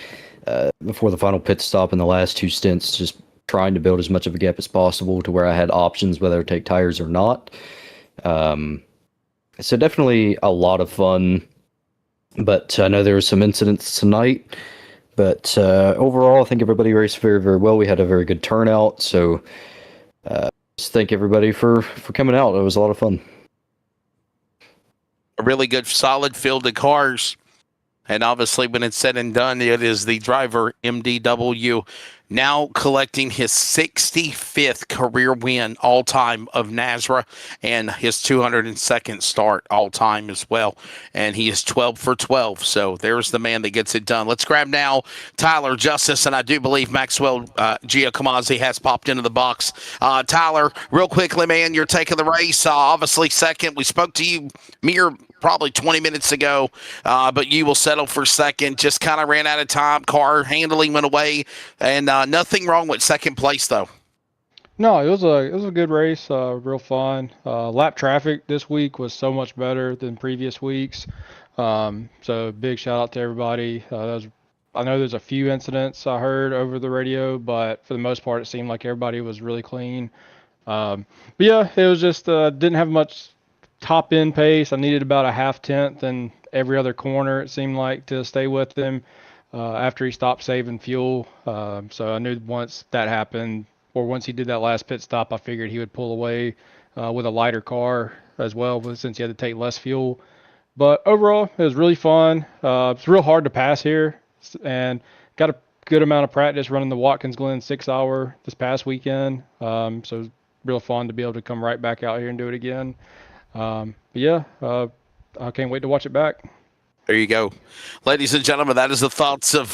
before the final pit stop in the last two stints, just trying to build as much of a gap as possible to where I had options whether to take tires or not. So definitely a lot of fun, but I know there were some incidents tonight, but overall I think everybody raced very, very well. We had a very good turnout, so just thank everybody for coming out. It was a lot of fun. A really good, solid field of cars. And obviously, when it's said and done, it is the driver, MDW, now collecting his 65th career win all-time of NASRA and his 202nd start all-time as well. And he is 12 for 12. So there's the man that gets it done. Let's grab now Tyler Justice, and I do believe Maxwell Giacomazzi has popped into the box. Tyler, real quickly, man, you're taking the race. Obviously, second. We spoke to you mere probably 20 minutes ago, but you will settle for second. Just kind of ran out of time. Car handling went away, and nothing wrong with second place, though. No, it was a good race, real fun. Lap traffic this week was so much better than previous weeks. So big shout out to everybody. I know there's a few incidents I heard over the radio, but for the most part, it seemed like everybody was really clean. But yeah, it was just didn't have much top end pace. I needed about a half tenth in every other corner, it seemed like, to stay with him after he stopped saving fuel. So I knew once that happened, or once he did that last pit stop, I figured he would pull away with a lighter car as well, since he had to take less fuel. But overall, it was really fun. It's real hard to pass here, and got a good amount of practice running the Watkins Glen 6 hour this past weekend. So it was real fun to be able to come right back out here and do it again. But yeah, I can't wait to watch it back. There you go. Ladies and gentlemen, that is the thoughts of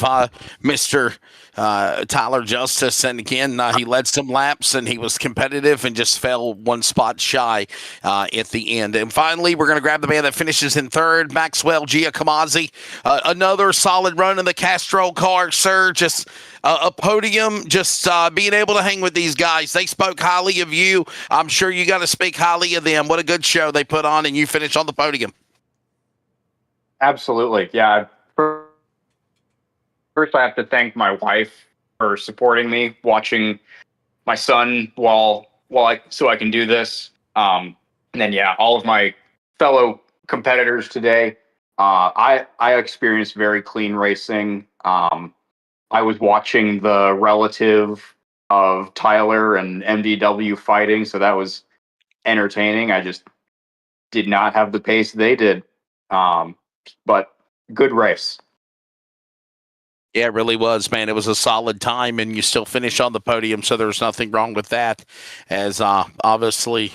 Mr. Tyler Justice. And again, he led some laps and he was competitive and just fell one spot shy at the end. And finally, we're going to grab the man that finishes in third, Maxwell Giacomazzi. Another solid run in the Castro car, sir. Just a podium, just being able to hang with these guys. They spoke highly of you. I'm sure you got to speak highly of them. What a good show they put on, and you finished on the podium. Absolutely. Yeah. First, I have to thank my wife for supporting me, watching my son so I can do this. And then, yeah, all of my fellow competitors today. I experienced very clean racing. I was watching the relative of Tyler and MDW fighting, so that was entertaining. I just did not have the pace they did, but good race. Yeah, it really was, man. It was a solid time, and you still finish on the podium, so there's nothing wrong with that. As obviously,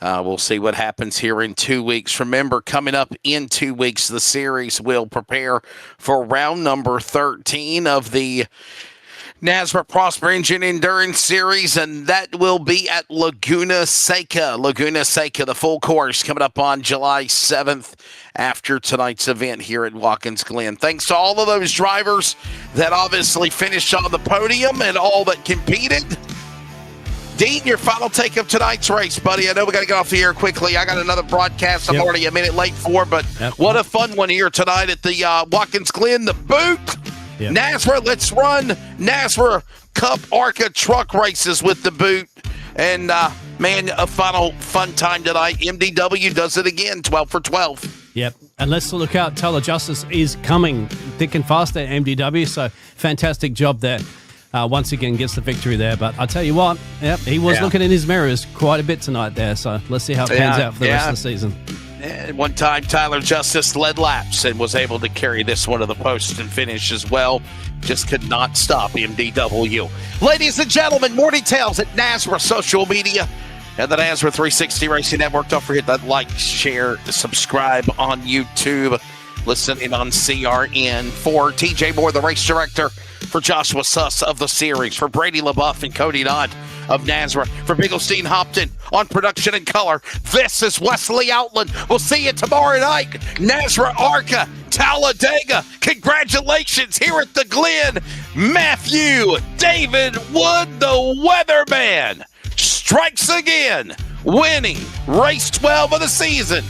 we'll see what happens here in 2 weeks. Remember, coming up in 2 weeks, the series will prepare for round number 13 of the NASRA Prosper Engine Endurance Series, and that will be at Laguna Seca. Laguna Seca, the full course, coming up on July 7th after tonight's event here at Watkins Glen. Thanks to all of those drivers that obviously finished on the podium and all that competed. Dean, your final take of tonight's race, buddy. I know we got to get off the air quickly. I got another broadcast I'm already a minute late for, but what a fun one here tonight at the Watkins Glen, the boot. Yep. NASRA, let's run NASRA Cup ARCA truck races with the boot. And, man, a final fun time tonight. MDW does it again, 12 for 12. Yep. And let's look out. Tyler Justice is coming thick and fast at MDW. So fantastic job there. Once again, gets the victory there. But I'll tell you what, he was looking in his mirrors quite a bit tonight there. So let's see how it pans out for the rest of the season. And one time, Tyler Justice led laps and was able to carry this one to the post and finish as well. Just could not stop MDW. Ladies and gentlemen, more details at NASRA social media and the NASRA 360 Racing Network. Don't forget to like, share, subscribe on YouTube. Listening on CRN. For TJ Moore, the race director. For Joshua Suss of the series. For Brady LaBeouf and Cody Knott of NASRA. For Bigglestein Hopton on production and color. This is Wesley Outland. We'll see you tomorrow night. NASRA ARCA, Talladega. Congratulations here at the Glen. Matthew David Wood, the weatherman, strikes again, winning race 12 of the season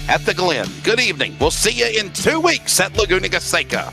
at the Glen. Good evening. We'll see you in 2 weeks at Laguna Seca.